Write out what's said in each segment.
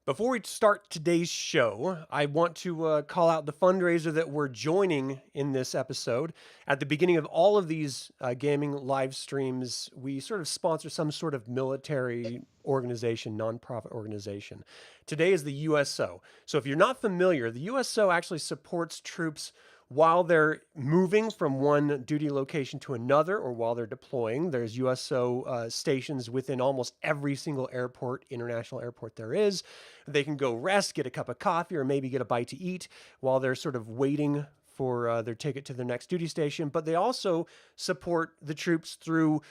Before we start today's show, I want to call out the fundraiser that we're joining in this episode. At the beginning of all of these gaming live streams, we sort of sponsor some sort of military organization, nonprofit organization. Today is the USO. So if you're not familiar, the USO actually supports troops while they're moving from one duty location to another or while they're deploying. There's USO stations within almost every single airport, international airport there is. They can go rest, get a cup of coffee, or maybe get a bite to eat while they're sort of waiting for their ticket to their next duty station. But they also support the troops through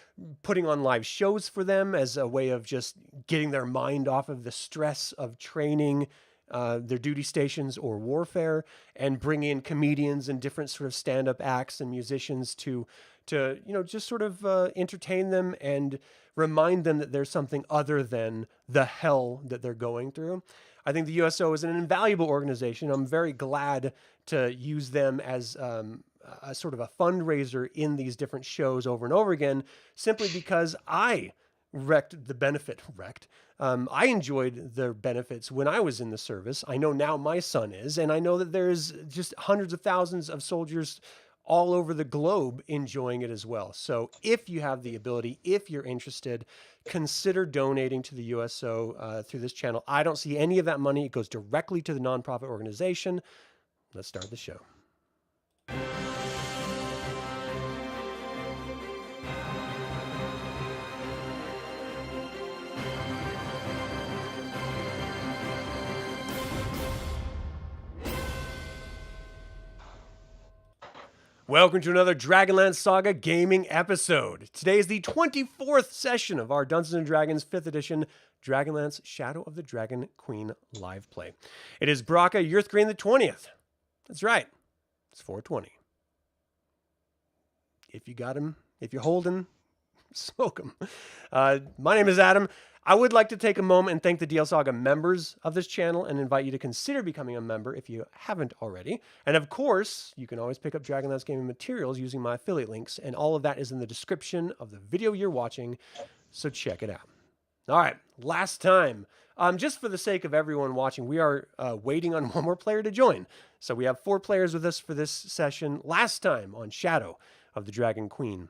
putting on live shows for them as a way of just getting their mind off of the stress of training, their duty stations or warfare, and bring in comedians and different sort of stand-up acts and musicians to just sort of entertain them and remind them that there's something other than the hell that they're going through. I think the USO is an invaluable organization. I'm very glad to use them as a sort of a fundraiser in these different shows over and over again, simply because I I enjoyed their benefits when I was in the service. I know now my son is, and I know that there's just hundreds of thousands of soldiers all over the globe enjoying it as well. So if you have the ability, if you're interested, consider donating to the USO through this channel. I don't see any of that money. It goes directly to the nonprofit organization. Let's start the show. Welcome to another DragonLance Saga gaming episode. Today is the 24th session of our Dungeons & Dragons 5th edition DragonLance Shadow of the Dragon Queen live play. It is Braca Yurthgreen the 20th. That's right. It's 420. If you got him, if you hold him, smoke him. My name is Adam. I would like to take a moment and thank the DL Saga members of this channel and invite you to consider becoming a member if you haven't already. And of course, you can always pick up Dragonlance gaming materials using my affiliate links, and all of that is in the description of the video you're watching, so check it out. All right, last time, just for the sake of everyone watching, we are waiting on one more player to join. So we have 4 players with us for this session. Last time on Shadow of the Dragon Queen,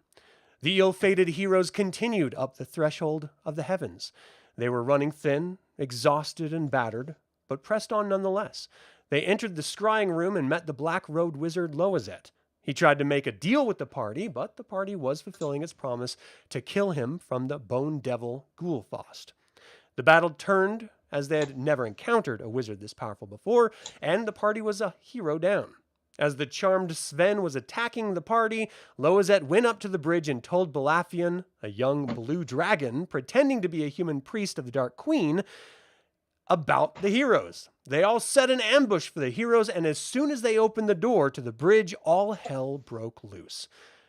the ill-fated heroes continued up the threshold of the heavens. They were running thin, exhausted and battered, but pressed on nonetheless. They entered the scrying room and met the black-robed wizard Loazet. He tried to make a deal with the party, but the party was fulfilling its promise to kill him from the bone devil Ghoulfaust. The battle turned as they had never encountered a wizard this powerful before, and the party was a hero down. As the charmed Sven was attacking the party, Loazet went up to the bridge and told Balafian, a young blue dragon pretending to be a human priest of the Dark Queen, about the heroes. They all set an ambush for the heroes, and as soon as they opened the door to the bridge, all hell broke loose.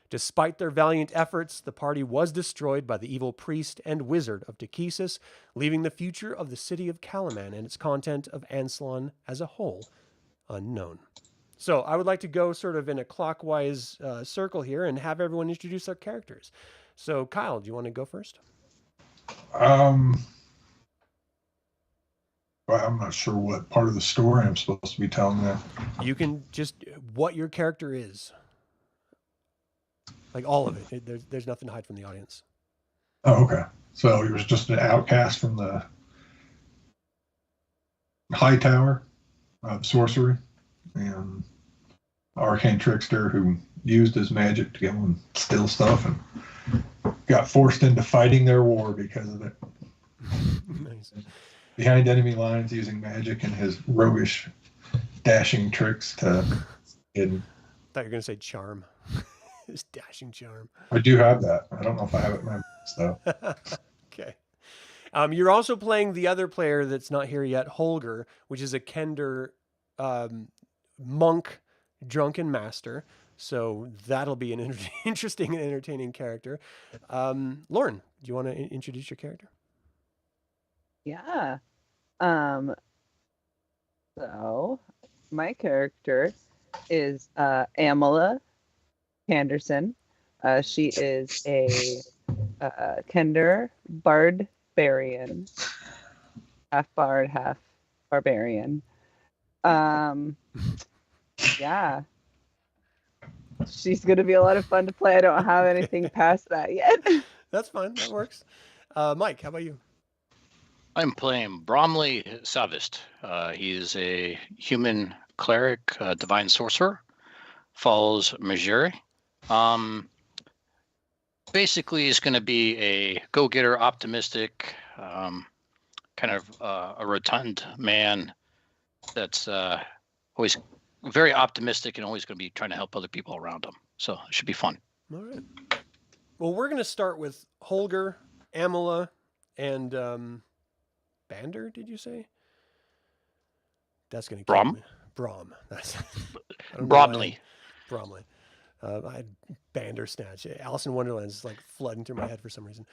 Despite their valiant efforts, the party was destroyed by the evil priest and wizard of Takhisis, leaving the future of the city of Kalaman and its content of Ansalon as a whole unknown. So I would like to go sort of in a clockwise circle here and have everyone introduce their characters. So Kyle, do you want to go first? Well, I'm not sure what part of the story I'm supposed to be telling them. You can just what your character is. Like all of it. There's nothing to hide from the audience. Oh, okay. So he was just an outcast from the high tower of sorcery, and Arcane Trickster who used his magic to go and steal stuff and got forced into fighting their war because of it. Nice. Behind enemy lines using magic and his roguish dashing tricks to hidden. I thought you were going to say charm. His dashing charm. I do have that. I don't know if I have it memorized though. Okay. You're also playing the other player that's not here yet, Holgr, which is a Kender monk drunken master. So that'll be an interesting and entertaining character. Lauren, do you want to introduce your character? Yeah. So my character is Aamela Panderson. She is a Kender Barbarian, half bard, half Barbarian. Yeah. She's going to be a lot of fun to play. I don't have anything past that yet. That's fine. That works. Mike, how about you? I'm playing Bromly Savisty. He's a human cleric, divine sorcerer, follows Majere. Basically, he's going to be a go-getter, optimistic, kind of a rotund man that's always very optimistic and always going to be trying to help other people around him. So it should be fun. All right. Well, we're going to start with Holgr, Aamela, and Bander, did you say? That's going to kill Brom? me. Brom. That's I don't know why Bromly. Bromley. I had Bander Snatch. Alice in Wonderland is like flooding through my head for some reason.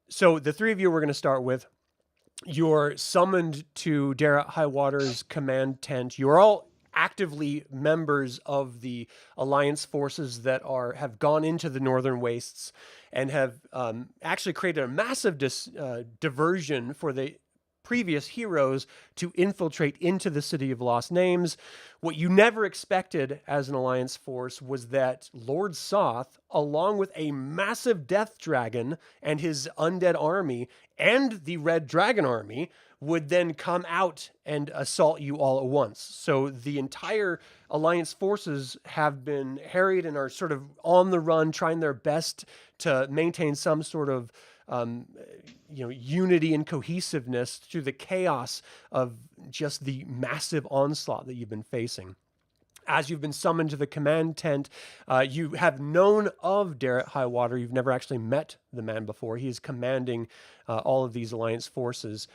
So the three of you we're going to start with. You're summoned to Darrett Highwater's command tent. You're all actively members of the alliance forces that have gone into the northern wastes and have actually created a massive diversion for the previous heroes to infiltrate into the City of Lost Names. What you never expected as an alliance force was that Lord Soth, along with a massive death dragon and his undead army and the Red Dragon Army, would then come out and assault you all at once. So the entire alliance forces have been harried and are sort of on the run, trying their best to maintain some sort of unity and cohesiveness through the chaos of just the massive onslaught that you've been facing. As you've been summoned to the command tent, you have known of Darrett Highwater. You've never actually met the man before. He is commanding all of these alliance forces.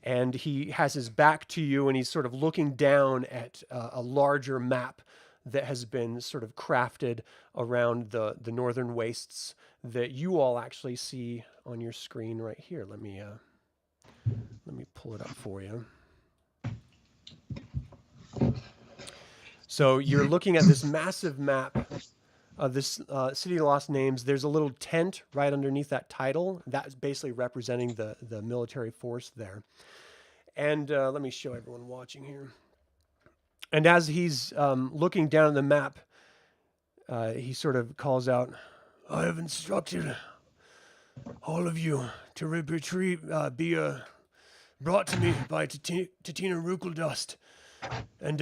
And he has his back to you, and he's sort of looking down at a larger map that has been sort of crafted around the northern wastes that you all actually see on your screen right here. Let me pull it up for you. So you're looking at this massive map of this City of Lost Names. There's a little tent right underneath that title. That's basically representing the military force there. And let me show everyone watching here. And as he's looking down at the map, he sort of calls out, "I have instructed all of you to be brought to me by Tatina Rukeldust and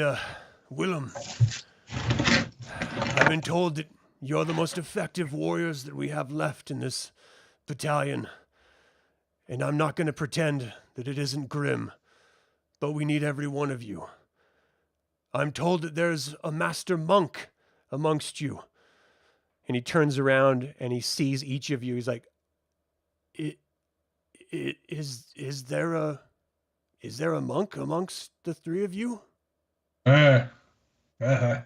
Willem. I've been told that you're the most effective warriors that we have left in this battalion. And I'm not going to pretend that it isn't grim, but we need every one of you. I'm told that there's a master monk amongst you." And he turns around and he sees each of you. He's like, Is there a monk amongst the three of you?" Yeah. The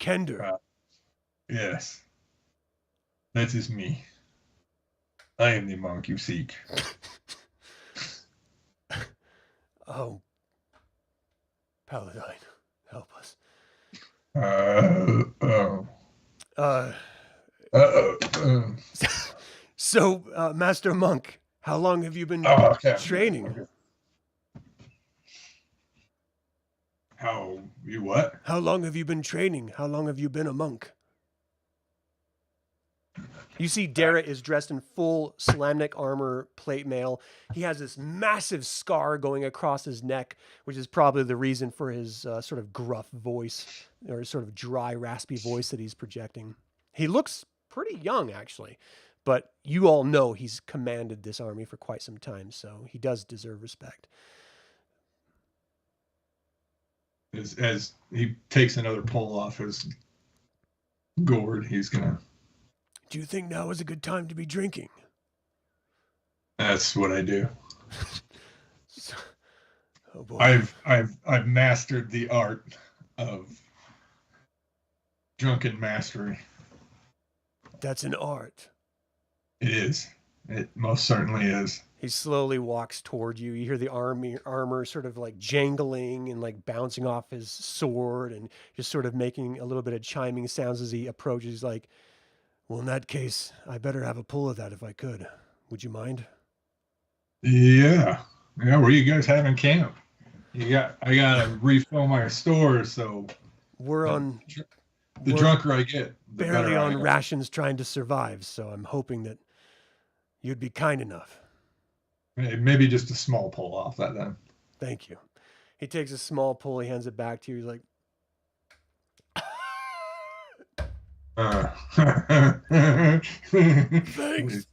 Kender. Yes. That is me. I am the monk you seek. Oh, Paladine, help us. So, Master Monk, how long have you been training? Okay. You what? How long have you been training? How long have you been a monk? You see Darrett is dressed in full Solamnic armor, plate mail. He has this massive scar going across his neck, which is probably the reason for his sort of gruff voice, or sort of dry, raspy voice that he's projecting. He looks pretty young, actually, but you all know he's commanded this army for quite some time, so he does deserve respect. As he takes another pull off his gourd, he's gonna... Do you think now is a good time to be drinking? That's what I do. Oh boy. I've mastered the art of drunken mastery. That's an art. It is. It most certainly is. He slowly walks toward you. You hear the armor sort of like jangling and like bouncing off his sword and just sort of making a little bit of chiming sounds as he approaches. He's like, "Well, in that case, I better have a pull of that if I could. Would you mind?" Yeah. Yeah, where you guys having camp? I gotta refill my stores, so We're the, on the we're drunker I get, the barely better I on am. rations trying to survive, so I'm hoping that you'd be kind enough. Maybe just a small pull off that then. Thank you. He takes a small pull, he hands it back to you. He's like, thanks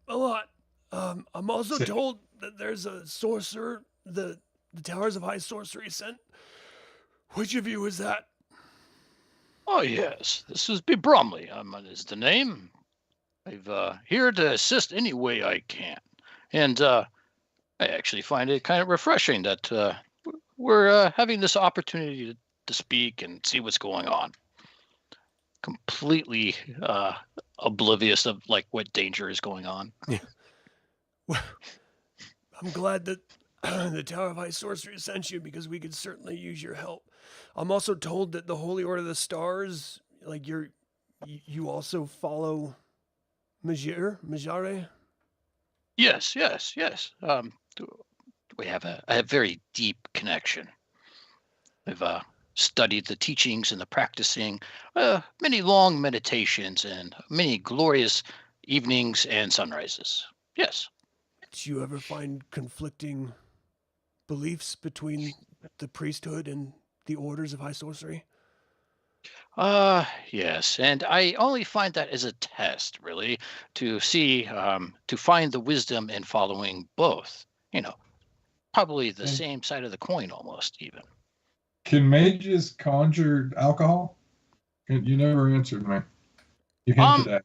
a lot. I'm also Say- told that there's a sorcerer the Towers of High Sorcery sent. Which of you is that? Oh yes, this is be Bromly. Is the name. I'm here to assist any way I can, and I actually find it kind of refreshing that we're having this opportunity to speak and see what's going on. Completely oblivious of like what danger is going on. Well, I'm glad that the Tower of High Sorcery sent you because we could certainly use your help. I'm also told that the Holy Order of the Stars, like you also follow Majare? Yes, yes, yes. We have a very deep connection. We've studied the teachings and the practicing, many long meditations and many glorious evenings and sunrises. Yes. Did you ever find conflicting beliefs between the priesthood and the orders of high sorcery? Yes, and I only find that as a test, really, to see, to find the wisdom in following both. You know, probably the And same side of the coin, almost even. Can mages conjure alcohol? You never answered me. You Um, hinted at.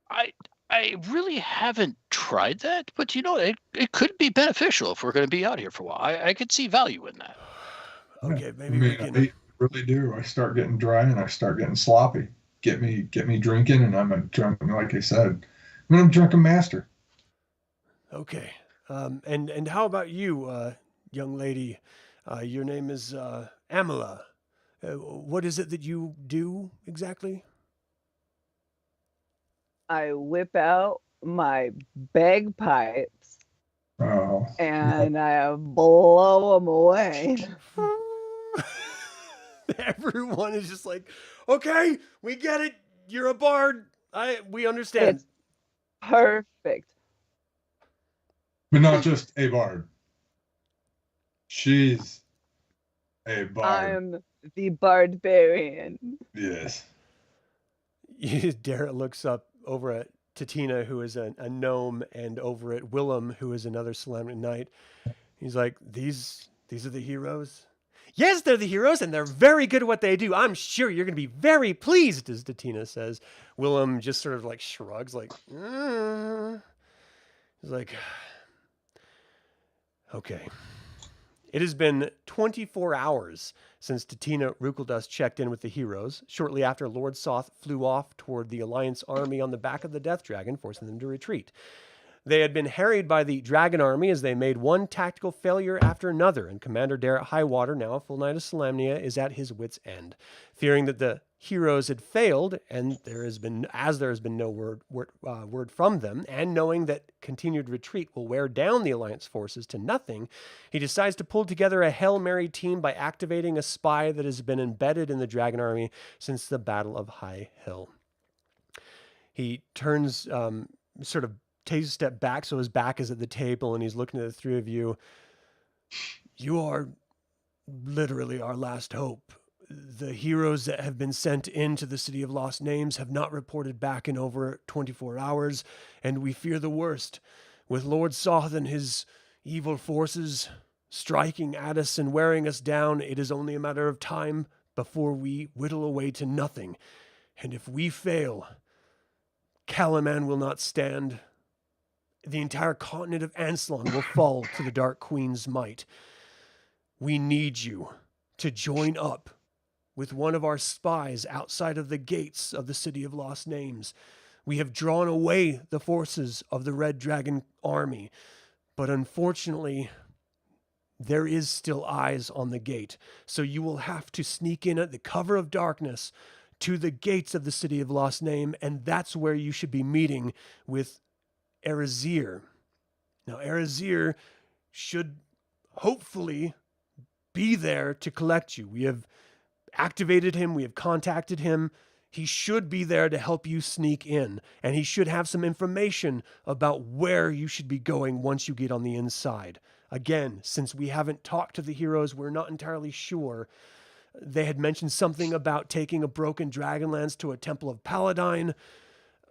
I I really haven't tried that, but it could be beneficial if we're going to be out here for a while. I could see value in that. Yeah. Okay, I maybe we mean, can. I really do. I start getting dry and I start getting sloppy. Get me drinking, and I'm a drunk. Like I said, I'm a drunken master. Okay. And how about you, young lady? Your name is Aamela. What is it that you do exactly? I whip out my bagpipes Oh, and I blow them away. Everyone is just like, okay, we get it. You're a bard. We understand. It's perfect. but not just a bard. She's a bard. I'm the barbarian. Yes. Darrett looks up over at Tatina, who is a gnome, and over at Willem, who is another Solamnia knight. He's like, these are the heroes? Yes, they're the heroes, and they're very good at what they do. I'm sure you're going to be very pleased, as Tatina says. Willem just sort of like shrugs, like, He's like, okay. It has been 24 hours since Tatina Rukeldust checked in with the heroes, shortly after Lord Soth flew off toward the Alliance army on the back of the Death Dragon, forcing them to retreat. They had been harried by the Dragon Army as they made one tactical failure after another, and Commander Darrett Highwater, now a full knight of Solamnia, is at his wits' end. Fearing that the heroes had failed, and there has been no word from them, and knowing that continued retreat will wear down the Alliance forces to nothing, he decides to pull together a Hail Mary team by activating a spy that has been embedded in the Dragon Army since the Battle of High Hill. He turns, sort of takes a step back, so his back is at the table, and he's looking at the three of you. You are literally our last hope. The heroes that have been sent into the City of Lost Names have not reported back in over 24 hours, and we fear the worst. With Lord Soth and his evil forces striking at us and wearing us down, it is only a matter of time before we whittle away to nothing. And if we fail, Kalaman will not stand. The entire continent of Anslon will fall to the Dark Queen's might. We need you to join up with one of our spies outside of the gates of the City of Lost Names. We have drawn away the forces of the Red Dragon Army, but unfortunately, there is still eyes on the gate. So you will have to sneak in at the cover of darkness to the gates of the City of Lost Name, and that's where you should be meeting with Arizyre. Now, Arizyre should hopefully be there to collect you. We have activated him. We have contacted him. He should be there to help you sneak in, and he should have some information about where you should be going once you get on the inside. Again, since we haven't talked to the heroes, we're not entirely sure. They had mentioned something about taking a broken Dragonlance to a Temple of Paladine.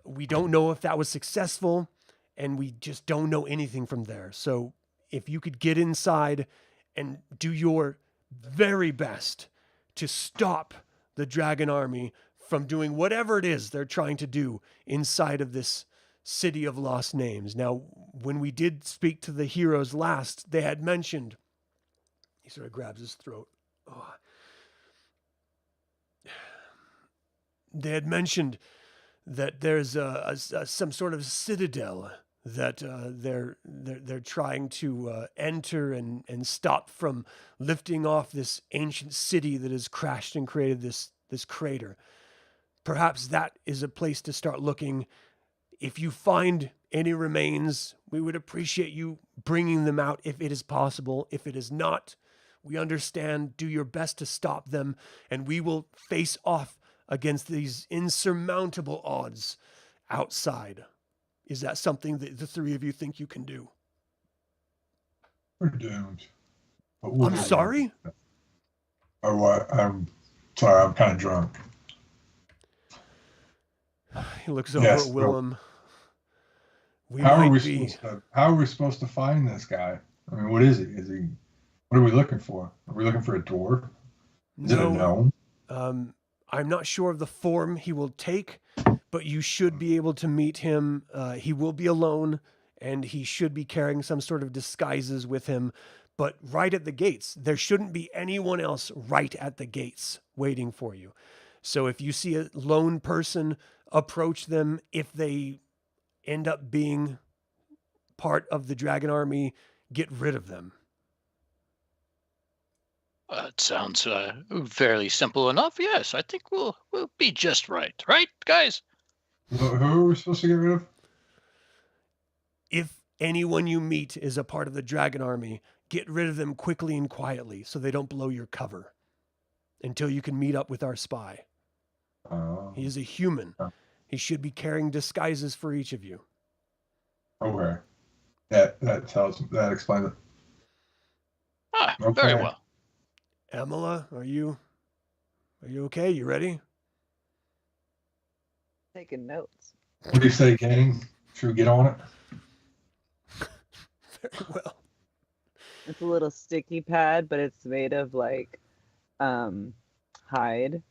We don't know if that was successful, and we just don't know anything from there. So if you could get inside and do your very best to stop the Dragon Army from doing whatever it is they're trying to do inside of this city of lost names. Now, when we did speak to the heroes last, they had mentioned, he sort of grabs his throat. Oh. They had mentioned that there's some sort of citadel that they're trying to enter and stop from lifting off this ancient city that has crashed and created this crater. Perhaps that is a place to start looking. If you find any remains, we would appreciate you bringing them out if it is possible. If it is not, we understand. Do your best to stop them, and we will face off against these insurmountable odds outside. Is that something that the three of you think you can do? We're doomed. I'm sorry? Oh, what? I'm sorry, I'm kind of drunk. He looks over at Willem. How are we supposed to find this guy? I mean, what is he? What are we looking for? Are we looking for a dwarf? Is it a gnome? I'm not sure of the form he will take, but you should be able to meet him. He will be alone, and he should be carrying some sort of disguises with him. But right at the gates, there shouldn't be anyone else right at the gates waiting for you. So if you see a lone person, approach them. If they end up being part of the Dragon Army, get rid of them. It sounds fairly simple enough. Yes, I think we'll be just right. Right, guys? Who are we supposed to get rid of? If anyone you meet is a part of the Dragon Army, get rid of them quickly and quietly so they don't blow your cover until you can meet up with our spy. He is a human. He should be carrying disguises for each of you. Okay. That explains it. Okay. Very well. Aamela, are you okay? You ready? Taking notes. What do you say, gang? Should we get on it? Very well. It's a little sticky pad, but it's made of like hide.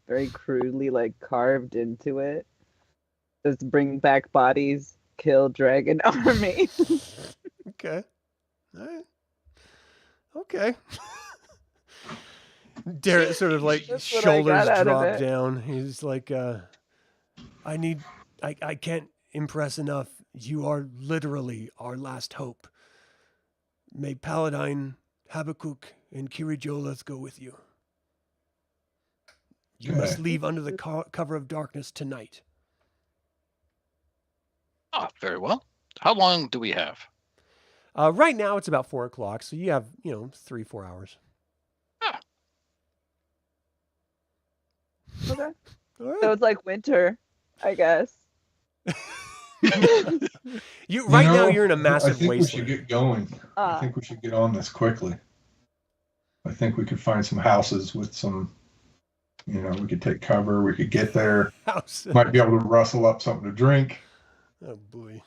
Very crudely carved into it. Says bring back bodies, kill Dragon Army. Okay. All right. Okay. Darrett sort of shoulders drop down. He's like, I can't impress enough. You are literally our last hope. May Paladine, Habakkuk, and Kirijoleth go with you. You must leave under the cover of darkness tonight. Very well. How long do we have? Right now it's about 4 o'clock, so you have 3-4 hours. Okay. All right. So it's like winter, I guess. Now you're in a massive wasteland. We should get going. I think we should get on this quickly. I think we could find some houses with some, we could take cover. We could get there. Might be able to rustle up something to drink. Oh boy.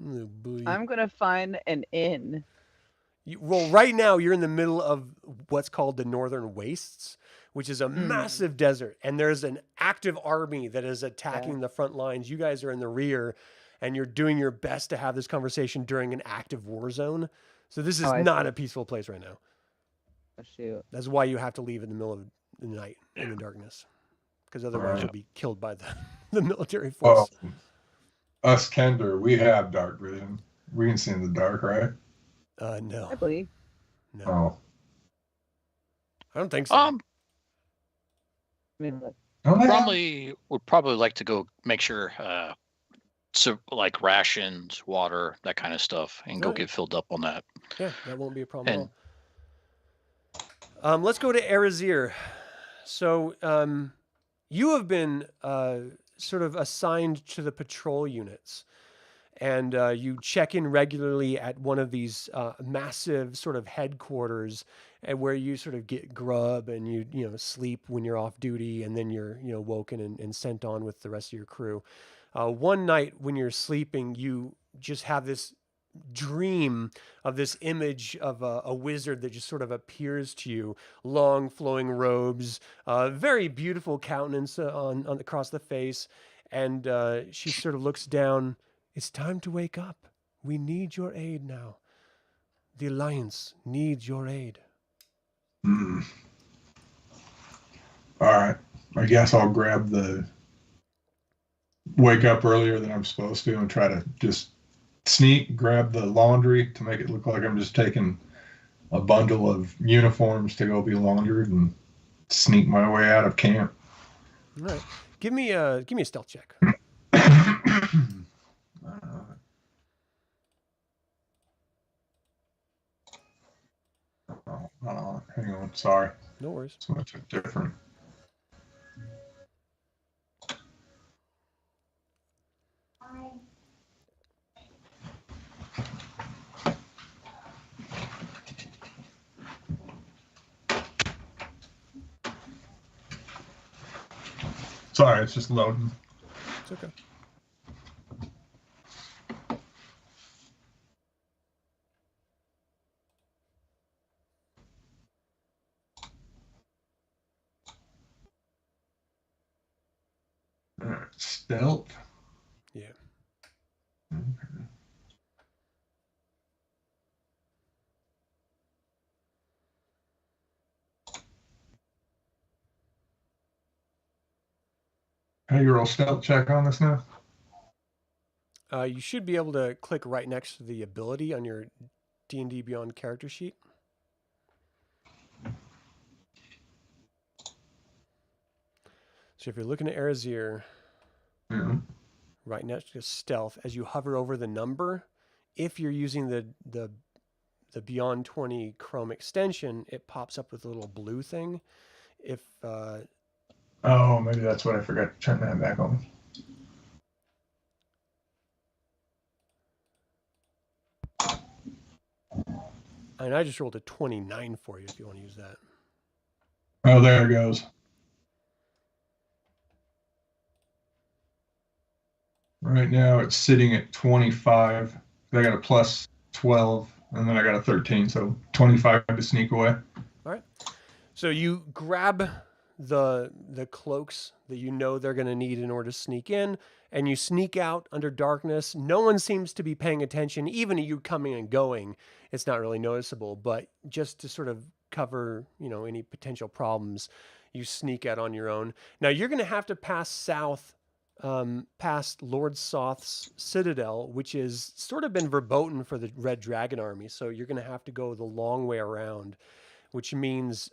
Oh boy. I'm going to find an inn. Right now you're in the middle of what's called the Northern Wastes, which is a massive desert. And there's an active army that is attacking the front lines. You guys are in the rear, and you're doing your best to have this conversation during an active war zone. So this is not a peaceful place right now. Oh, shoot. That's why you have to leave in the middle of the night in the darkness, because otherwise you'll be killed by the military force. Well, us Kender, we have dark vision. We can see in the dark, right? No. I believe. No. Oh. I don't think so. I mean, look. Bromly would probably like to go make sure So like rations, water, that kind of stuff, and go Alright. get filled up on that. Yeah, that won't be a problem And at all. Let's go to Arizyre. So you have been sort of assigned to the patrol units, and you check in regularly at one of these massive sort of headquarters, and where you sort of get grub and you sleep when you're off duty, and then you're woken and sent on with the rest of your crew. One night when you're sleeping, you just have this dream of this image of a wizard that just sort of appears to you, long flowing robes, very beautiful countenance on across the face, and she sort of looks down. It's time to wake up. We need your aid now. The Alliance needs your aid. All right. I guess I'll grab wake up earlier than I'm supposed to and try to just sneak, grab the laundry to make it look like I'm just taking a bundle of uniforms to go be laundered and sneak my way out of camp. All right. Give me a stealth check. Hang on. Sorry. No worries. So much different. Sorry, it's just loading. It's okay. Stealth. Yeah. Okay. How you roll stealth check on this now? You should be able to click right next to the ability on your D&D Beyond character sheet. So if you're looking at Arizyre, Yeah. right next to stealth, as you hover over the number, if you're using the Beyond 20 Chrome extension, it pops up with a little blue thing. If Oh, maybe that's what I forgot to turn that back on. and I just rolled a 29 for you if you want to use that. Oh, there it goes. Right now it's sitting at 25. I got a plus 12, and then I got a 13, so 25 to sneak away. All right. So you grab the cloaks that you know they're going to need in order to sneak in, and you sneak out under darkness. No one seems to be paying attention, even you coming and going. It's not really noticeable, but just to sort of cover, any potential problems, you sneak out on your own. Now you're going to have to pass south, past Lord Soth's citadel, which has sort of been verboten for the Red Dragon Army. So you're going to have to go the long way around, which means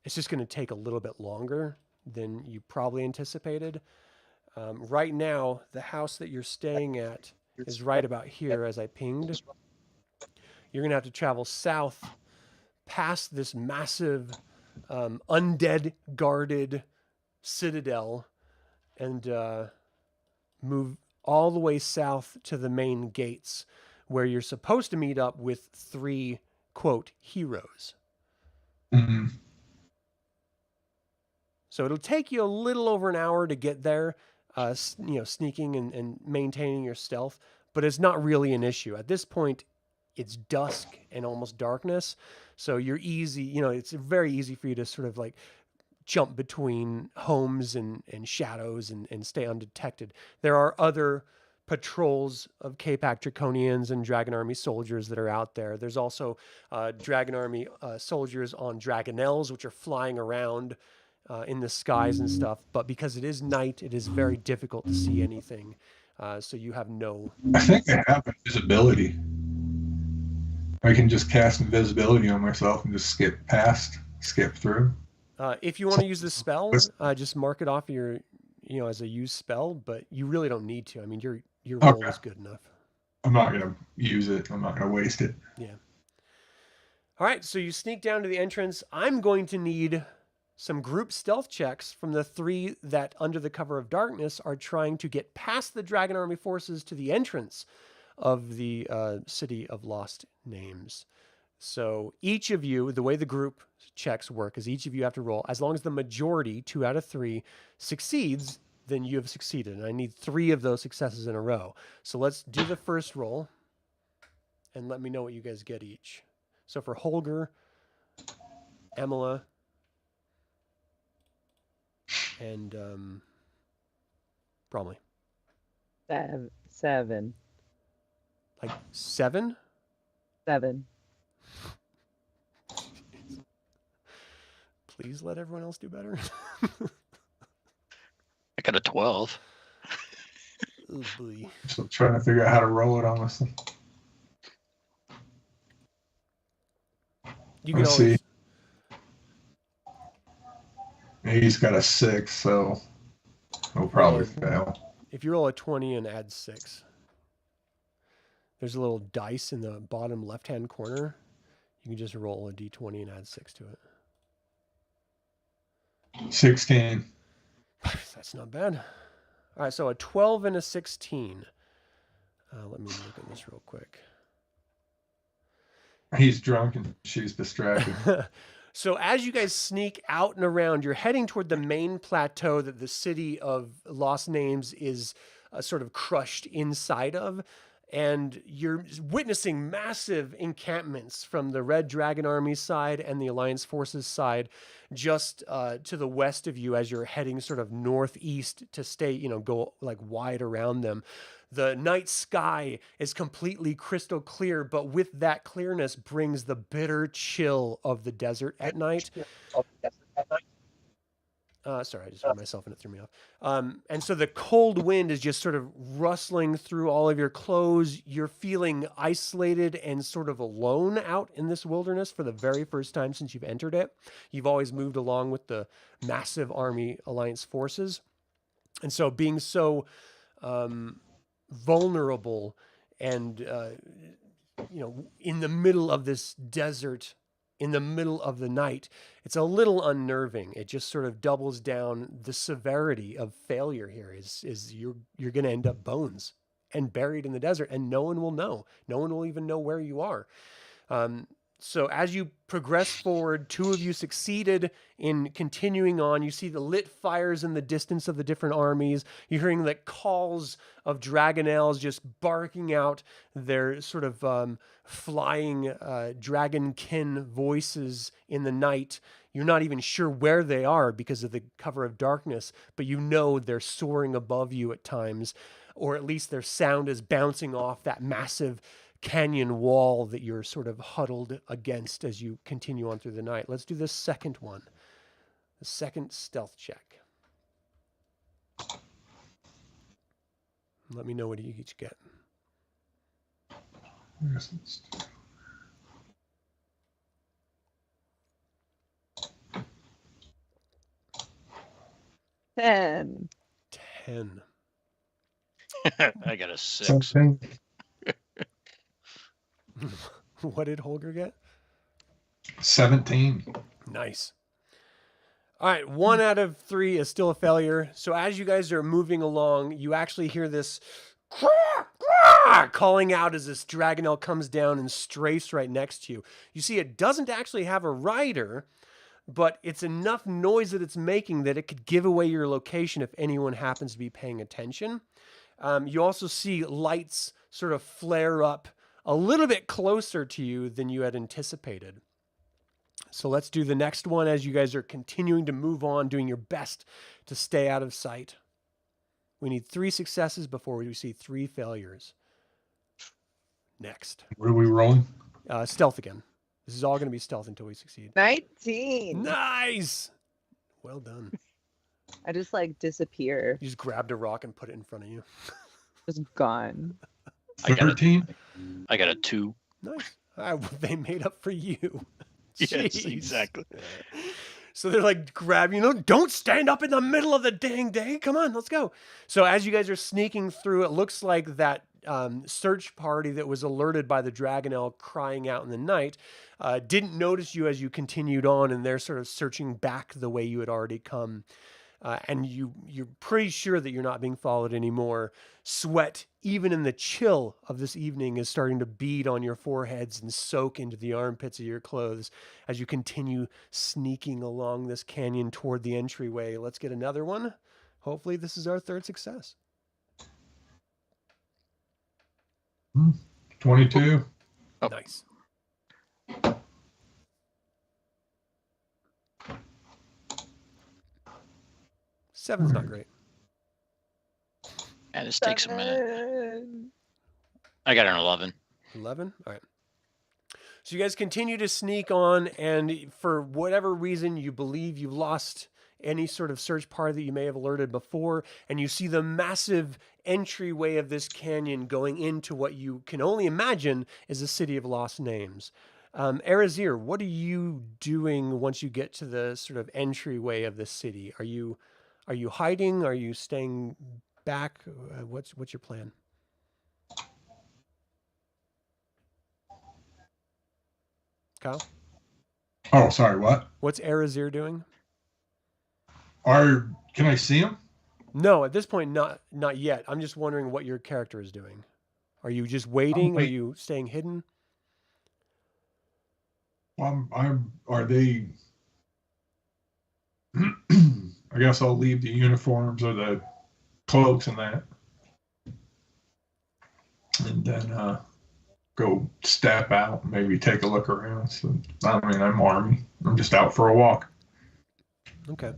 it's just going to take a little bit longer than you probably anticipated. Right now, the house that you're staying at is right about here, as I pinged. You're going to have to travel south past this massive undead guarded citadel and move all the way south to the main gates, where you're supposed to meet up with 3, quote, heroes. Mm-hmm. So it'll take you a little over an hour to get there, sneaking and maintaining your stealth, but it's not really an issue. At this point, it's dusk and almost darkness, so you're easy, it's very easy for you to sort of like jump between homes and shadows and stay undetected. There are other patrols of K-Pack Draconians and Dragon Army soldiers that are out there. There's also Dragon Army soldiers on Dragonels, which are flying around in the skies and stuff. But because it is night, it is very difficult to see anything. So you have no... I think I have invisibility. I can just cast invisibility on myself and just skip through. If you want to use this spell, just mark it off your, as a used spell, but you really don't need to. I mean, you're your roll Okay. was good enough. I'm not going to use it. I'm not going to waste it. Yeah. All right, so you sneak down to the entrance. I'm going to need some group stealth checks from the 3 that, under the cover of darkness, are trying to get past the Dragon Army forces to the entrance of the City of Lost Names. So each of you, the way the group checks work is each of you have to roll. As long as the majority, 2 out of 3, succeeds, then you have succeeded. And I need 3 of those successes in a row. So let's do the first roll and let me know what you guys get each. So for Holgr, Aamela, and Bromly. 7. Like 7? 7. Please let everyone else do better. I got a 12. Oh boy. So trying to figure out how to roll it on this thing. You can Let's always see. He's got a 6, so he'll probably fail. if you roll a 20 and add 6. There's a little dice in the bottom left-hand corner. You can just roll a d20 and add 6 to it. 16. That's not bad. All right, so a 12 and a 16. Let me look at this real quick. He's drunk and she's distracted. So as you guys sneak out and around, you're heading toward the main plateau that the City of Lost Names is sort of crushed inside of. And you're witnessing massive encampments from the Red Dragon Armies side and the Alliance Forces side, just to the west of you as you're heading sort of northeast to stay, go like wide around them. The night sky is completely crystal clear, but with that clearness brings the bitter chill of the desert at night. Sorry, I just heard myself and it threw me off. And so the cold wind is just sort of rustling through all of your clothes. You're feeling isolated and sort of alone out in this wilderness for the very first time since you've entered it. You've always moved along with the massive army alliance forces. And so being so vulnerable and, in the middle of this desert, in the middle of the night, it's a little unnerving. It just sort of doubles down the severity of failure here is you're going to end up bones and buried in the desert, and no one will know. No one will even know where you are. So as you progress forward, 2 of you succeeded in continuing on. You see the lit fires in the distance of the different armies. You're hearing the calls of dragonels just barking out their sort of flying dragonkin voices in the night. You're not even sure where they are because of the cover of darkness, but you know they're soaring above you at times, or at least their sound is bouncing off that massive canyon wall that you're sort of huddled against as you continue on through the night. Let's do the second one. The second stealth check. Let me know what you each get. Yes, it's- 10. 10. I got a 6. Something. What did Holgr get? 17. Nice. All right, 1 out of 3 is still a failure. So as you guys are moving along, you actually hear this calling out as this dragonel comes down and strafes right next to you. You see, it doesn't actually have a rider, but it's enough noise that it's making that it could give away your location if anyone happens to be paying attention. You also see lights sort of flare up a little bit closer to you than you had anticipated. So let's do the next one as you guys are continuing to move on, doing your best to stay out of sight. We need 3 successes before we see 3 failures. Next. What are we rolling? Stealth again. This is all going to be stealth until we succeed. 19. Nice! Well done. I just disappear. You just grabbed a rock and put it in front of you. Just gone. I got a- 13? I got a 2. Nice. They made up for you. Yes, Jeez. exactly. So they're like grabbing you. Don't stand up in the middle of the dang day. Come on, let's go. So as you guys are sneaking through, it looks like that search party that was alerted by the dragon elk crying out in the night didn't notice you as you continued on, and they're sort of searching back the way you had already come. And you're pretty sure that you're not being followed anymore. Sweat, even in the chill of this evening, is starting to bead on your foreheads and soak into the armpits of your clothes as you continue sneaking along this canyon toward the entryway. Let's get another one. Hopefully this is our third success. 22. Oh. Nice. Seven's not great. And this takes a minute. I got an 11. 11? All right. So you guys continue to sneak on, and for whatever reason, you believe you've lost any sort of search party that you may have alerted before, and you see the massive entryway of this canyon going into what you can only imagine is a city of lost names. Arizyre, what are you doing once you get to the sort of entryway of this city? Are you hiding? Are you staying back? What's your plan? Kyle? Oh, sorry, what? What's Arizyre doing? Can I see him? No, at this point, not yet. I'm just wondering what your character is doing. Are you just waiting? Are you staying hidden? Are they? I guess I'll leave the uniforms or the cloaks and that, and then go step out, maybe take a look around. So I mean, I'm army. I'm just out for a walk. Okay.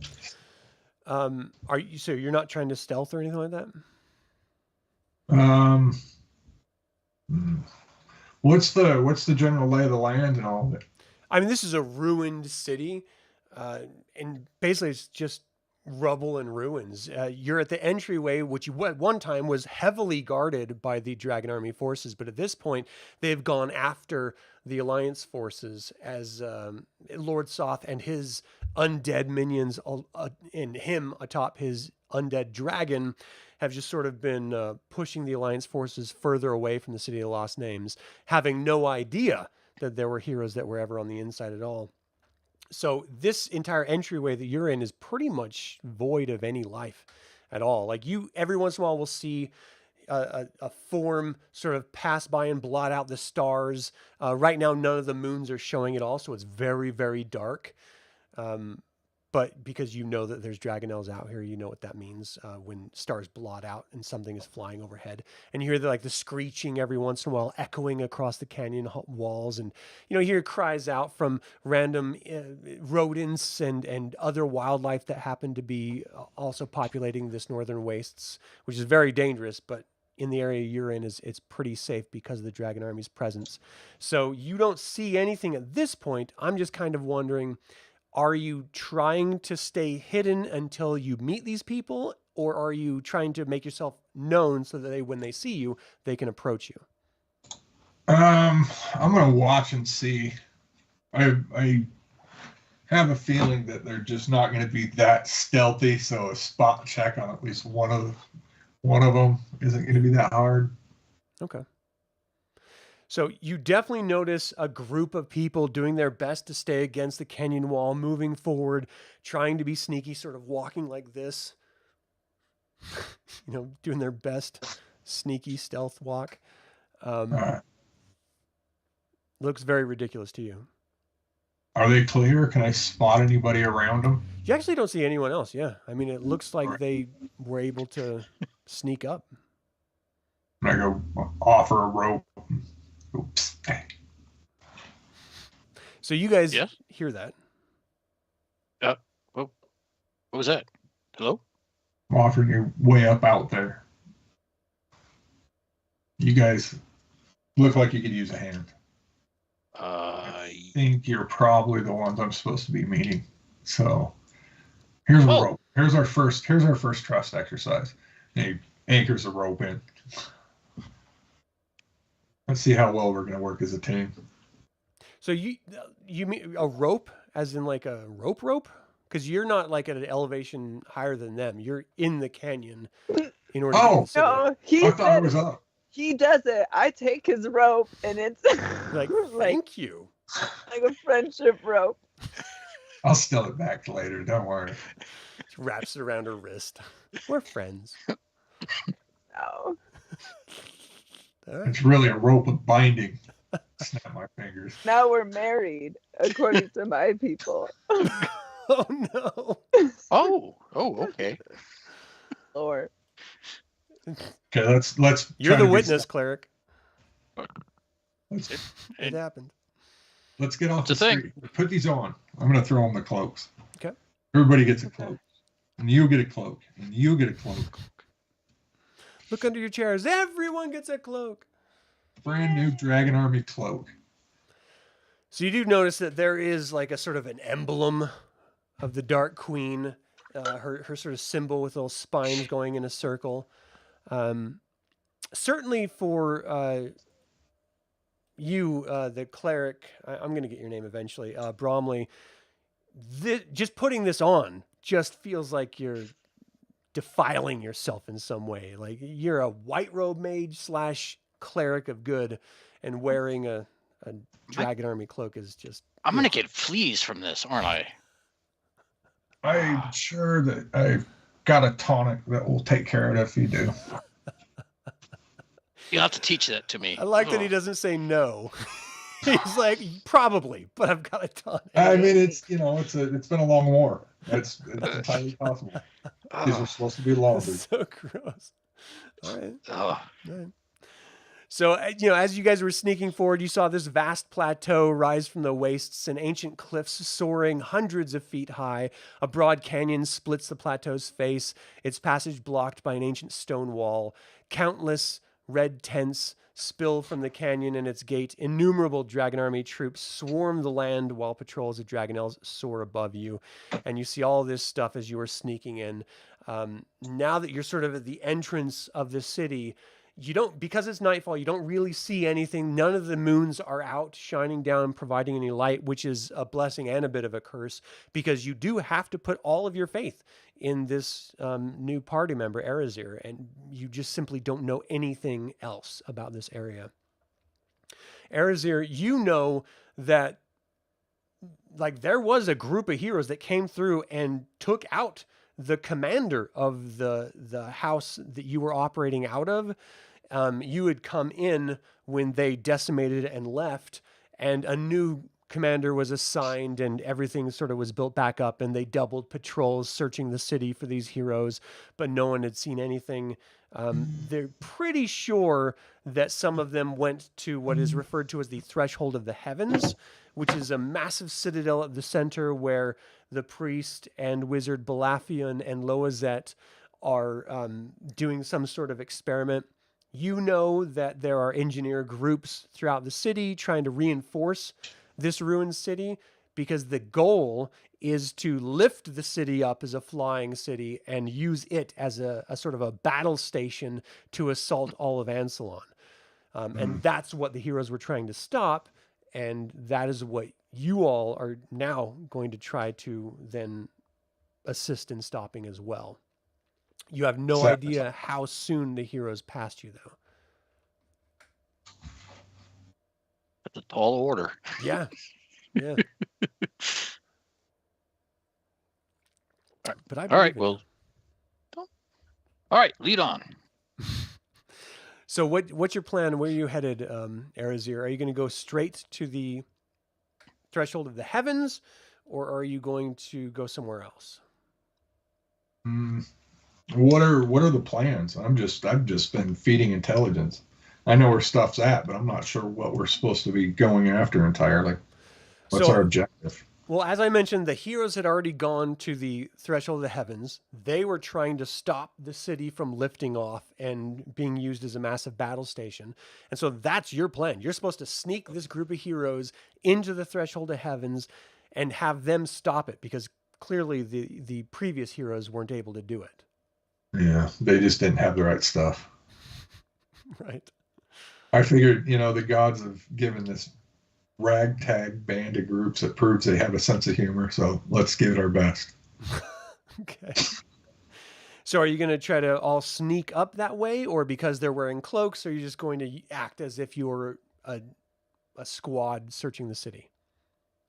Are you, so you're not trying to stealth or anything like that? What's the general lay of the land and all of it? I mean, this is a ruined city, and basically it's just rubble and ruins. You're at the entryway, which at one time was heavily guarded by the Dragon Army forces, but at this point, they've gone after the Alliance forces as Lord Soth and his undead minions and him atop his undead dragon have just sort of been pushing the Alliance forces further away from the City of Lost Names, having no idea that there were heroes that were ever on the inside at all. So this entire entryway that you're in is pretty much void of any life at all. Like you, every once in a while, will see a form sort of pass by and blot out the stars. Right now, none of the moons are showing at all, so it's very, very dark. But because you know that there's dragonels out here, you know what that means when stars blot out and something is flying overhead. And you hear the screeching every once in a while echoing across the canyon walls. And, you hear cries out from random rodents and other wildlife that happen to be also populating this northern wastes, which is very dangerous, but in the area you're in it's pretty safe because of the Dragon Army's presence. So you don't see anything at this point. I'm just kind of wondering, are you trying to stay hidden until you meet these people, or are you trying to make yourself known so that when they see you, they can approach you? I'm gonna watch and see. I have a feeling that they're just not going to be that stealthy, so a spot check on at least one of them isn't going to be that hard. Okay. So you definitely notice a group of people doing their best to stay against the canyon wall, moving forward, trying to be sneaky, sort of walking like this, doing their best sneaky stealth walk. Looks very ridiculous to you. Are they clear? Can I spot anybody around them? You actually don't see anyone else. Yeah. I mean, it looks like they were able to sneak up. I go offer a rope. Oops. So you guys hear that? What was that? Hello? I'm offering you way up out there. You guys look like you could use a hand. I think you're probably the ones I'm supposed to be meeting. So here's a rope. Here's our first trust exercise. And he anchors the rope in. Let's see how well we're going to work as a team. So you mean a rope, as in like a rope? because you're not like at an elevation higher than them. You're in the canyon in order to get Oh. to the city. No, he I thought I said was up. he does it. I take his rope, and it's Like, like thank you. like a friendship rope. I'll steal it back later. Don't worry. She wraps it around her wrist. We're friends. No. All right. It's really a rope of binding. Snap my fingers. Now we're married, according to my people. Oh no. Oh, okay. Or Okay, let's. You're try the to witness, cleric. Let's It happened. let's get off It's the a thing. street. Put these on. I'm gonna throw them the cloaks. Okay. Everybody gets a cloak, and you get a cloak, and you get a cloak. Look under your chairs. Everyone gets a cloak. Brand new Dragon Army cloak. So you do notice that there is like a sort of an emblem of the Dark Queen, her sort of symbol with little spines going in a circle. Certainly for you, the cleric, I'm going to get your name eventually, Bromly, just putting this on just feels like you're defiling yourself in some way. Like you're a white robe mage / cleric of good, and wearing a Dragon Army cloak is just... I'm gonna get fleas from this, aren't I? I'm sure that I've got a tonic that will take care of it if you do. You'll have to teach that to me. I like that he doesn't say no. He's like, probably, but I've got a ton. I mean, it's been a long war. It's entirely possible. These are supposed to be longer. So gross. All right. Oh, All right. So, as you guys were sneaking forward, you saw this vast plateau rise from the wastes and ancient cliffs soaring hundreds of feet high. A broad canyon splits the plateau's face, its passage blocked by an ancient stone wall. Countless red tents spill from the canyon and its gate. Innumerable Dragon Army troops swarm the land while patrols of Dragonels soar above you. And you see all this stuff as you are sneaking in. Now that you're sort of at the entrance of the city, because it's nightfall, you don't really see anything. None of the moons are out shining down, providing any light, which is a blessing and a bit of a curse, because you do have to put all of your faith in this new party member, Arizyre, and you just simply don't know anything else about this area. Arizyre, you know that there was a group of heroes that came through and took out the commander of the house that you were operating out of. You had come in when they decimated and left, and a new commander was assigned, and everything sort of was built back up, and they doubled patrols searching the city for these heroes, but no one had seen anything. They're pretty sure that some of them went to what is referred to as the Threshold of the Heavens, which is a massive citadel at the center where the priest and wizard Balafion and Loazette are doing some sort of experiment. You know that there are engineer groups throughout the city trying to reinforce this ruined city, because the goal is to lift the city up as a flying city and use it as a sort of a battle station to assault all of Ansalon. And that's what the heroes were trying to stop. And that is what you all are now going to try to then assist in stopping as well. You have no idea how soon the heroes passed you, though. that's a tall order. Yeah. Yeah. But I All right, believe it. well, all right, lead on. So what's your plan? Where are you headed, Arizyre? Are you going to go straight to the Threshold of the Heavens, or are you going to go somewhere else? What are the plans? I've just been feeding intelligence. I know where stuff's at, but I'm not sure what we're supposed to be going after entirely. What's our objective? Well, as I mentioned, the heroes had already gone to the Threshold of the Heavens. They were trying to stop the city from lifting off and being used as a massive battle station. And so that's your plan. You're supposed to sneak this group of heroes into the Threshold of Heavens and have them stop it, because clearly the previous heroes weren't able to do it. Yeah, they just didn't have the right stuff. Right. I figured, the gods have given this ragtag band of groups that proves they have a sense of humor, so let's give it our best. Okay. So are you going to try to all sneak up that way, or because they're wearing cloaks, are you just going to act as if you were a squad searching the city?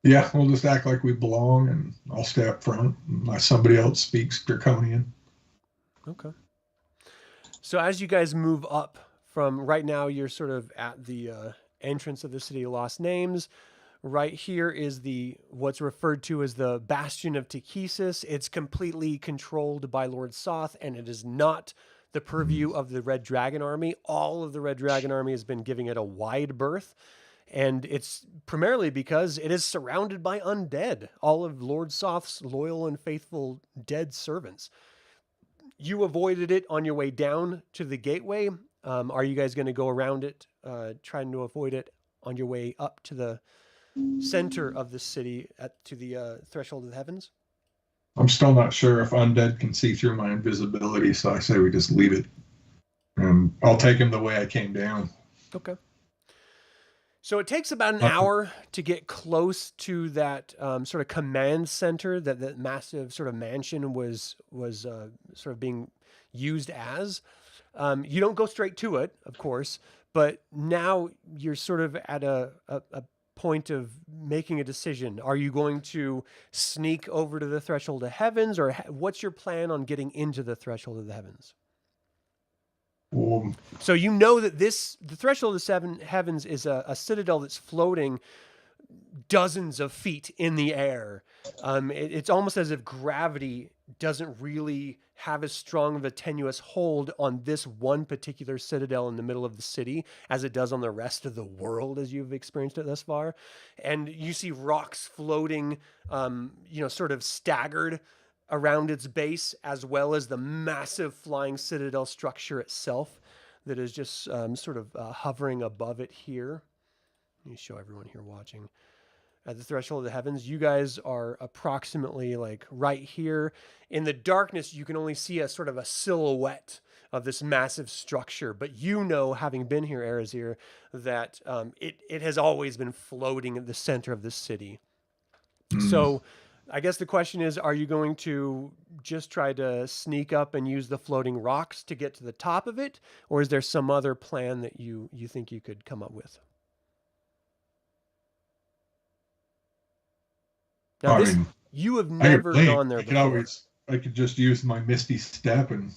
Yeah, we'll just act like we belong, and I'll stay up front unless somebody else speaks Draconian. Okay. So as you guys move up from right now, you're sort of at the entrance of the City of Lost Names. Right here is what's referred to as the Bastion of Takhisis. It's completely controlled by Lord Soth, and it is not the purview of the Red Dragon Army. All of the Red Dragon Army has been giving it a wide berth, and it's primarily because it is surrounded by undead, all of Lord Soth's loyal and faithful dead servants. You avoided it on your way down to the gateway. Are you guys going to go around it, trying to avoid it on your way up to the center of the city to the threshold of the heavens? I'm still not sure if undead can see through my invisibility, so I say we just leave it. And I'll take him the way I came down. Okay. So it takes about an hour to get close to that sort of command center that massive sort of mansion was sort of being used as. You don't go straight to it, of course, but now you're sort of at a point of making a decision. Are you going to sneak over to the threshold of heavens, or what's your plan on getting into the threshold of the heavens? So you know that the threshold of the seven heavens is a citadel that's floating dozens of feet in the air. It's almost as if gravity doesn't really have as strong of a tenuous hold on this one particular citadel in the middle of the city as it does on the rest of the world as you've experienced it thus far. And you see rocks floating, sort of staggered around its base, as well as the massive flying citadel structure itself that is just sort of hovering above it here. Let me show everyone here watching. At the threshold of the heavens, you guys are approximately like right here. In the darkness, you can only see a sort of a silhouette of this massive structure. But you know, having been here, Arizyre, that it has always been floating at the center of the city. So I guess the question is, are you going to just try to sneak up and use the floating rocks to get to the top of it? Or is there some other plan that you think you could come up with? Now, you have never gone there before. I could just use my Misty Step and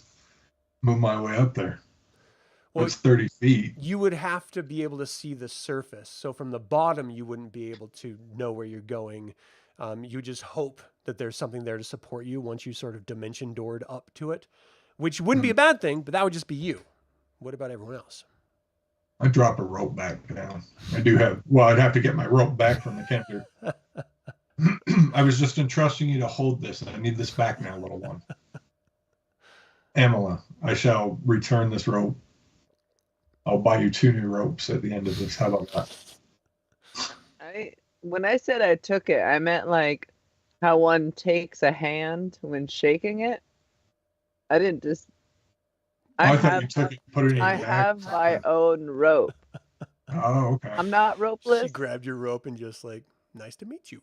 move my way up there. Well, it's 30 feet. You would have to be able to see the surface. So from the bottom, you wouldn't be able to know where you're going. You just hope that there's something there to support you once you sort of dimension doored up to it, which wouldn't be a bad thing, but that would just be you. What about everyone else? I drop a rope back down. I'd have to get my rope back from the Kender. I was just entrusting you to hold this, and I need this back now, little one. Aamela, I shall return this rope. I'll buy you 2 new ropes at the end of this. How about that? When I said I took it, I meant like how one takes a hand when shaking it. I didn't just. I thought you took it and put it in your bag. I have my own rope. Oh, okay. I'm not ropeless. She grabbed your rope and just like, nice to meet you.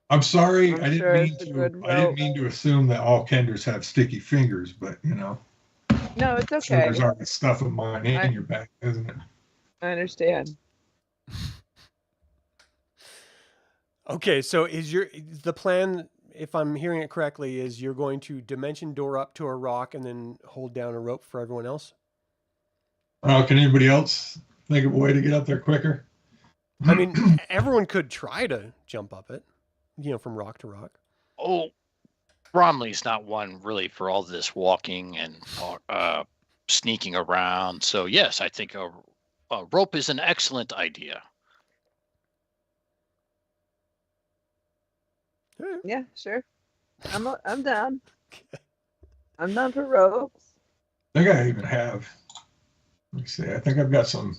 I'm sorry. I didn't mean to assume that all Kenders have sticky fingers, but you know. No, it's okay. Sure, there's already stuff of mine in your back, isn't it? I understand. Okay, so the plan, if I'm hearing it correctly, is you're going to dimension door up to a rock and then hold down a rope for everyone else? Can anybody else think of a way to get up there quicker? I mean, everyone could try to jump up it, from rock to rock. Oh, Bromly's not one really for all this walking and sneaking around. So yes, I think a rope is an excellent idea. Yeah, sure. I'm down. I'm down for ropes. I think I even have. Let me see. I think I've got some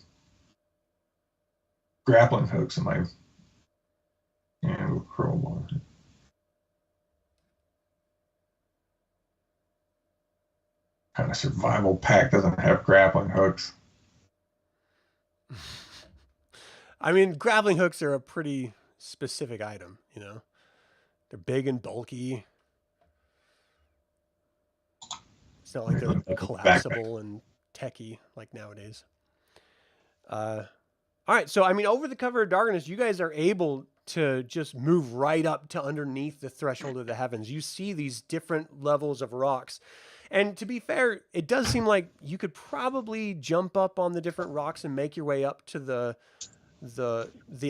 grappling hooks in my crowbar. Kind of survival pack doesn't have grappling hooks. I mean, grappling hooks are a pretty specific item, They're big and bulky. It's not like they're collapsible and techy like nowadays. All right, so I mean, over the cover of darkness, you guys are able to just move right up to underneath the threshold of the heavens. You see these different levels of rocks. And to be fair, it does seem like you could probably jump up on the different rocks and make your way up to the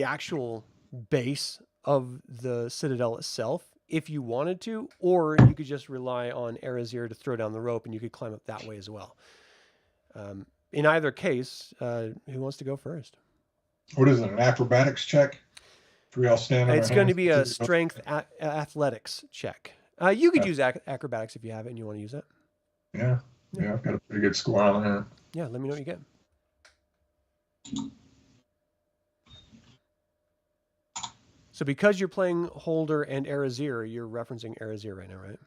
actual base of the citadel itself if you wanted to, or you could just rely on Arizyre to throw down the rope and you could climb up that way as well. In either case, who wants to go first? What is it, an acrobatics check? We all stand on It's our going to hands? be a strength athletics check. You could use acrobatics if you have it and you want to use it. Yeah, I've got a pretty good score on that. Yeah, let me know what you get. So because you're playing Holgr and Arizyre, you're referencing Arizyre right now, right?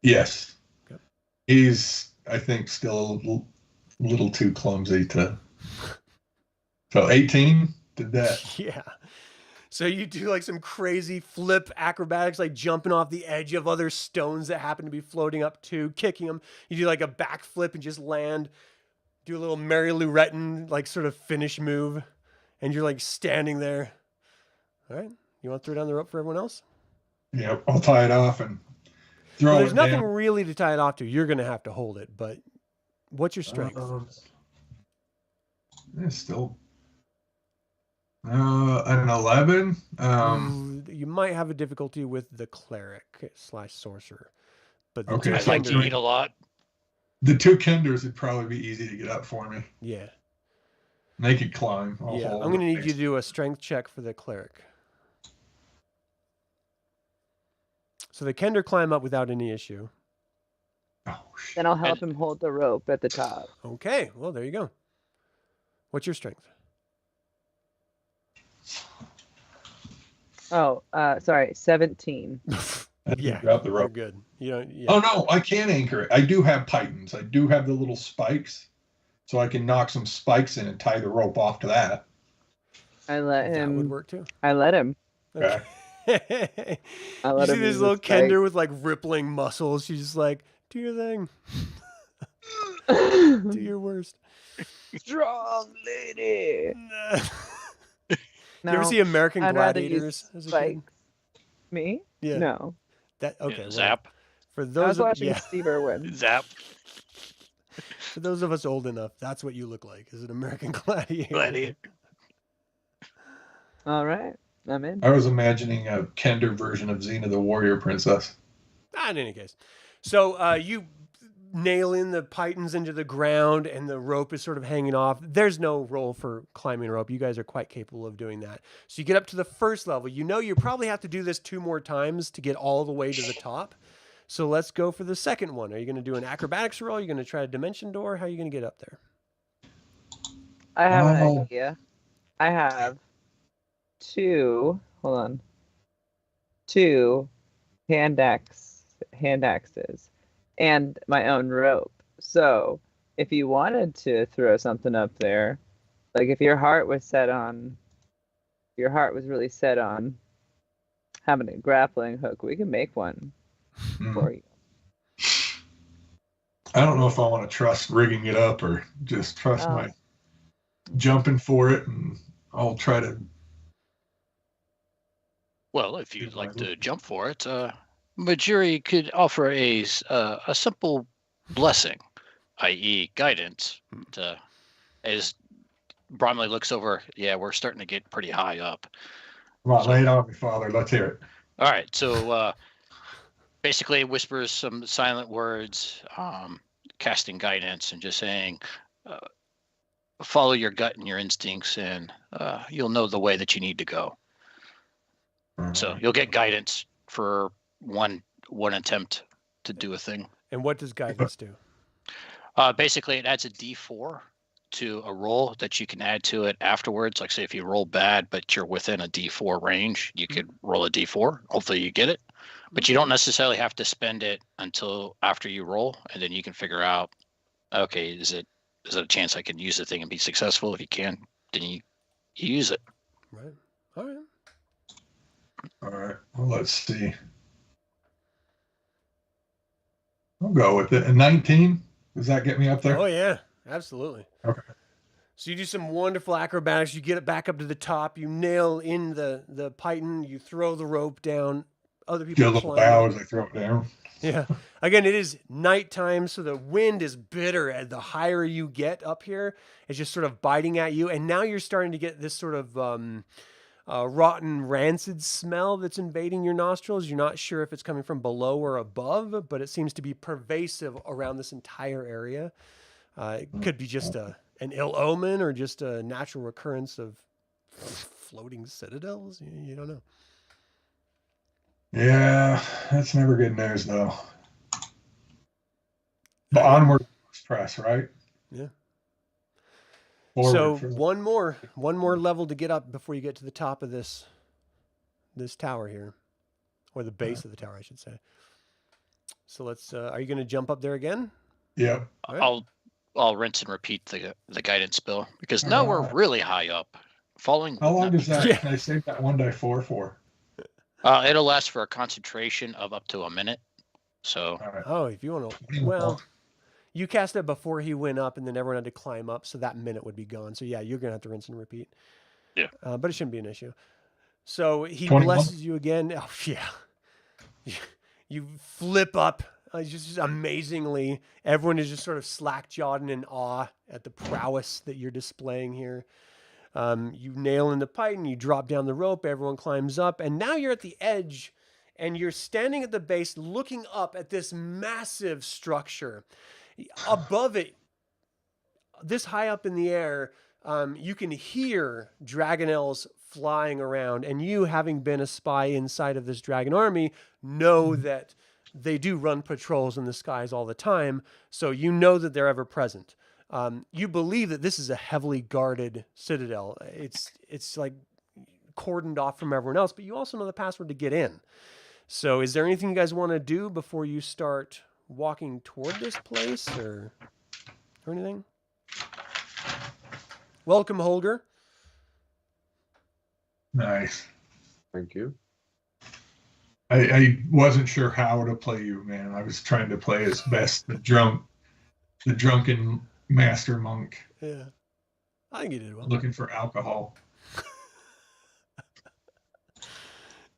Yes. Okay. He's, I think, still a little too clumsy to... So 18 did that. Yeah. So you do like some crazy flip acrobatics, like jumping off the edge of other stones that happen to be floating up too, kicking them. You do like a backflip and just land, do a little Mary Lou Retton, like sort of finish move. And you're like standing there. All right. You want to throw down the rope for everyone else? Yeah, I'll tie it off and throw Well, it there's nothing down. really to tie it off to. You're going to have to hold it, but what's your strength? It's still an 11. You might have a difficulty with the Cleric / Sorcerer. But the Okay, two I like to Kender- eat a lot. The two Kenders would probably be easy to get up for me. Yeah. They could climb. Yeah, I'm going to need you to do a strength check for the Cleric. So the Kender climb up without any issue. Oh, shit. Then I'll help him hold the rope at the top. Okay, well, there you go. What's your strength? Oh, sorry, 17. Yeah, Drop the you're rope. good. You don't, yeah. Oh, no, I can anchor it. I do have pythons. I do have the little spikes. So I can knock some spikes in and tie the rope off to that. I let That would him. work too. I let him. Okay. I You let see him this use little the spike. Kender with like rippling muscles. She's just like, do your thing. Do your worst. Strong lady. Nah. No, You ever see American I'd rather Gladiators use as a kid? spikes. Me? Yeah. No. That okay. well, Zap. For I was those of, watching yeah, Steve Irwin. Zap. for those of us old enough, that's what you look like as an American Gladiator. Gladiator. All right, I'm in. I was imagining a Kender version of Xena the Warrior Princess. In any case, so you nail in the pythons into the ground, and the rope is sort of hanging off. There's no roll for climbing a rope. You guys are quite capable of doing that. So you get up to the first level. You know you probably have to do this 2 more times to get all the way to the top. So let's go for the second one. Are you going to do an acrobatics roll? Are you going to try a dimension door? How are you going to get up there? I have an Oh. idea. I have 2. Hold on. 2 hand axes and my own rope. So if you wanted to throw something up there, like if your heart was really set on having a grappling hook, we can make one for you. I don't know if I want to trust rigging it up or just trust Oh. my jumping for it, and I'll try to. Well, if you'd like to jump for it, Majuri could offer a simple blessing, i.e., guidance. As Bromly looks over, yeah, we're starting to get pretty high up. Come on, lay it on me, Father. Let's hear it. All right, so basically whispers some silent words, casting guidance, and just saying, follow your gut and your instincts, and you'll know the way that you need to go. So you'll get guidance for one attempt to do a thing. And what does guidance do? Basically, it adds a D4 to a roll that you can add to it afterwards. Like, say, if you roll bad, but you're within a D4 range, you could roll a D4. Hopefully you get it. But you don't necessarily have to spend it until after you roll, and then you can figure out, okay, is it a chance I can use the thing and be successful? If you can, then you use it. Right. All right. All right. Well, let's see. I'll go with it. A 19. Does that get me up there? Oh yeah, absolutely. Okay. So you do some wonderful acrobatics. You get it back up to the top. You nail in the python. You throw the rope down. Other Get a people little climb bow up. as I throw it down. Yeah. Again, it is nighttime, so the wind is bitter. And the higher you get up here, it's just sort of biting at you. And now you're starting to get this sort of rotten, rancid smell that's invading your nostrils. You're not sure if it's coming from below or above, but it seems to be pervasive around this entire area. It could be just an ill omen or just a natural recurrence of floating citadels. You don't know. Yeah, that's never good news, though. But onward press, right? Yeah. Forward So one more level to get up before you get to the top of this tower here, or the base of the tower, I should say. So let's. Are you going to jump up there again? Yep. All right. I'll rinse and repeat the guidance spell because now we're really high up. Falling. How long does that? Yeah. Can I save that 1d4 for? It'll last for a concentration of up to a minute. So. All right. Oh, if you want to. Well, you cast it before he went up, and then everyone had to climb up, so that minute would be gone. So yeah, you're going to have to rinse and repeat. Yeah. But it shouldn't be an issue. So he 21? blesses you again. Oh yeah. You flip up. Just amazingly, everyone is just sort of slack-jawed and in awe at the prowess that you're displaying here. You nail in the python, you drop down the rope, everyone climbs up, and now you're at the edge, and you're standing at the base looking up at this massive structure. Above it, this high up in the air, you can hear dragonels flying around, and you, having been a spy inside of this dragon army, know that they do run patrols in the skies all the time, so you know that they're ever present. You believe that this is a heavily guarded citadel. It's like cordoned off from everyone else, but you also know the password to get in. So is there anything you guys want to do before you start walking toward this place or anything? Welcome, Holgr. Nice. Thank you. I wasn't sure how to play you, man. I was trying to play as best the drunken master monk. Yeah. I think you did well. Looking for alcohol.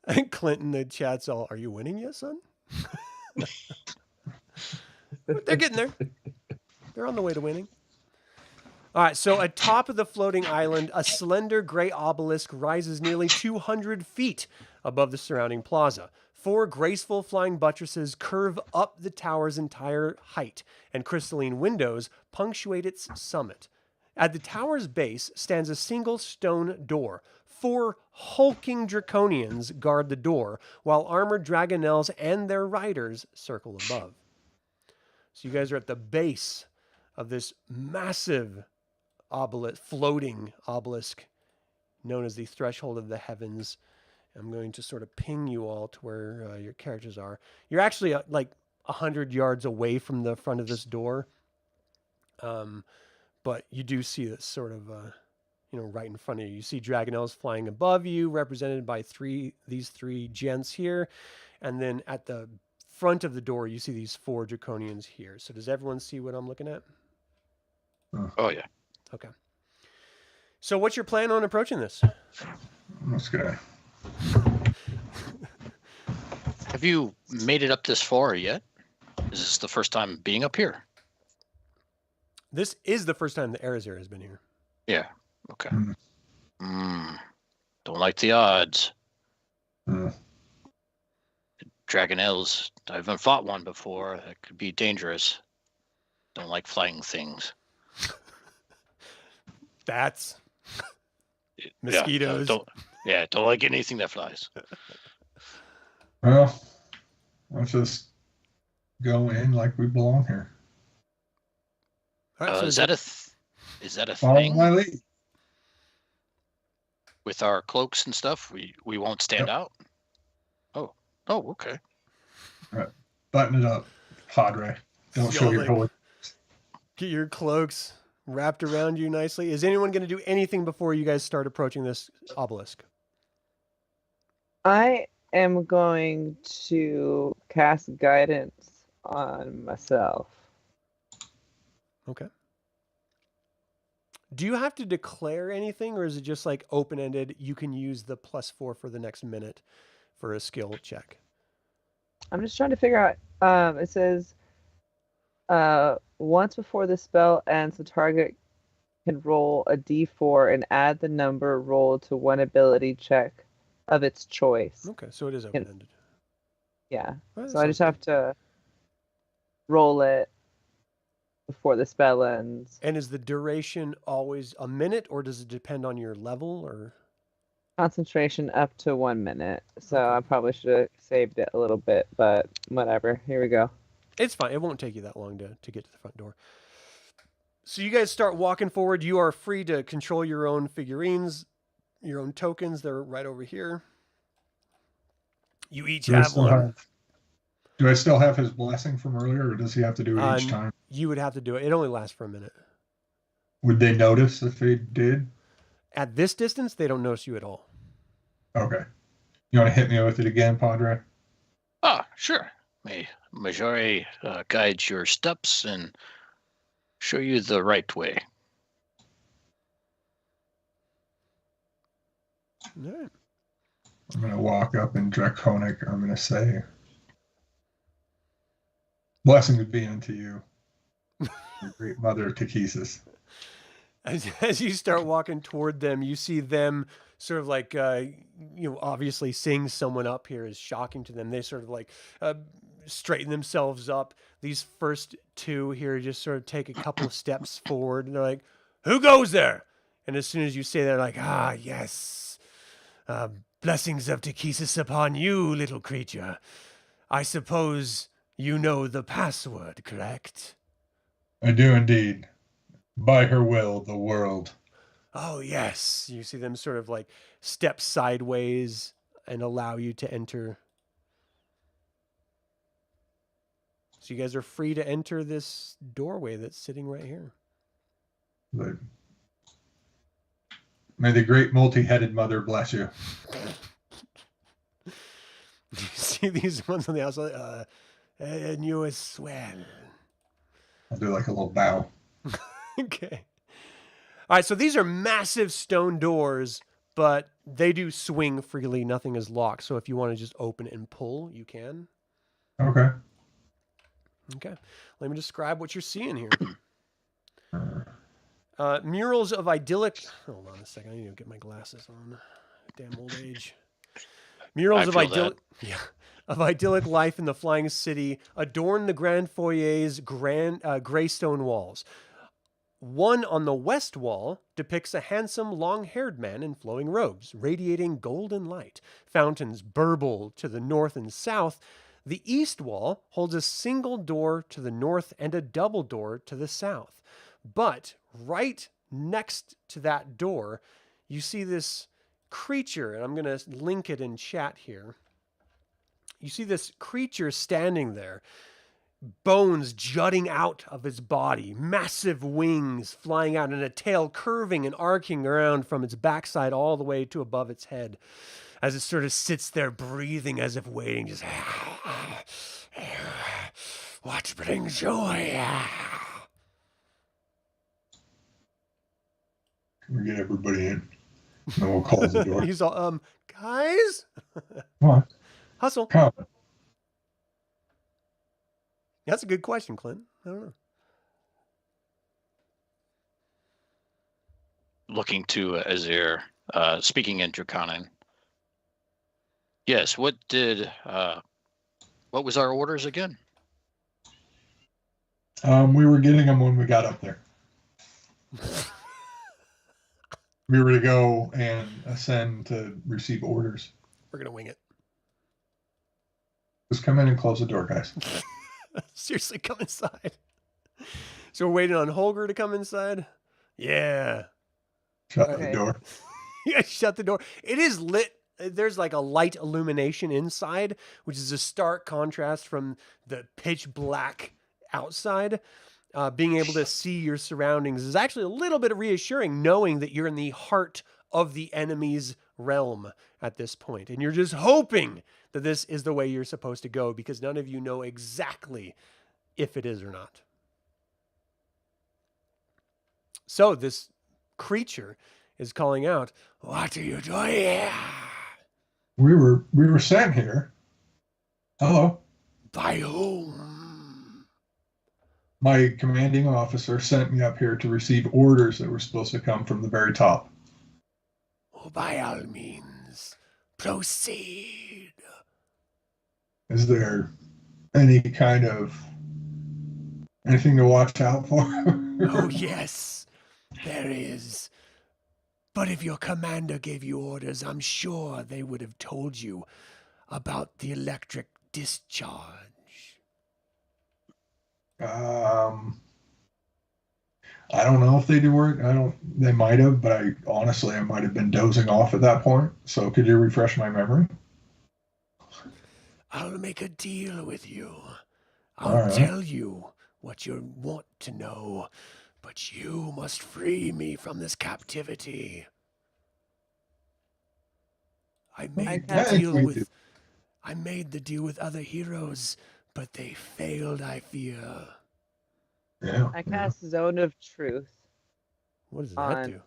I think Clinton, the chat's all, are you winning yet, son? They're getting there. They're on the way to winning. All right, so atop of the floating island, a slender gray obelisk rises nearly 200 feet above the surrounding plaza. 4 graceful flying buttresses curve up the tower's entire height, and crystalline windows punctuate its summit. At the tower's base stands a single stone door. 4 hulking draconians guard the door, while armored dragonels and their riders circle above. So you guys are at the base of this massive obelisk, floating obelisk known as the Threshold of the Heavens. I'm going to sort of ping you all to where your characters are. You're actually like 100 yards away from the front of this door. But you do see this sort of, right in front of you. You see dragonels flying above you, represented by these three gents here. And then at the front of the door, you see these 4 draconians here. So does everyone see what I'm looking at? Oh yeah. Okay. So what's your plan on approaching this? This guy. Have you made it up this far yet? Is this the first time being up here? This is the first time the Arizyre has been here. Yeah. Okay. Mm. Don't like the odds. Mm. Dragonels. I haven't fought one before. That could be dangerous. Don't like flying things. Bats. Mosquitoes. Don't like anything that flies. Well, let's just go in like we belong here. All right, so Is that a Follow thing? my lead. With our cloaks and stuff, we won't stand out. Oh, okay. Button it up, Padre. Don't show your holy. Get your cloaks wrapped around you nicely. Is anyone going to do anything before you guys start approaching this obelisk? I am going to cast guidance on myself. Okay. Do you have to declare anything, or is it just like open-ended? You can use the +4 for the next minute for a skill check. I'm just trying to figure out. It says, once before the spell ends, the target can roll a d4 and add the number rolled to one ability check of its choice. Okay, so it is open-ended. Yeah. Well, So I just have to roll it before the spell ends. And is the duration always a minute, or does it depend on your level, or? Concentration up to 1 minute. So Okay. I probably should have saved it a little bit, but whatever. Here we go. It's fine. It won't take you that long to get to the front door. So you guys start walking forward. You are free to control your own figurines, your own tokens. They're right over here. You each have one. Do I still have his blessing from earlier, or does he have to do it each time? You would have to do it. It only lasts for a minute. Would they notice if he did? At this distance, they don't notice you at all. Okay. You want to hit me with it again, Padre? Sure. May Majore guide your steps and show you the right way. All right. I'm going to walk up in Draconic. I'm going to say, blessings be unto you, your great mother, Takhisis. As you start walking toward them, you see them sort of like, obviously seeing someone up here is shocking to them. They sort of like straighten themselves up. These first two here just sort of take a couple of steps forward, and they're like, "Who goes there?" And as soon as you say that, they're like, "Ah, yes. Blessings of Takhisis upon you, little creature. I suppose you know the password, correct?" I do indeed. By her will, the world. Oh, yes. You see them sort of like step sideways and allow you to enter. So you guys are free to enter this doorway that's sitting right here. But may the great multi-headed mother bless you. You see these ones on the outside? And you as well. I'll do like a little bow. Okay. All right, so these are massive stone doors, but they do swing freely. Nothing is locked. So if you want to just open it and pull, you can. Okay. Okay. Let me describe what you're seeing here. Murals of idyllic... Hold on a second. I need to get my glasses on. Damn old age. Murals of idyllic life in the flying city adorn the grand foyer's gray stone walls. One on the west wall depicts a handsome, long-haired man in flowing robes, radiating golden light. Fountains burble to the north and south. The east wall holds a single door to the north and a double door to the south. But right next to that door, you see this creature, and I'm going to link it in chat here. You see this creature standing there. Bones jutting out of its body, massive wings flying out, and a tail curving and arcing around from its backside all the way to above its head as it sort of sits there breathing as if waiting. Just, what brings joy? Can we get everybody in? And we'll close the door. He's all, guys? What? Hustle. Come. That's a good question, Clint. I don't know. Looking to Azir, speaking in Draconian. Yes, what was our orders again? We were getting them when we got up there. We were to go and ascend to receive orders. We're going to wing it. Just come in and close the door, guys. Seriously, come inside. So we're waiting on Holgr to come inside? Yeah. Shut Okay. the door. Yeah, shut the door. It is lit. There's like a light illumination inside, which is a stark contrast from the pitch black outside. Being able to see your surroundings is actually a little bit reassuring, knowing that you're in the heart of the enemy's realm at this point. And you're just hoping that this is the way you're supposed to go, because none of you know exactly if it is or not. So this creature is calling out, "What are you doing here?" We were sent here. Hello. By whom? My commanding officer sent me up here to receive orders that were supposed to come from the very top. Oh, by all means, proceed. Is there anything to watch out for? Oh, yes, there is. But if your commander gave you orders, I'm sure they would have told you about the electric discharge. I don't know if they do work. They might have, but I might have been dozing off at that point. So could you refresh my memory? I'll make a deal with you. All I'll right. tell you what you want to know, but you must free me from this captivity. I made the deal with other heroes, but they failed, I fear. Yeah. I cast Zone of Truth. What does that On- do?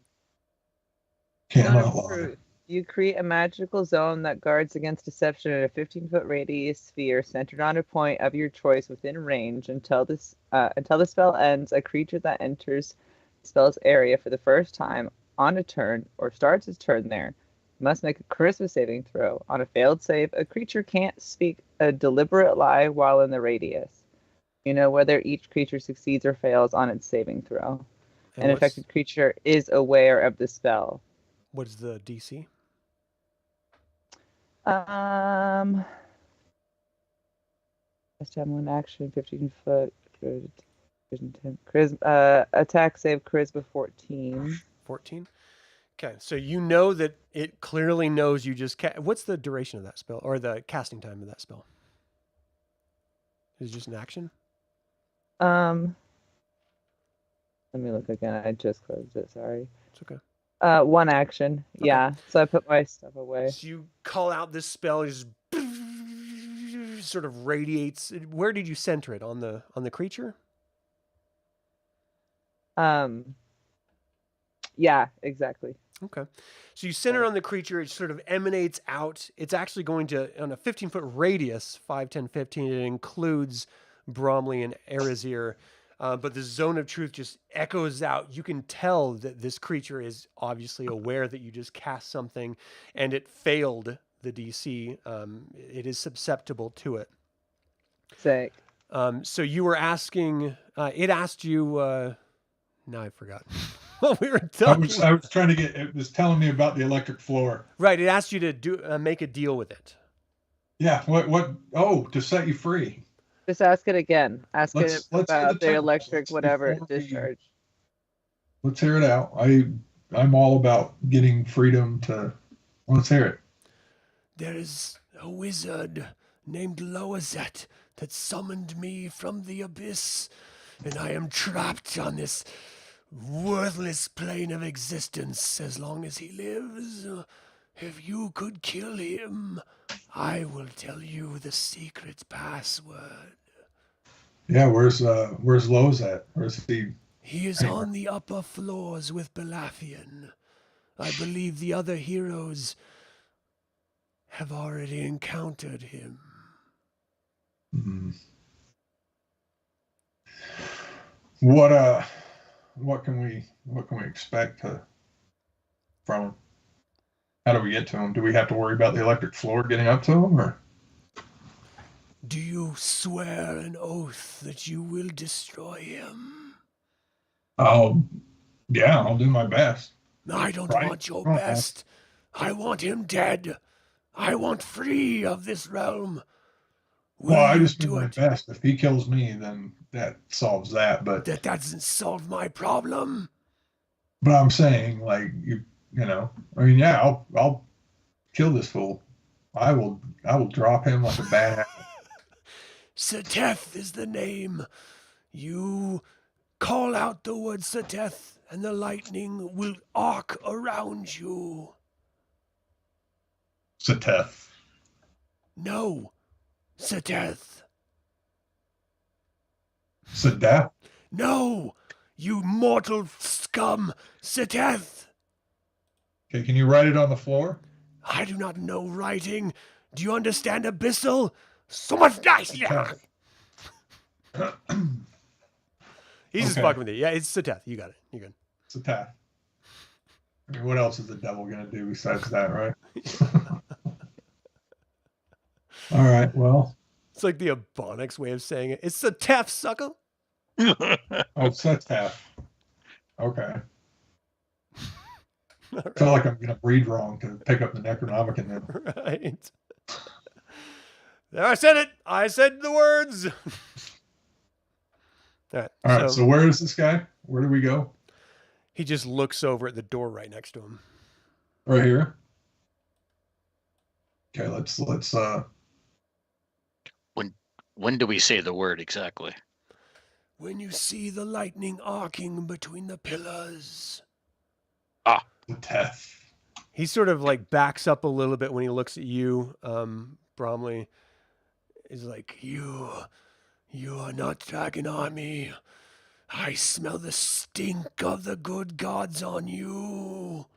Cannot Zone of lie. Truth. You create a magical zone that guards against deception in a 15-foot radius sphere centered on a point of your choice within range until the spell ends. A creature that enters the spell's area for the first time on a turn or starts its turn there must make a charisma saving throw. On a failed save, a creature can't speak a deliberate lie while in the radius. You know whether each creature succeeds or fails on its saving throw. And An affected creature is aware of the spell. What's the DC? Last time one action, 15 foot, attack save, charisma 14. 14? Okay, so you know that it clearly knows you just what's the duration of that spell, or the casting time of that spell? Is it just an action? Let me look again. I just closed it. Sorry. It's okay. One action. Okay. Yeah. So I put my stuff away. So you call out this spell, it just sort of radiates. Where did you center it? On the creature? Yeah, exactly. Okay. So you center on the creature, it sort of emanates out. It's actually going to, on a 15-foot radius, 5, 10, 15, it includes Bromly and Arizyre. But the Zone of Truth just echoes out. You can tell that this creature is obviously aware that you just cast something and it failed the DC. It is susceptible to it. Sick. So you were asking, it asked you, now I forgot what we were talking. I was trying to get, it was telling me about the electric floor. Right. It asked you to make a deal with it. Yeah. What? Oh, to set you free. Just ask it again. Ask Let's it hear about the the terms. electric whatever Before we- discharge. Let's hear it out. I'm all about getting freedom to. Let's hear it. There is a wizard named Loazette that summoned me from the abyss, and I am trapped on this worthless plane of existence as long as he lives. If you could kill him, I will tell you the secret password. Yeah. Where's Lowe's at? Where's he? He is on the upper floors with Balafian. I believe the other heroes have already encountered him. Hmm. What can we expect from him? How do we get to him? Do we have to worry about the electric floor getting up to him, or? Do you swear an oath that you will destroy him? I'll do my best. I don't Right. want your Oh, best. I want him dead. I want free of this realm. Will Well, I you just do my best. If he kills me, then that solves that. But That doesn't solve my problem. I'm saying, like, you know, I mean, yeah, I'll kill this fool. I will drop him like a bad apple. Seteth is the name. You call out the word Seteth, and the lightning will arc around you. Seteth. No, Seteth. Seteth. No, You mortal scum! Siteth! Okay, can you write it on the floor? I do not know writing. Do you understand abyssal? So much nice. Yeah. He's just Okay. fucking with you. Yeah, it's Siteth. You got it. You're good. It's a tap. I mean, what else is the devil going to do besides that, right? All right, well. It's like the Ebonics way of saying it. It's Siteth, sucker. Oh, it's a tap. Okay. All I feel like I'm going to breed wrong to pick up the Necronomicon then. right. There, I said it. I said the words. All right. So where is this guy? Where do we go? He just looks over at the door right next to him. Right here. Okay, let's When do we say the word exactly? When you see the lightning arcing between the pillars. the Teth. He sort of like backs up a little bit when he looks at you, Bromly. He's like, you are not Dragon Army. I smell the stink of the good gods on you.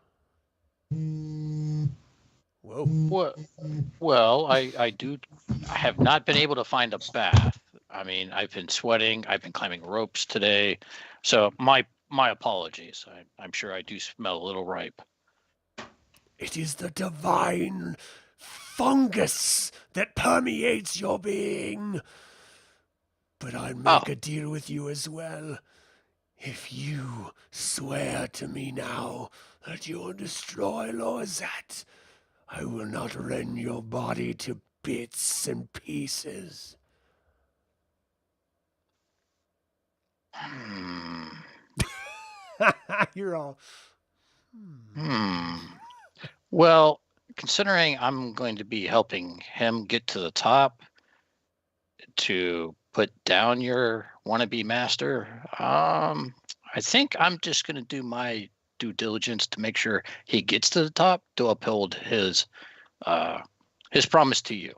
Whoa. Well, I have not been able to find a bath. I mean, I've been sweating. I've been climbing ropes today. So my apologies. I'm sure I do smell a little ripe. It is the divine fungus that permeates your being. But I'll make a deal with you as well. If you swear to me now that you will destroy Lorzat, I will not rend your body to bits and pieces. You're all... Well, considering I'm going to be helping him get to the top to put down your wannabe master, I think I'm just going to do my due diligence to make sure he gets to the top to uphold his promise to you.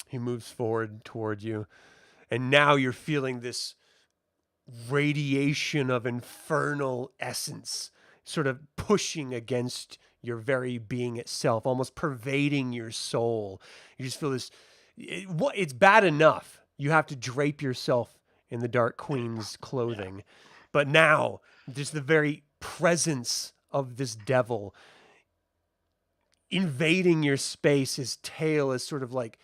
He moves forward toward you, and now you're feeling this radiation of infernal essence sort of pushing against your very being itself, almost pervading your soul. You just feel this. It's bad enough you have to drape yourself in the Dark Queen's clothing, but now just the very presence of this devil invading your space. His tail is sort of like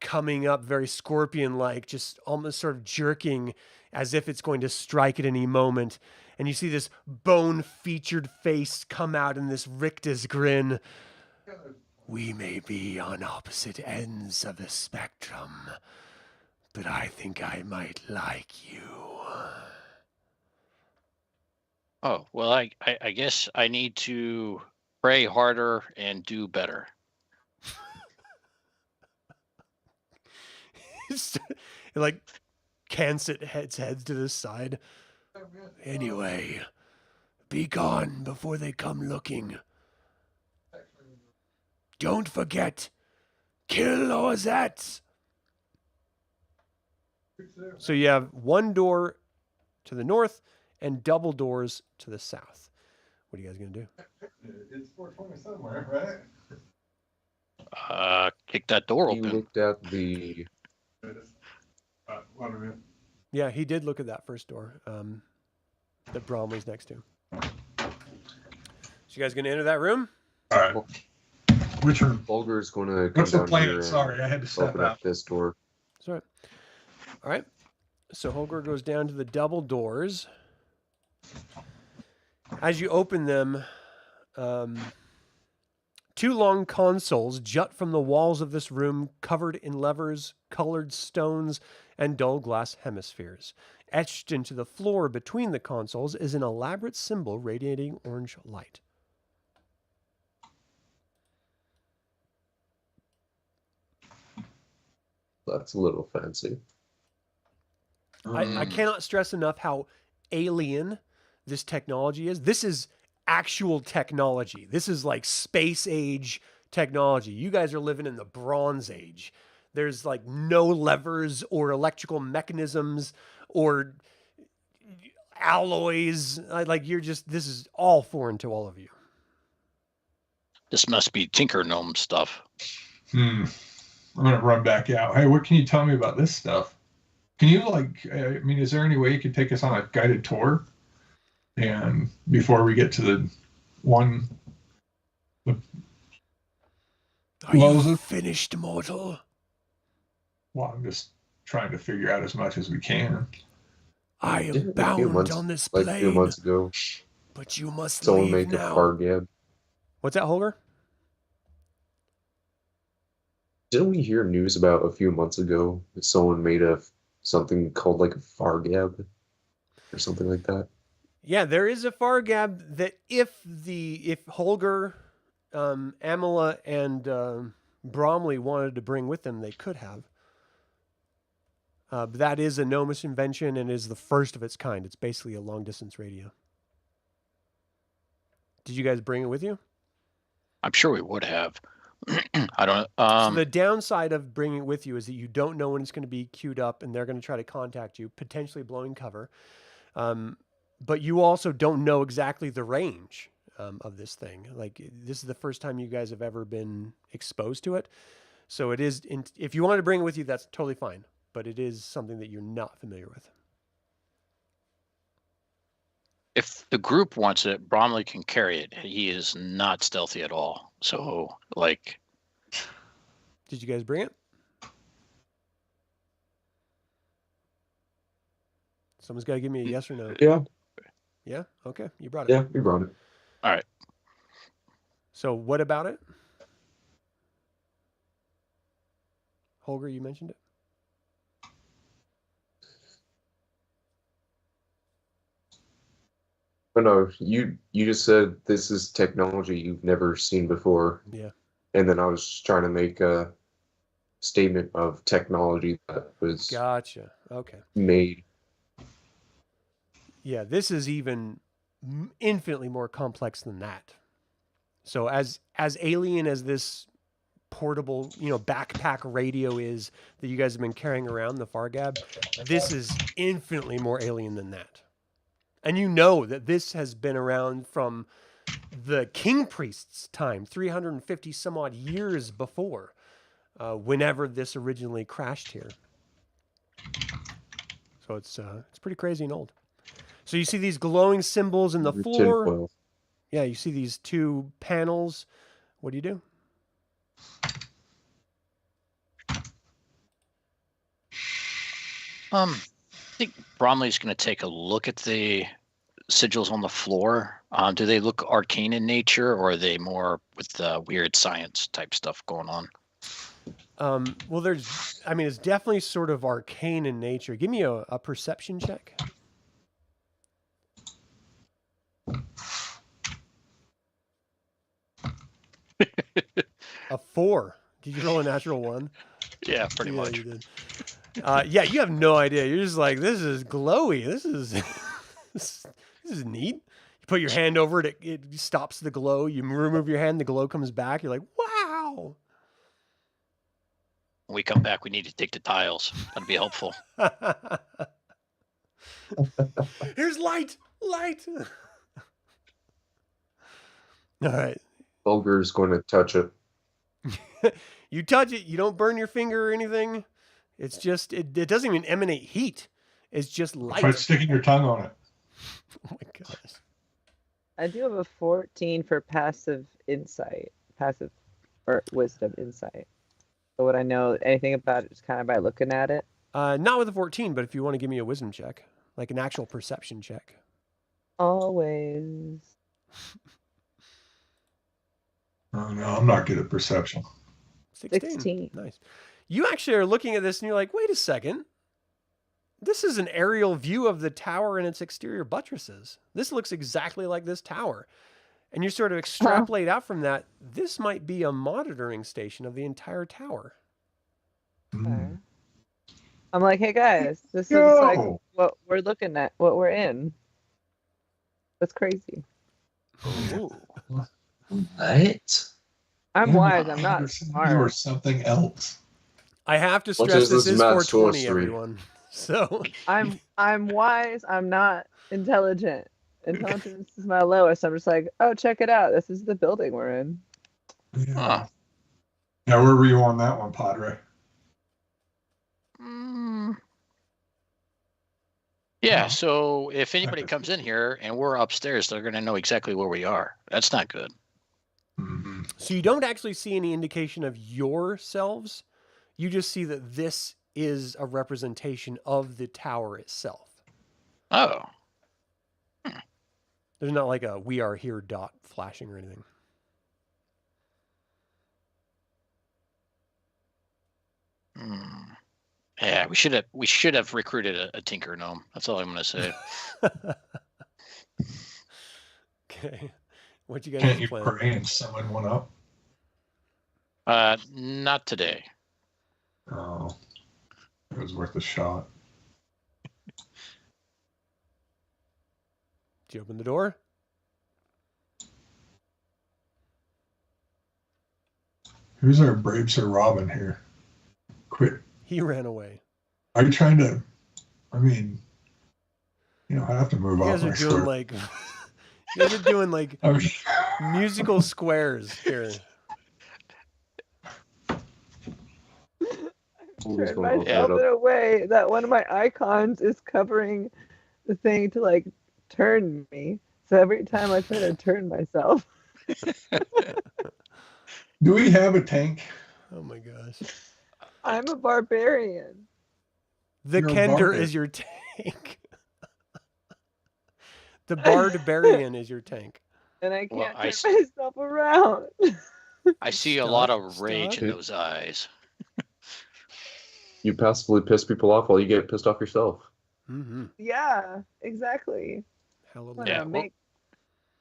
coming up very scorpion-like, just almost sort of jerking as if it's going to strike at any moment. And you see this bone-featured face come out in this rictus grin. We may be on opposite ends of the spectrum, but I think I might like you. Oh, well, I guess I need to pray harder and do better. It like cants it heads to the side. Anyway, be gone before they come looking. Don't forget, kill Lorzat. So you have one door to the north and double doors to the south. What are you guys gonna do? It's 420 somewhere, Kick that door You open. looked at the. right? Yeah, he did look at that first door that Bromley's next to. So you guys gonna enter that room? All right. Which room? Holgr is going to come What's the down plan? here and Sorry, I had to step open up out. this door. Sorry. All right. So Holgr goes down to the double doors. As you open them, two long consoles jut from the walls of this room, covered in levers, colored stones, and dull glass hemispheres. Etched into the floor between the consoles is an elaborate symbol radiating orange light. That's a little fancy. I cannot stress enough how alien this technology is. This is actual technology. This is like space age technology. You guys are living in the Bronze Age. There's like no levers or electrical mechanisms or alloys. Like this is all foreign to all of you. This must be Tinker Gnome stuff. I'm gonna run back out. Hey, what can you tell me about this stuff? Can you is there any way you could take us on a guided tour? And before we get to the one, Are you finished, mortal? well, I'm just trying to figure out as much as we can. I am Didn't bound on this like a few plane, months ago, but you must someone leave made now. a Fargab. What's that, Holgr? Didn't we hear news about a few months ago that someone made something called like a Fargab or something like that? Yeah, there is a Fargab that if Holgr, Aamela, and Bromly wanted to bring with them, they could have. But that is a gnomish invention and is the first of its kind. It's basically a long distance radio. Did you guys bring it with you? I'm sure we would have. I don't. So the downside of bringing it with you is that you don't know when it's going to be queued up, and they're going to try to contact you, potentially blowing cover. But you also don't know exactly the range of this thing. Like, this is the first time you guys have ever been exposed to it. So it is. If you wanted to bring it with you, that's totally fine. But it is something that you're not familiar with. If the group wants it, Bromley can carry it. He is not stealthy at all. So, like, did you guys bring it? Someone's got to give me a yes or no. Yeah. Yeah? Okay. You brought it. Yeah, we brought it. all right. So what about it? Holgr, you mentioned it. But no, you just said this is technology you've never seen before. Yeah. And then I was trying to make a statement of technology that was Gotcha. Okay. made. Yeah, this is even infinitely more complex than that. So as alien as this portable, backpack radio is that you guys have been carrying around, the Fargab, this is infinitely more alien than that. And you know that this has been around from the king priest's time, 350 some odd years before, whenever this originally crashed here. So it's pretty crazy and old. So you see these glowing symbols in the floor. Tinfoil. Yeah, you see these two panels. What do you do? I think Bromley's going to take a look at the sigils on the floor. Do they look arcane in nature, or are they more with weird science type stuff going on? Well, it's definitely sort of arcane in nature. Give me a perception check. A 4. Did you roll a natural 1? Yeah, pretty much. You did. Yeah, you have no idea. You're just like, this is glowy. This is this is neat. You put your hand over it, it stops the glow. You remove your hand, the glow comes back. You're like, wow. When we come back, we need to dig the tiles. That'd be helpful. Here's light. All right. Holgr's going to touch it. You touch it, you don't burn your finger or anything. It's just, it doesn't even emanate heat. It's just light. Try sticking your tongue on it. Oh my gosh. I do have a 14 for passive or wisdom insight. So would I know anything about it just kind of by looking at it? Not with a 14, but if you want to give me a wisdom check, like an actual perception check. Always. Oh no, I'm not good at perception. 16. Nice. You actually are looking at this and you're like, wait a second. This is an aerial view of the tower and its exterior buttresses. This looks exactly like this tower. And you sort of extrapolate out from that, this might be a monitoring station of the entire tower. Okay. I'm like, hey guys, this is like what we're looking at, what we're in. That's crazy. Ooh. What? I'm wise, I'm not You smart. or something else. I have to What stress is this this is mad 420, sorcery? everyone. So I'm wise. I'm not intelligent. Intelligence is my lowest. I'm just like, oh, check it out. This is the building we're in. Yeah. Huh. Now, where were you on that one, Padre? Yeah, Oh. so if anybody comes in here and we're upstairs, they're going to know exactly where we are. That's not good. Mm-hmm. So you don't actually see any indication of yourselves. You just see that this is a representation of the tower itself. Oh. There's not like a "we are here" dot flashing or anything. Yeah, we should have recruited a tinker gnome. That's all I'm going to say. Okay. What you guys Can't you plan? pray and summon one up? Not today. Oh, it was worth a shot. Did you open the door? Who's our brave Sir Robin here? Quit. He ran away. Are you trying to? I mean, you don't have to move You off guys my are doing square. like you guys are doing like I mean, musical squares here. Always Turn gonna look myself that up. in a way that one of my icons is covering the thing to like turn me. So every time I try to turn myself, do we have a tank? Oh my gosh. I'm a barbarian. The You're a Kender barbarian. is your tank. The Barbarian is your tank. And I Well, can't I turn myself around. I see a Stuck, lot of rage stuck. in those eyes. You passively piss people off while you get pissed off yourself. Mm-hmm. Yeah, exactly. I Hallelujah. want Yeah, to well- make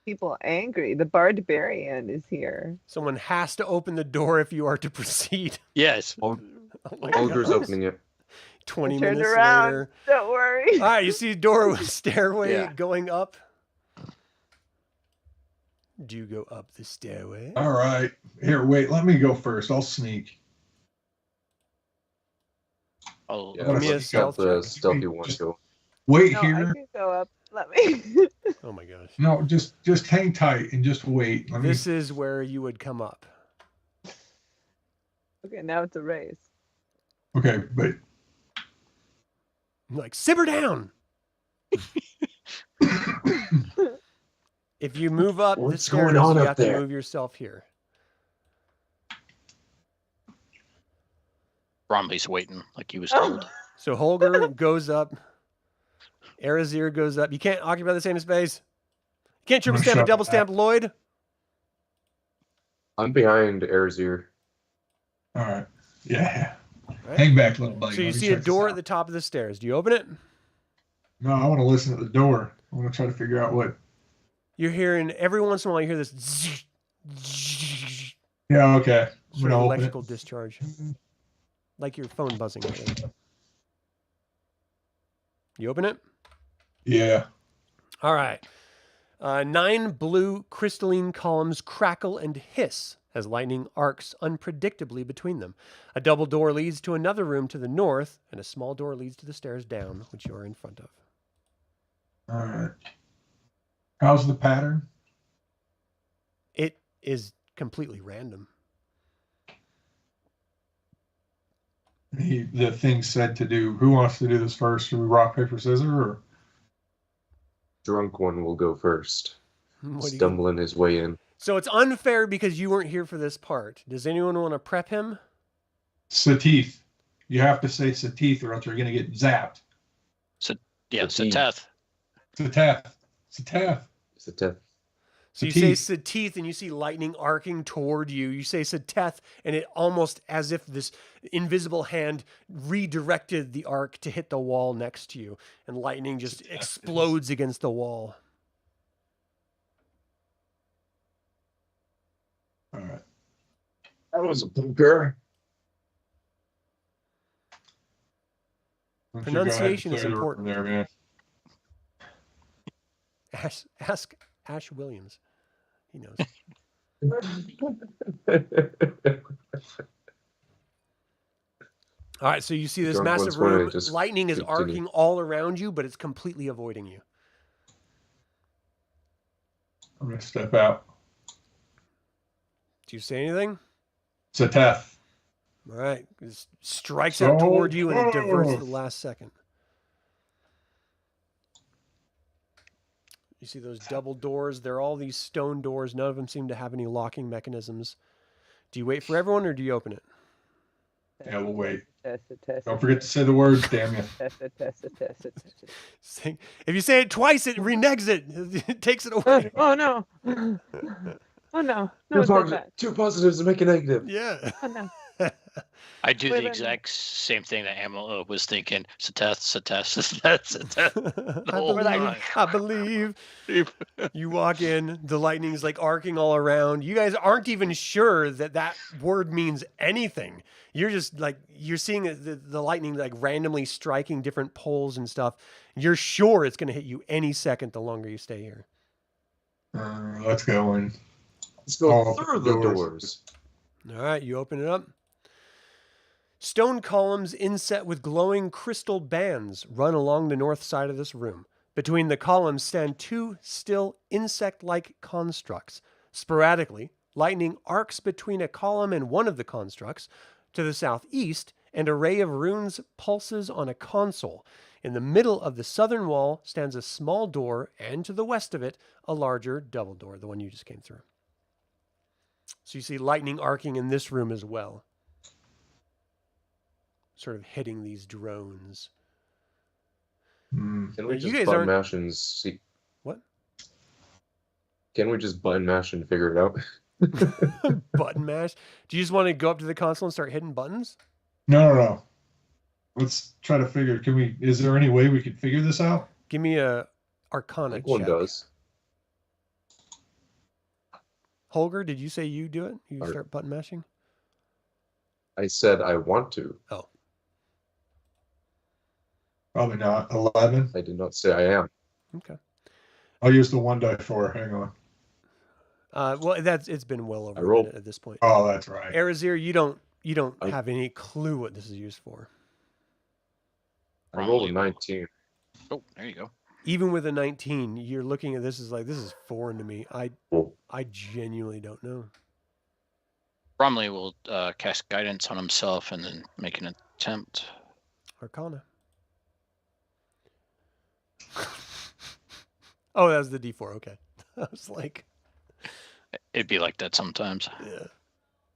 people angry. The barbarian is here. Someone has to open the door if you are to proceed. Yes. Oh my Holgr's gosh. opening it. 20 I turned minutes around. later. Don't worry. All right, you see a door with stairway Yeah. going up. Do you go up the stairway? All right. Here, wait. Let me go first. I'll sneak. Oh, Yeah, Give me a let's stealth let the check. stealthy one Just- go. Wait No, I here. can go up. Let me. Oh my gosh. No, just hang tight and just wait. Let me. This is where you would come up. Okay, now it's a race. Okay, but Like, simmer down. If you move up the What's stairs, going on you up have there? to move yourself here. Bromley's waiting, like he was Oh. told. So Holgr goes up. Arizyre goes up. You can't occupy the same space. You can't triple I'm stamp a shut double up. stamp Lloyd. I'm behind Arizyre. all right. Yeah. Right? Hang back, little buddy. So you Let me see a check this door out. at the top of the stairs. Do you open it? No, I want to listen at the door. I want to try to figure out what. You're hearing, every once in a while, you hear this zzz, zzz, Yeah. Okay. I'm sort gonna of open electrical it. discharge. Like your phone buzzing. I think. You open it? Yeah. All right. 9 blue crystalline columns crackle and hiss as lightning arcs unpredictably between them. A double door leads to another room to the north, and a small door leads to the stairs down, which you are in front of. All right. How's the pattern? It is completely random. The thing said to do. Who wants to do this first? Should we rock paper scissors or? Drunk one will go first. What do you- Stumbling his way in. So it's unfair because you weren't here for this part. Does anyone want to prep him? Sateeth. You have to say Sateeth or else you're gonna get zapped. Yeah, Satine. Sateth. Sateth. Sateth. It's a 10. So you say Sateeth and you see lightning arcing toward you. You say Sateth and it almost as if this invisible hand redirected the arc to hit the wall next to you. And lightning just Sateth. explodes against the wall. All right. That was a bunker. Why don't you go ahead and Pronunciation is clear the room important. There, man. Ask Ash Williams. He knows. All right, so you see this Drunk massive one's gonna room. just Lightning is continue. arcing all around you, but it's completely avoiding you. I'm going to step out. Do you say anything? Sateth. All right, it strikes out toward you and it diverts at the close. last second. You see those double doors. They're all these stone doors. None of them seem to have any locking mechanisms. Do you wait for everyone or do you open it? Yeah, we'll wait. Test it, test Don't it, forget to say the words, damn you. test it, test it, test it, test it. If you say it twice, it reneges it. It takes it away. Oh no! Oh no! No, it's not that. Two positives to make a negative. Yeah. Oh no! I do Wait, the wait, exact same thing that Aamela was thinking. Sateth, Sateth, Sateth, Sateth. The whole time. I believe. You walk in, the lightning's like arcing all around. You guys aren't even sure that that word means anything. You're just like, you're seeing the lightning like randomly striking different poles and stuff. You're sure it's going to hit you any second the longer you stay here. Let's go in. Let's go Oh, through the doors. doors. All right, you open it up. Stone columns inset with glowing crystal bands run along the north side of this room. Between the columns stand two still insect-like constructs. Sporadically, lightning arcs between a column and one of the constructs. To the southeast, an array of runes pulses on a console. In the middle of the southern wall stands a small door, and to the west of it, a larger double door, the one you just came through. So you see lightning arcing in this room as well, sort of hitting these drones. Hmm. Can we You just guys button aren't- mash and see? What? Can we just button mash and figure it out? Button mash? Do you just want to go up to the console and start hitting buttons? No. Let's try to figure. Is there any way we could figure this out? Give me a I Arcana think check. one does. Holgr, did you say you do it? You Ar- start button mashing? I said I want to. Oh. Probably not. 11. I did not say I am. Okay. I'll use the 1 die 4. Hang on. Well, it's been well over I a rolled- minute at this point. Oh, that's right. Arizyre, you don't I- have any clue what this is used for. I rolled a Bromly. 19. Oh, there you go. Even with a 19, you're looking at this as like, this is foreign to me. Cool. I genuinely don't know. Bromly will cast guidance on himself and then make an attempt. Arcana. Oh, that was the D4. Okay. I was like, It'd be like that sometimes. yeah.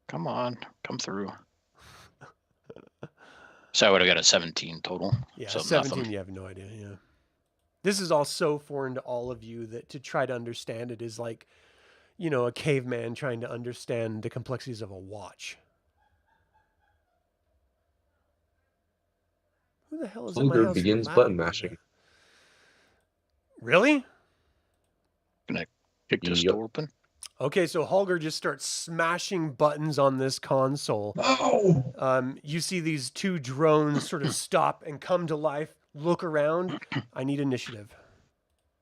Come on, come through. So I would have got a 17 total. Yeah, So 17, nothing. you have no idea. Yeah. This is all so foreign to all of you that to try to understand it is like, you know, a caveman trying to understand the complexities of a watch. Who the hell is in my Holgr house begins laughing button like mashing. that? Really? Kick this Yep. door open. Okay, so Holgr just starts smashing buttons on this console. No. You see these two drones sort of stop and come to life, look around. I need initiative.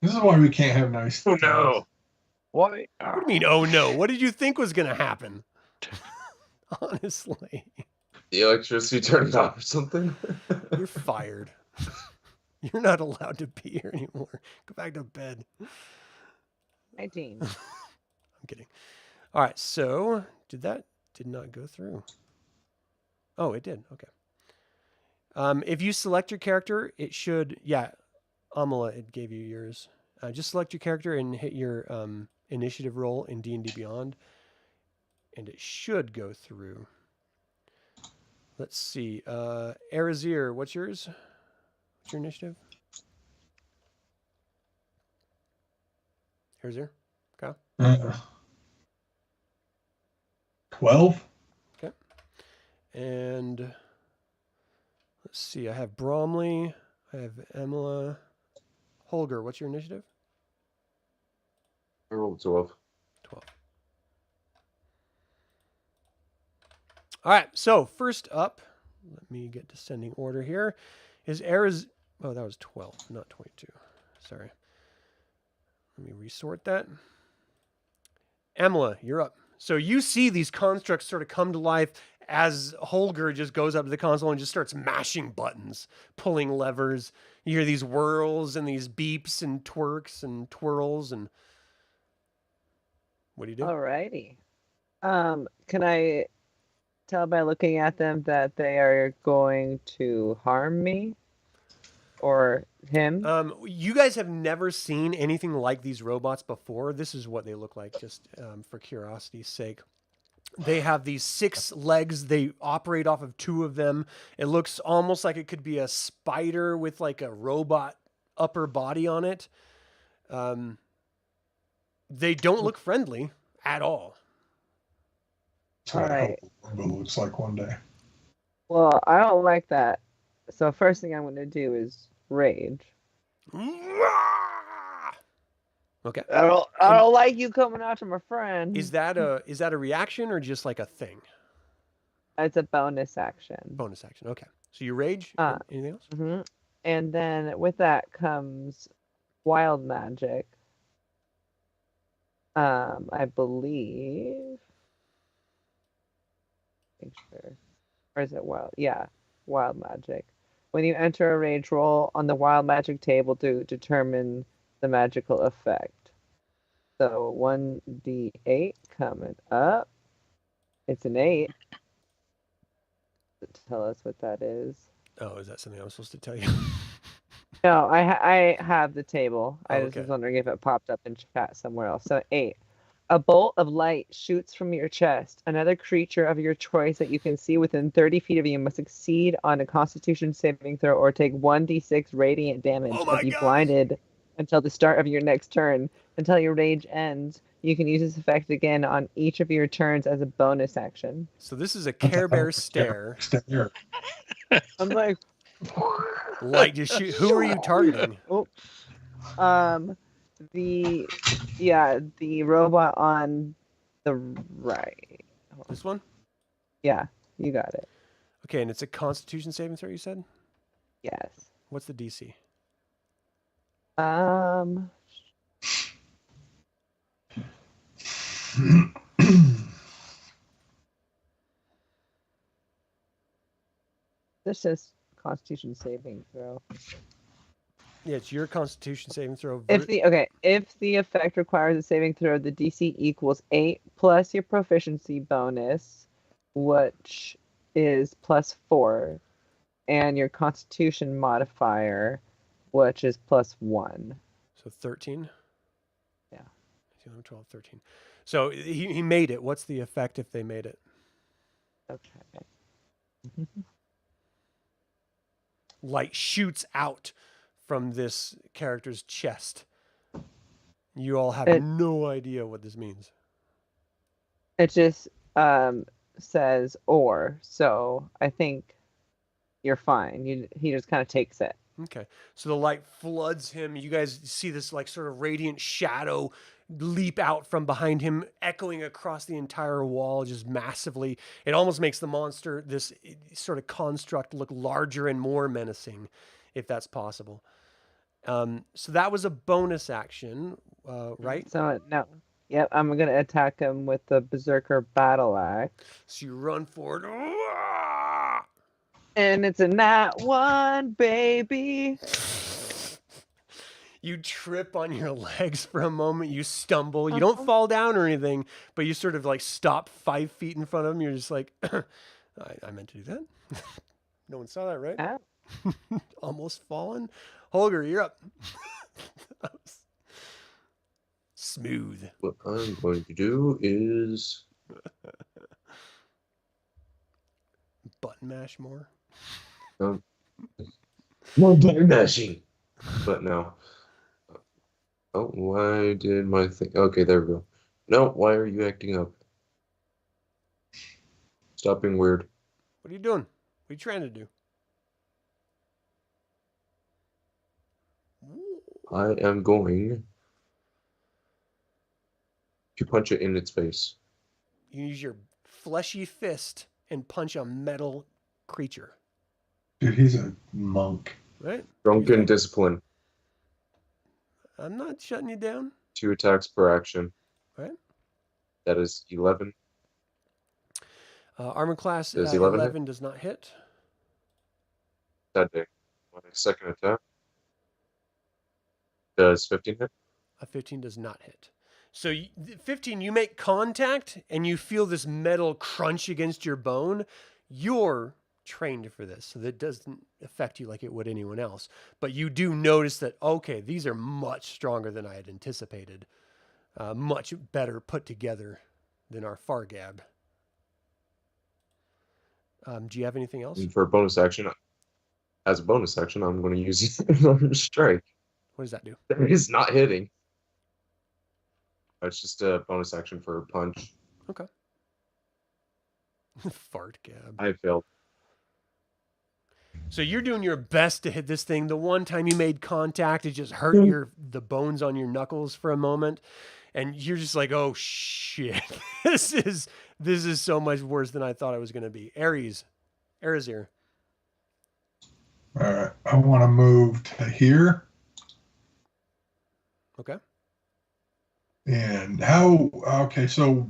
This is why we can't have nice. Oh no! Why? What do you mean, oh no? What did you think was going to happen? Honestly, The electricity turned off or something? you're fired. You're not allowed to be here anymore. Go back to bed. 19. I'm kidding. All right, so did not go through? Oh, it did. Okay. If you select your character, it should, yeah, Aamela, it gave you yours. Just select your character and hit your initiative roll in D&D Beyond, and it should go through. Let's see. Arizyre, what's yours? What's your initiative? Arizyre? Okay. 12. And let's see. I have Bromly. I have Aamela. Holgr, what's your initiative? I rolled 12. 12. All right. So first up, let me get descending order here. Is Arizyre. Oh, that was 12, not 22. Sorry. Let me resort that. Aamela, you're up. So you see these constructs sort of come to life as Holgr just goes up to the console and just starts mashing buttons, pulling levers. You hear these whirls and these beeps and twerks and twirls. And what do you do? Alrighty. Can I tell by looking at them that they are going to harm me or him? You guys have never seen anything like these robots before. This is what they look like, just for curiosity's sake. They have these 6 legs. They operate off of 2 of them. It looks almost like it could be a spider with like a robot upper body on it. They don't look friendly at all. That's what I Alright. hope it looks like one day. Well, I don't like that. So first thing I'm going to do is rage. Okay. I don't like you coming after my friend. Is that a reaction or just like a thing? It's a bonus action. Bonus action. Okay. So you rage. Anything else? Mm-hmm. And then with that comes wild magic. I believe. Make sure. Or is it wild? Yeah, wild magic. When you enter a rage roll on the wild magic table to determine the magical effect. So 1d8 coming up. It's an 8. Tell us what that is. Oh, is that something I was supposed to tell you? No, I have the table. I Oh, just okay. was wondering if it popped up in chat somewhere else. So 8. A bolt of light shoots from your chest. Another creature of your choice that you can see within 30 feet of you must succeed on a Constitution saving throw or take 1d6 radiant damage Oh my and be gosh. blinded until the start of your next turn. Until your rage ends, you can use this effect again on each of your turns as a bonus action. So this is a Care Bear stare. Stare. I'm like, Light just shoot. Who are you targeting? oh, the robot on the right. Hold on. This one? Yeah, you got it. Okay, and it's a Constitution saving throw, you said? Yes. What's the DC? This is Constitution saving throw. Yeah, it's your Constitution saving throw. If the effect requires a saving throw, the DC equals 8 plus your proficiency bonus, which is +4, and your Constitution modifier, which is +1. So 13? Yeah. 12, 13. So he made it. What's the effect if they made it? Okay. Light shoots out from this character's chest. You all have no idea what this means. It just says or, so I think you're fine. He just kind of takes it. Okay. So the light floods him. You guys see this like sort of radiant shadow leap out from behind him, echoing across the entire wall just massively. It almost makes the monster, this sort of construct, look larger and more menacing, if that's possible. So that was a bonus action, right? So no. Yep, I'm going to attack him with the Berserker Battle Axe. So you run forward. And it's a nat 1, baby. You trip on your legs for a moment. You stumble. You don't fall down or anything, but you sort of like stop 5 feet in front of him. You're just like, I meant to do that. No one saw that, right? Ah. Almost fallen. Holgr, you're up. That was smooth. What I'm going to do is Button mash more. more button mashing. But no. Oh, why did my thing? Okay, there we go. No, why are you acting up? Stop being weird. What are you doing? What are you trying to do? I am going to punch it in its face. You use your fleshy fist and punch a metal creature, Dude, he's a monk. right? Drunken discipline. I'm not shutting you down. 2 attacks per action. Right. That is 11. Armor class Does 11 hit? 11 does not hit. That day. My second attack. Does 15 hit? A 15 does not hit. So 15, you make contact and you feel this metal crunch against your bone. You're trained for this, so that doesn't affect you like it would anyone else. But you do notice that, okay, these are much stronger than I had anticipated. Much better put together than our Fargab. Do you have anything else? And for a bonus action, as a bonus action, I'm going to use strike. What does that do? That is not hitting. It's just a bonus action for a punch. Okay. Fart gab. I failed. So you're doing your best to hit this thing. The one time you made contact, it just hurt the bones on your knuckles for a moment. And you're just like, oh shit. This is so much worse than I thought it was going to be. Arizyre. All right. I want to move to here. Okay. And okay, so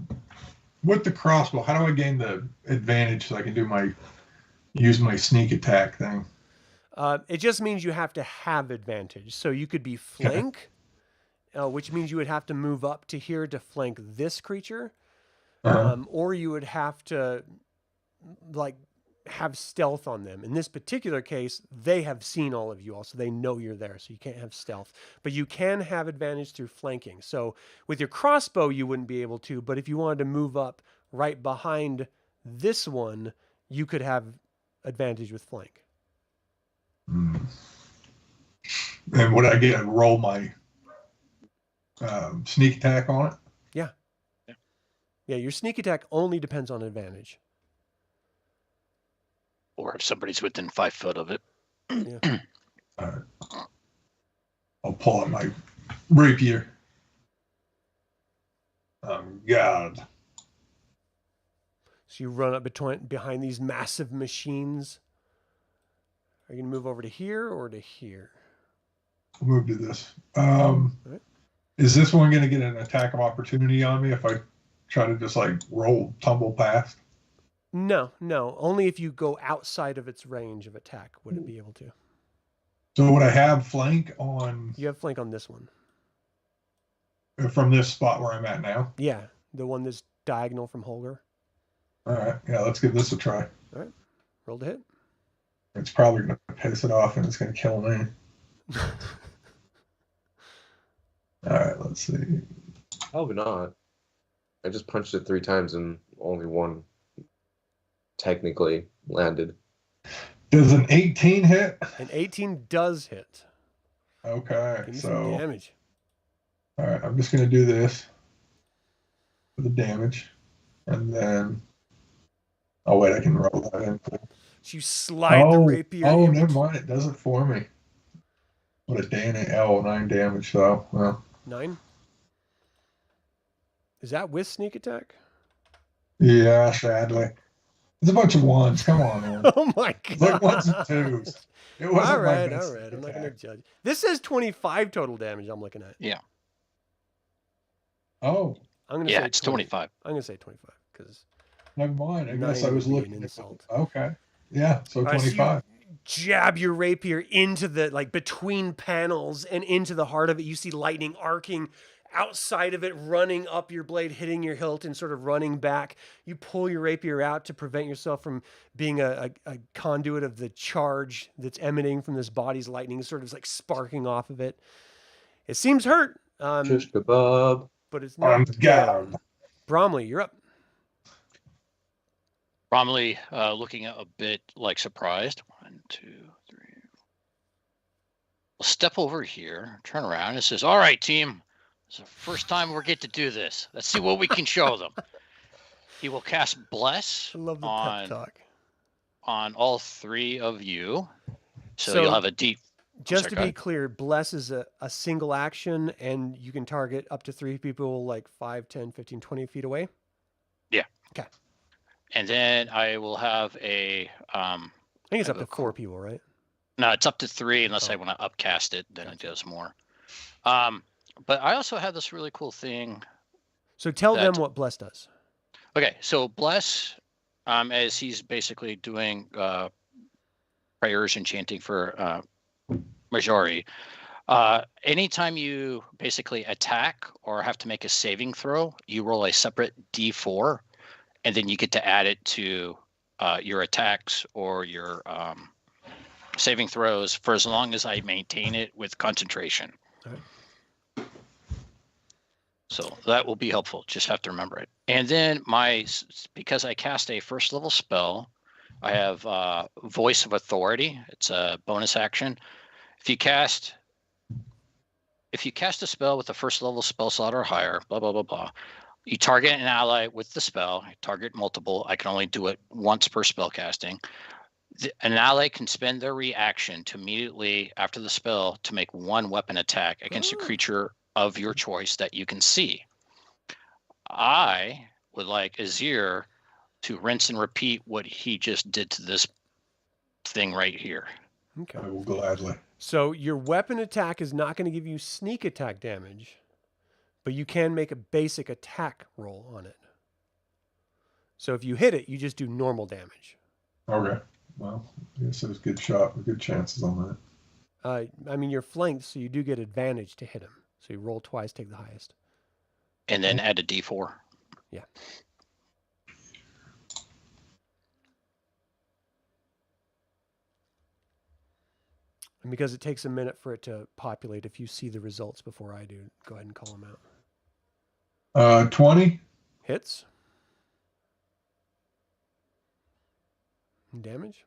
with the crossbow, how do I gain the advantage so I can use my sneak attack thing? It just means you have to have advantage. So you could be flank, which means you would have to move up to here to flank this creature. Or you would have to have stealth on them. In this particular case, they have seen all of you all, so they know you're there, so you can't have stealth. But you can have advantage through flanking. So with your crossbow, you wouldn't be able to, but if you wanted to move up right behind this one, you could have advantage with flank. And would I get to roll my sneak attack on it? Yeah, your sneak attack only depends on advantage. Or if somebody's within 5 foot of it. Yeah. All right. I'll pull out my rapier. God. So you run up behind these massive machines. Are you going to move over to here or to here? I'll move to this. Right. Is this one going to get an attack of opportunity on me if I try to just tumble past? No. Only if you go outside of its range of attack would it be able to. So would I have flank on? You have flank on this one. From this spot where I'm at now? Yeah, the one that's diagonal from Holgr. All right. Yeah, let's give this a try. All right. Roll to hit. It's probably going to piss it off and it's going to kill me. All right, let's see. Probably not. I just punched it 3 times and only one technically landed. Does an 18 hit? An 18 does hit. Okay, Give me some so damage. all right, I'm just going to do this for the damage, and then wait, I can roll that in. So you slide the rapier. Oh, in. never mind, it does it for me. What a damage! 9 damage though. Well, 9. Is that with sneak attack? yeah, sadly. It's a bunch of ones. Come on, man. Oh my god! It's like 1s and 2s. It wasn't All my right. best I'm not going to attack. judge. This says 25 total damage. I'm looking at. Yeah. Oh, I'm going to Yeah, say it's 20. 25. I'm going to say 25 because. never mind. I guess 9 I was would be looking an at insult. Okay. Yeah, so All right, so you 25. jab your rapier into the between panels and into the heart of it. You see lightning arcing outside of it, running up your blade, hitting your hilt and sort of running back. You pull your rapier out to prevent yourself from being a conduit of the charge that's emanating from this body's lightning, sort of sparking off of it. It seems hurt, Shish kebab. but it's not God. down. Bromly, you're up. Bromly looking a bit surprised. 1, 2, 3. We'll step over here, turn around, and says, "All right, team. It's the first time we get to do this. Let's see what we can show them." He will cast Bless I love the on pep talk. on all 3 of you. So So- you'll have a deep. Just sorry, to go be ahead. clear, Bless is a single action, and you can target up to 3 people 5, 10, 15, 20 feet away. And then I will have a I think it's I up to go 4 people, right? no, it's up to 3 unless Oh. I want to upcast it, then it does more. But I also have this really cool thing. So tell them That- what Bless does. Okay, so Bless As he's basically doing prayers and chanting for Majori. Anytime you basically attack or have to make a saving throw, you roll a separate D4, and then you get to add it to your attacks or your saving throws for as long as I maintain it with concentration. All right. So that will be helpful. Just have to remember it. And then because I cast a first level spell, I have Voice of Authority. It's a bonus action. If you cast a spell with a first level spell slot or higher, blah, blah, blah, blah, you target an ally with the spell, target multiple. I can only do it once per spell casting. An ally can spend their reaction to immediately after the spell to make one weapon attack against a creature of your choice that you can see. I would like Azir to rinse and repeat what he just did to this thing right here. Okay. I will gladly. So your weapon attack is not going to give you sneak attack damage, but you can make a basic attack roll on it. So if you hit it, you just do normal damage. Okay. Well, I guess there's a good shot with good chances on that. I mean, you're flanked, so you do get advantage to hit him. So you roll twice, take the highest. And then add a D4. Yeah. And because it takes a minute for it to populate, if you see the results before I do, go ahead and call them out. 20. Hits. Damage.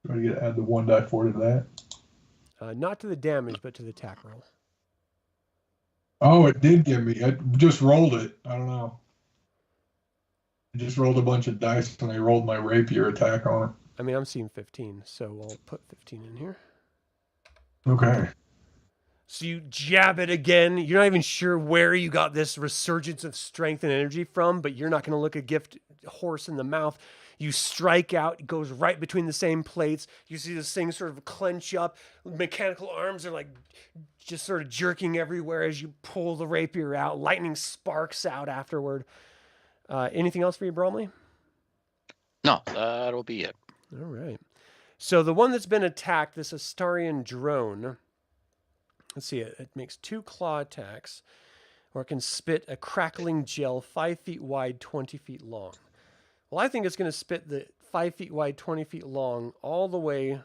Do I get to add the 1d4 to that? Not to the damage, but to the attack roll. Oh, it did give me. I just rolled it. I don't know. I just rolled a bunch of dice and I rolled my rapier attack on it. I mean, I'm seeing 15, so I'll put 15 in here. Okay. So you jab it again. You're not even sure where you got this resurgence of strength and energy from, but you're not going to look a gift horse in the mouth. You strike out, it goes right between the same plates. You see this thing sort of clench up. Mechanical arms are like just sort of jerking everywhere as you pull the rapier out. Lightning sparks out afterward. Anything else for you, Bromly? No, that'll be it. All right. So the one that's been attacked, this Astarian drone, let's see, it makes 2 claw attacks, or it can spit a crackling gel 5 feet wide, 20 feet long. Well, I think it's going to spit the 5 feet wide, 20 feet long all the way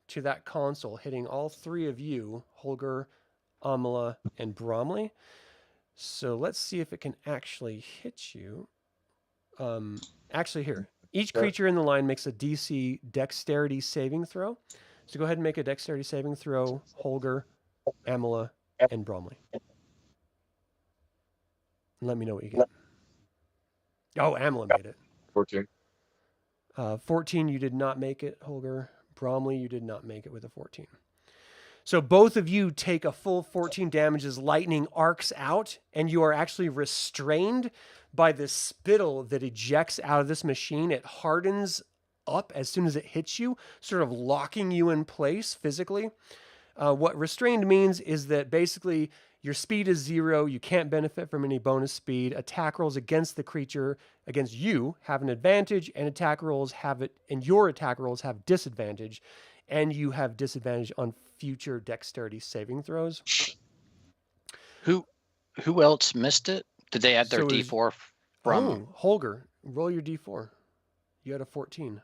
to that console, hitting all 3 of you, Holgr, Aamela, and Bromly. So let's see if it can actually hit you. Actually, here. Each creature in the line makes a DC dexterity saving throw. So go ahead and make a dexterity saving throw, Holgr, Aamela, and Bromly. And let me know what you get. Oh, Aamela made it. 14. 14, you did not make it, Holgr. Bromly, you did not make it with a 14. So both of you take a full 14 damage as lightning arcs out, and you are actually restrained by the spittle that ejects out of this machine. It hardens up as soon as it hits you, sort of locking you in place physically. What restrained means is that basically your speed is 0. You can't benefit from any bonus speed. Attack rolls against the creature, against you, have an advantage, and your attack rolls have disadvantage, and you have disadvantage on future dexterity saving throws. Who else missed it? Did they add their D4 from? Oh, Holgr, roll your D4. You had a 14.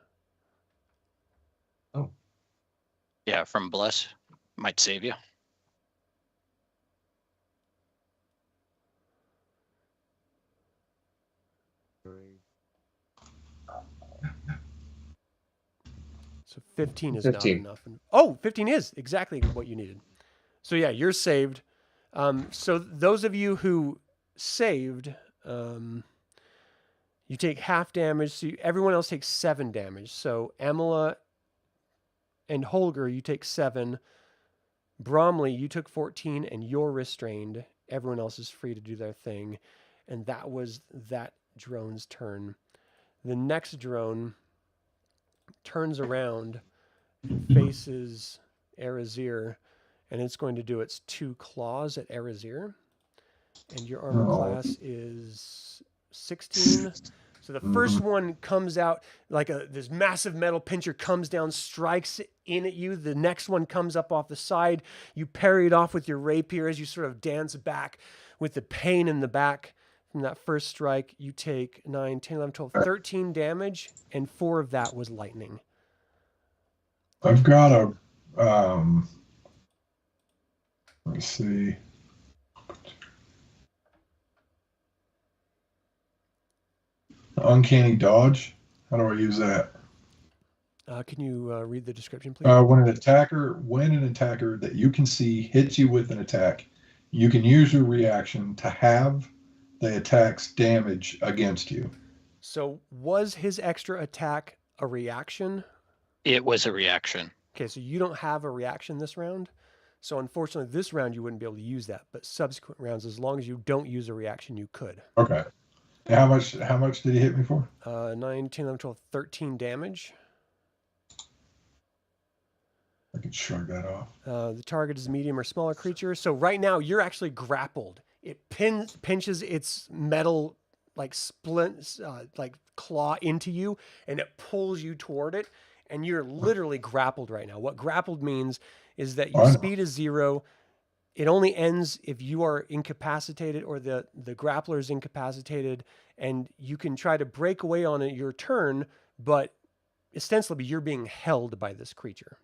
Oh. Yeah, from Bless. Might save you. So 15 is 15. not enough. 15 is exactly what you needed. So yeah, you're saved. So those of you who saved, you take half damage. So everyone else takes 7 damage. So Aamela and Holgr, you take 7. Bromly, you took 14 and you're restrained. Everyone else is free to do their thing. And that was that drone's turn. The next drone turns around and faces Arizyre, and it's going to do its 2 claws at Arizyre. And your armor Oh. class is 16. So the first one comes out like this massive metal pincher comes down, strikes in at you. The next one comes up off the side. You parry it off with your rapier as you sort of dance back with the pain in the back from that first strike. You take 9, 10, 11, 12, 13 damage, and 4 of that was lightning. I've got a, let's see. Uncanny dodge. How do I use that? Can you read the description, please? When an attacker that you can see hits you with an attack, you can use your reaction to have the attack's damage against you. So was his extra attack a reaction? It was a reaction. Okay, so you don't have a reaction this round. So unfortunately, this round you wouldn't be able to use that. But subsequent rounds, as long as you don't use a reaction, you could. Okay. And how much did he hit me for? 9, 10, 11, 12, 13 damage. I can shrug that off. The target is a medium or smaller creature. So right now you're actually grappled. It pinches its metal like splints, like claw into you, and it pulls you toward it. And you're literally grappled right now. What grappled means is that your speed is 0. It only ends if you are incapacitated or the grappler is incapacitated, and you can try to break away on it your turn, but ostensibly you're being held by this creature.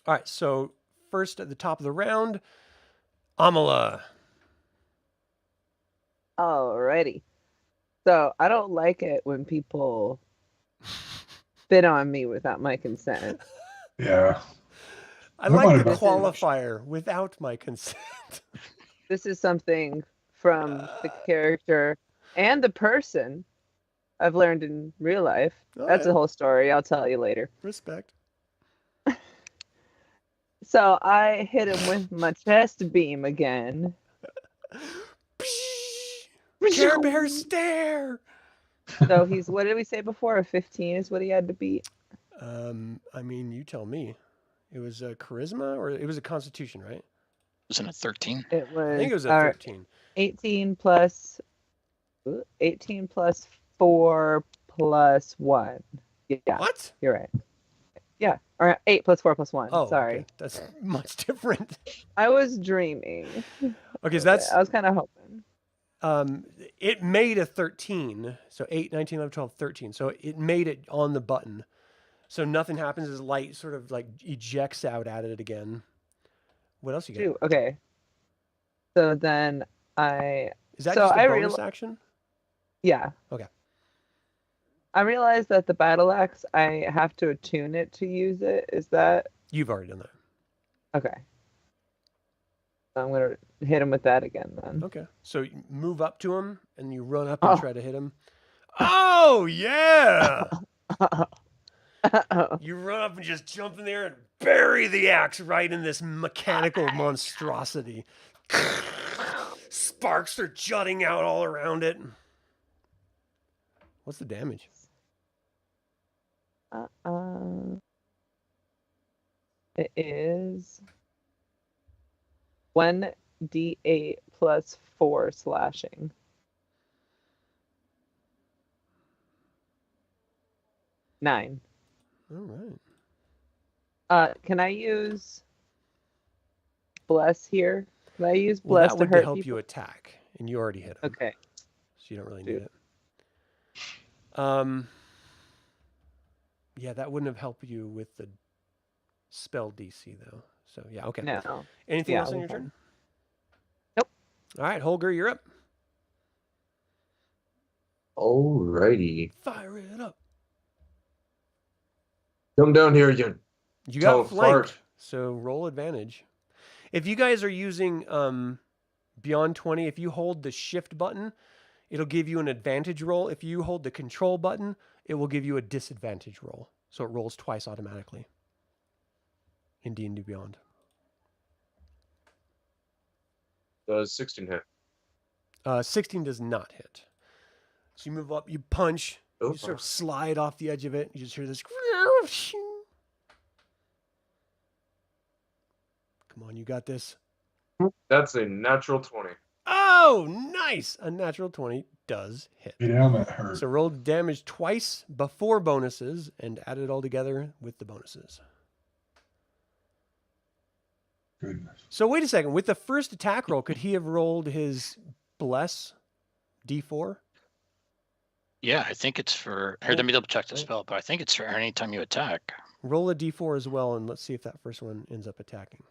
All right, so first at the top of the round, Aamela. Alrighty. So I don't like it when people spit on me without my consent. Yeah. I like the qualifier without my consent. This is something from the character and the person I've learned in real life. That's a whole story. I'll tell you later. Respect. So I hit him with my chest beam again. Care Bear stare. So he's, what did we say before? A 15 is what he had to beat. I mean, you tell me. It was a charisma or it was a constitution, right? Wasn't it 13? It was. I think it was a 13. 18 plus 4 plus 1. Yeah. What? You're right. Yeah. Or 8 plus 4 plus 1. Oh, sorry. Okay. That's much different. I was dreaming. Okay, so that's. I was kind of hoping. It made a 13. So 8, 19, 11, 12, 13. So it made it on the button. So nothing happens as light sort of like ejects out at it again. What else you got? Okay. So then I. Is that so just a I bonus action? Yeah. Okay. I realized that the battle axe, I have to attune it to use it. Is that? You've already done that. Okay. I'm going to hit him with that again then. Okay. So you move up to him and you run up and try to hit him. Oh, yeah. You run up and just jump in there and bury the axe right in this mechanical monstrosity. Sparks are jutting out all around it. What's the damage? It is 1d8 plus 4 slashing. Nine. All right. Can I use bless here? Can I use Well, bless that to would hurt help people? you attack, and you already hit him. Okay. So you don't really need it. Yeah, that wouldn't have helped you with the spell DC though. So yeah, okay. No. Anything Yeah, else on your okay. turn? Nope. All right, Holgr, you're up. Alrighty. Fire it up. Come down here again. You got Tell flanked, fart. so roll advantage. If you guys are using Beyond 20, if you hold the shift button, it'll give you an advantage roll. If you hold the control button, it will give you a disadvantage roll. So it rolls twice automatically in D&D Beyond. 16 hit. 16 does not hit. So you move up, you punch, Oh, you sort of slide off the edge of it. You just hear this. Come on, you got this. That's a natural 20. Oh, nice! A natural 20 does hit. Damn, that hurt. So roll damage twice before bonuses and add it all together with the bonuses. Goodness. So wait a second. With the first attack roll, could he have rolled his bless D4? Yeah, I think it's for. Here, let me double check the spell, but I think it's for any time you attack. Roll a D4 as well, and let's see if that first one ends up attacking.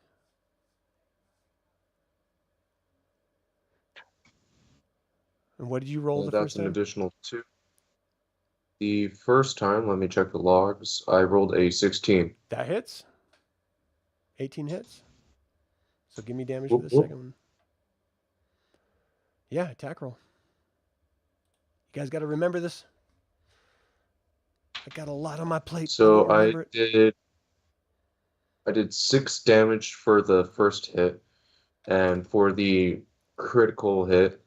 And what did you roll the first That's an time? additional 2. The first time, let me check the logs. I rolled a 16. That hits. 18 hits. So give me damage Whoop, for the whoop. second one. Yeah, attack roll. You guys got to remember this. I got a lot on my plate. So don't remember it. I did 6 damage for the first hit, and for the critical hit,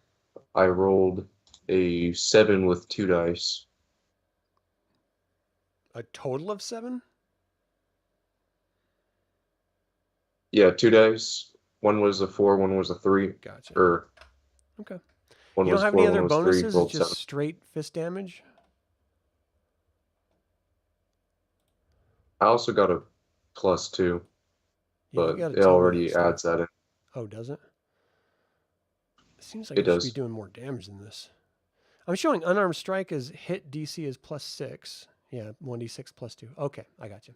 I rolled a 7 with 2 dice. A total of 7? Yeah, 2 dice. One was a 4, one was a 3. Gotcha. Or Okay. one You don't was have 4, any one other was 3. bonuses? Rolled Just 7. straight fist damage? I also got a +2, Yeah, you but got a it ton of already stuff. adds that in. Oh, does it? It seems like It you should be does. doing more damage than this. I'm showing unarmed strike as hit DC is +6. Yeah, 1d6 +2. Okay, I got you.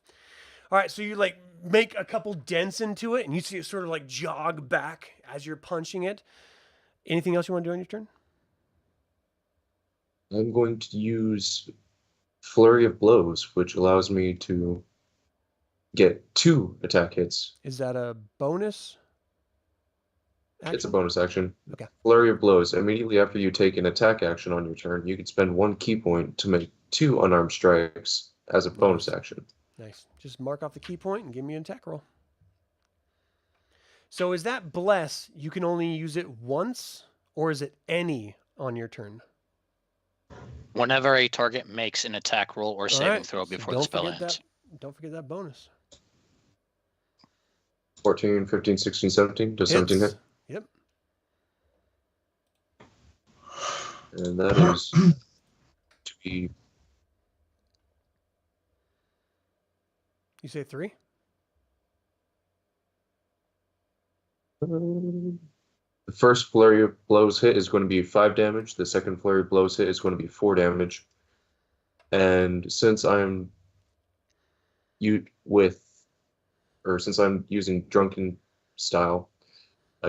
All right, so you like make a couple dents into it, and you see it sort of like jog back as you're punching it. Anything else you want to do on your turn? I'm going to use Flurry of Blows, which allows me to get 2 attack hits. Is that a bonus action? It's a bonus action. Okay. Flurry of Blows. Immediately after you take an attack action on your turn, you can spend 1 key point to make 2 unarmed strikes as a bonus action. Nice. Just mark off the key point and give me an attack roll. So is that bless, you can only use it once, or is it any on your turn? Whenever a target makes an attack roll or saving right, throw so before the spell ends. Don't forget that bonus. 14, 15, 16, 17. Does 17 Hits. hit? Yep. And that is to be You say 3? the first Flurry of Blows hit is going to be 5 damage. The second Flurry of Blows hit is going to be 4 damage. And since I'm since I'm using Drunken style,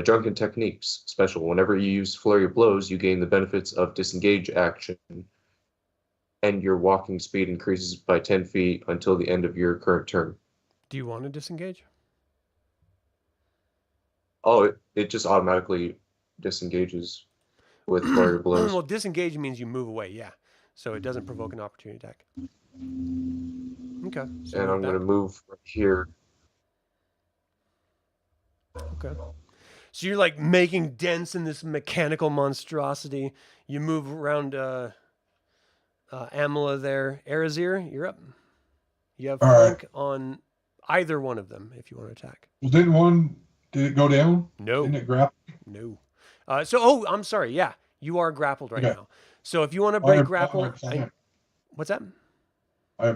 Drunken Techniques special. Whenever you use Flurry of Blows, you gain the benefits of disengage action, and your walking speed increases by 10 feet until the end of your current turn. Do you want to disengage? Oh, it just automatically disengages with Flurry of Blows. Well, disengage means you move away, yeah. So it doesn't provoke an opportunity attack. Okay. So And move I'm going to back. move right here. Okay. So you're like making dents in this mechanical monstrosity. You move around Aamela there. Arizyre, you're up. You have All right. flank on either one of them if you want to attack. Well, did it go down? No. Didn't it grapple? No. I'm sorry. Yeah, you are grappled right Okay. now. So if you want to break grapple, I've what's that?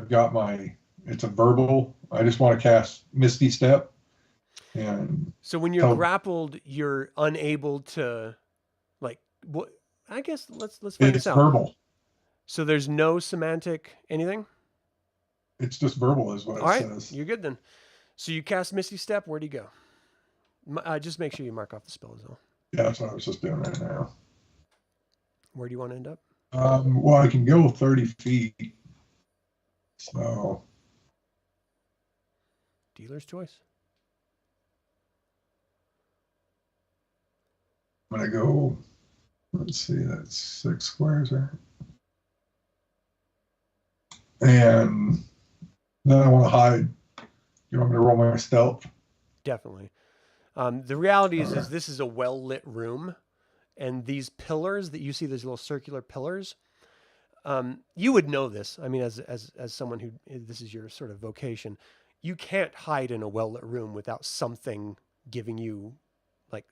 got it's a verbal. I just want to cast Misty Step. And So when you're grappled, you're unable to, like, what? I guess let's find it's this out. verbal. So there's no semantic anything. It's just verbal is what All right, says. you're good then. So you cast Misty Step. Where do you go? Just make sure you mark off the spell as well. Yeah, that's what I was just doing right now. Where do you want to end up? Well, I can go 30 feet. So Dealer's choice. I'm going to go, let's see, that's 6 squares, right? And then I want to hide. You want me to roll my stealth? Definitely. The reality is Okay. this is a well-lit room, and these pillars that you see, these little circular pillars, you would know this. I mean, as someone who, this is your sort of vocation, you can't hide in a well-lit room without something giving you like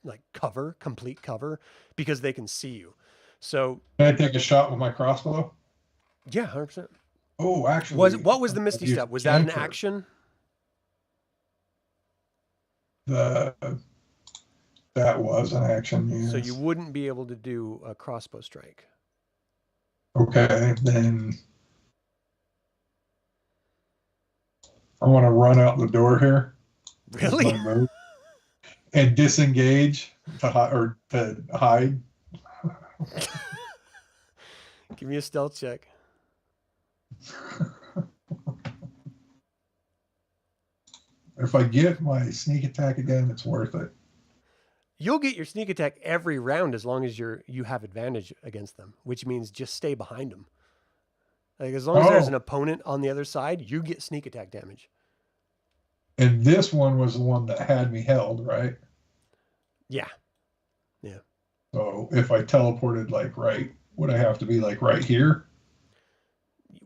like cover, complete cover, because they can see you. So Can I take a shot with my crossbow? yeah, 100%. Oh, actually, What was the Misty I've used Step? Was that an cantrip. action? That was an action. Yes. So you wouldn't be able to do a crossbow strike. Okay, then I want to run out the door here. with Really? my move, and disengage to hide. Give me a stealth check. If I get my sneak attack again, it's worth it. You'll get your sneak attack every round as long as you have advantage against them, which means just stay behind them. Like as long as there's an opponent on the other side, you get sneak attack damage. And this one was the one that had me held, right? Yeah. So if I teleported would I have to be right here?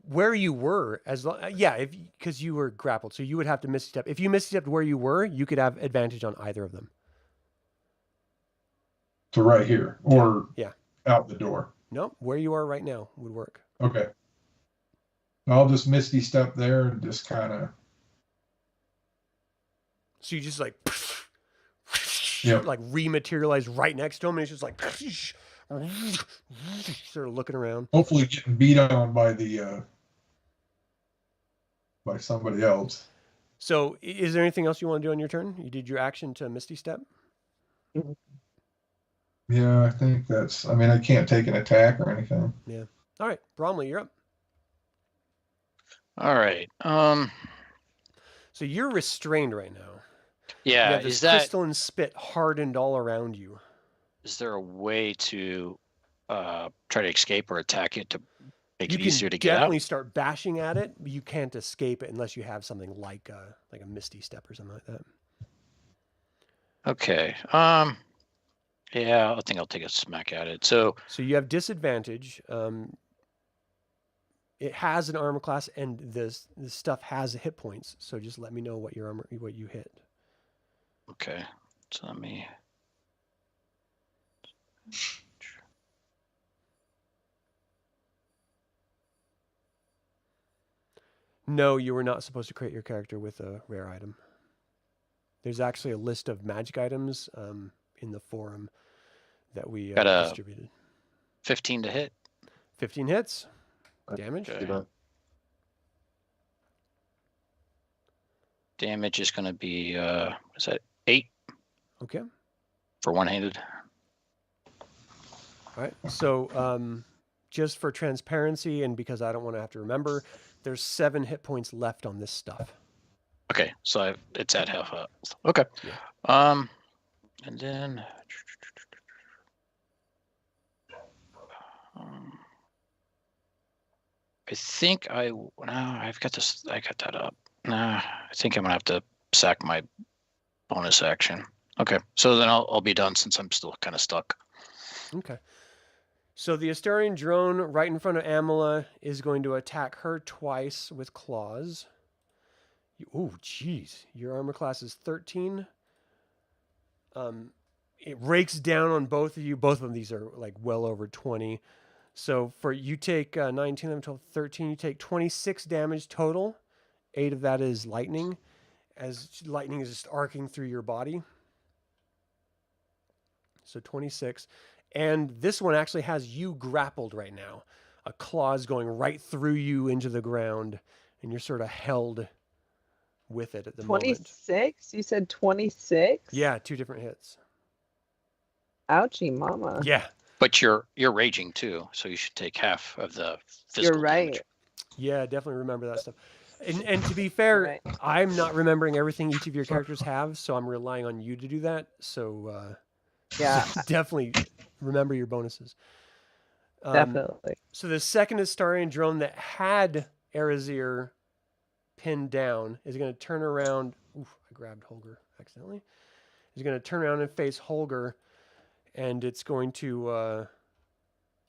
Where you were, because you were grappled, so you would have to misty step. If you misty stepped where you were, you could have advantage on either of them. So right here, or yeah, out the door. No, where you are right now would work. Okay. I'll just misty step there and just kind of. So you just Yep. rematerialize right next to him, and it's just sort of looking around. Hopefully, getting beat on by by somebody else. So, is there anything else you want to do on your turn? You did your action to Misty Step. Yeah, I think that's. I mean, I can't take an attack or anything. Yeah. All right, Bromly, you're up. All right. So you're restrained right now. Yeah. Is that crystalline spit hardened all around you? Is there a way to try to escape or attack it to make it easier to get out? You can definitely start bashing at it, but you can't escape it unless you have something like a Misty Step or something like that. Okay. Yeah, I think I'll take a smack at it. So you have disadvantage. It has an armor class, and this stuff has hit points. So just let me know what you hit. Okay. So let me. No, you were not supposed to create your character with a rare item. There's actually a list of magic items in the forum that we distributed. 15 to hit. 15 hits. Damage. Okay. Damage is going to be, is that 8? Okay. For one-handed. All right. So just for transparency and because I don't want to have to remember, there's 7 hit points left on this stuff. Okay. So it's at half health. Okay. Yeah. And then I think I got that up. I think I'm gonna have to sack my bonus action. Okay, so then I'll be done since I'm still kind of stuck. Okay. So the Astarian drone right in front of Aamela is going to attack her twice with claws. Oh, geez. Your armor class is 13. It rakes down on both of you. Both of these are well over 20. So for you take 19 until 13, you take 26 damage total. 8 of that is lightning, as lightning is just arcing through your body. So 26. And this one actually has you grappled right now. A claw's going right through you into the ground, and you're sort of held with it at the 26? moment. You said 26? Yeah, 2 different hits. Ouchie mama. Yeah. But you're raging too, so you should take half of the physical You're right. damage. Yeah, definitely remember that stuff. And to be fair, Right. I'm not remembering everything each of your characters have, so I'm relying on you to do that. So Yeah. definitely remember your bonuses. Definitely. So the second Astarian drone that had Arizyre pinned down is going to turn around. Oof, I grabbed Holgr accidentally. He's going to turn around and face Holgr, and it's going to,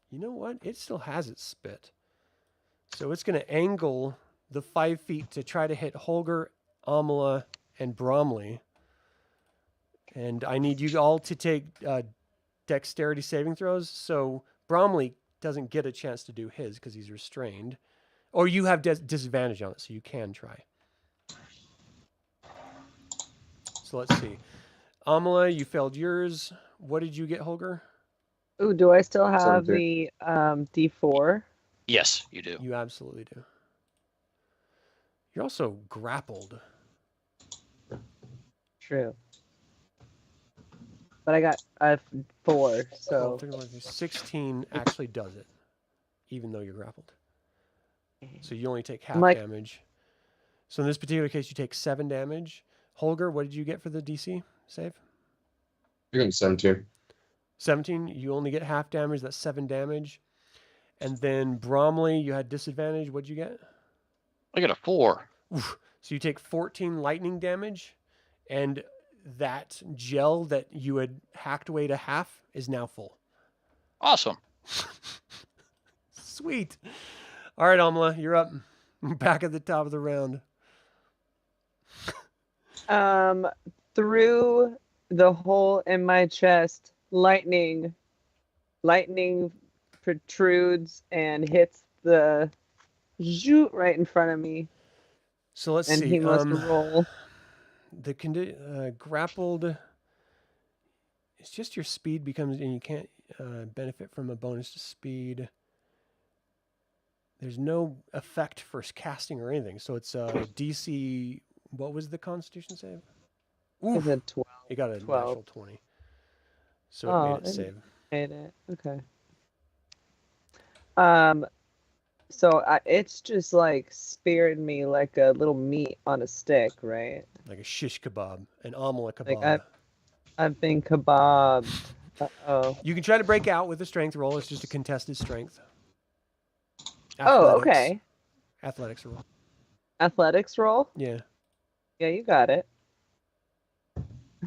you know what? It still has its spit. So it's going to angle the 5 feet to try to hit Holgr, Aamela, and Bromly. And I need you all to take dexterity saving throws. So Bromly doesn't get a chance to do his because he's restrained. Or you have disadvantage on it, so you can try. So let's see. Aamela, you failed yours. What did you get, Holgr? Ooh, do I still have Something. the D4? Yes, you do. You absolutely do. You're also grappled. True. But I got a 4, so 16 actually does it, even though you're grappled. So you only take half Like- damage. So in this particular case, you take 7 damage. Holgr, what did you get for the DC save? You're going 17. 17. You only get half damage. That's 7 damage. And then Bromly, you had disadvantage. What'd you get? I got a 4. Oof. So you take 14 lightning damage, and that gel that you had hacked away to half is now full. Awesome. Sweet. All right, Aamela, you're up. Back at the top of the round. through the hole in my chest, lightning protrudes and hits the zoot right in front of me, So let's and see. he must roll. The grappled. It's just your speed becomes, and you can't benefit from a bonus to speed. There's no effect for casting or anything, so it's DC. What was the Constitution save? Is it 12? He got a 12. natural 20, so it Oh, made it save. Made it. Okay. So it's just like speared me like a little meat on a stick, right? Like a shish kebab, an Aamela kebab. Like I've been kebabbed. Uh-oh. You can try to break out with a strength roll. It's just a contested strength. Oh, okay. Athletics roll. Athletics roll? Yeah. Yeah, you got it.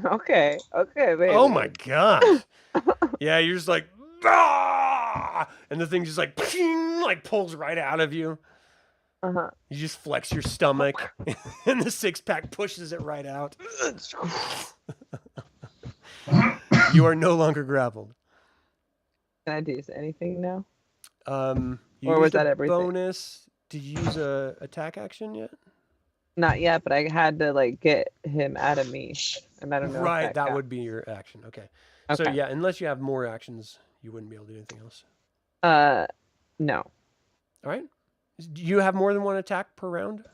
Okay. Okay, baby. Oh my gosh. Yeah, you're just like, ah! And the thing just like, ping, like pulls right out of you. Uh-huh. You just flex your stomach, and the 6-pack pushes it right out. You are no longer grappled. Can I do anything now? You Or was used a that everything? bonus. Did you use a attack action yet? Not yet, but I had to like get him out of me. And I don't know. Right, if that counts. would be your action. Okay. Okay. So yeah, unless you have more actions, you wouldn't be able to do anything else. No. All right. Do you have more than one attack per round?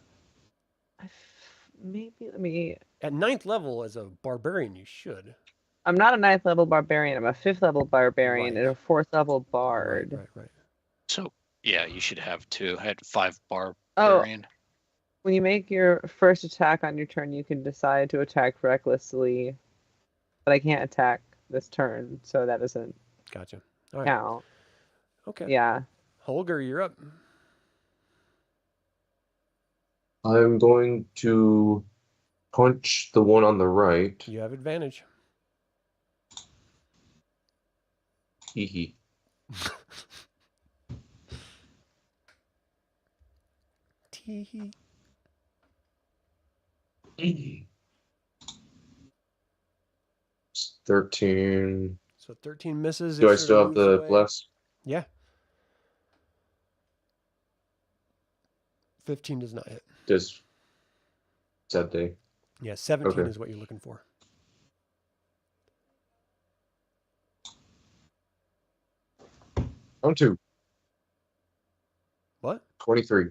Maybe let me. At 9th level, as a barbarian, you should. I'm not a 9th level barbarian. I'm a 5th level barbarian Right. and a 4th level bard. Right. So yeah, you should have 2. I had 5 Oh. barbarian. When you make your first attack on your turn, you can decide to attack recklessly, but I can't attack this turn, so that doesn't Gotcha. All right. count. Okay. Yeah. Holgr, you're up. I'm going to punch the one on the right. You have advantage. Hee hee. Tee-hee. 13. So 13 misses. Do It I sort still of have moves the away. bless? Yeah. 15 does not hit. Does said they? Yeah, 17 Okay. is what you're looking for. Round 2. What? 23.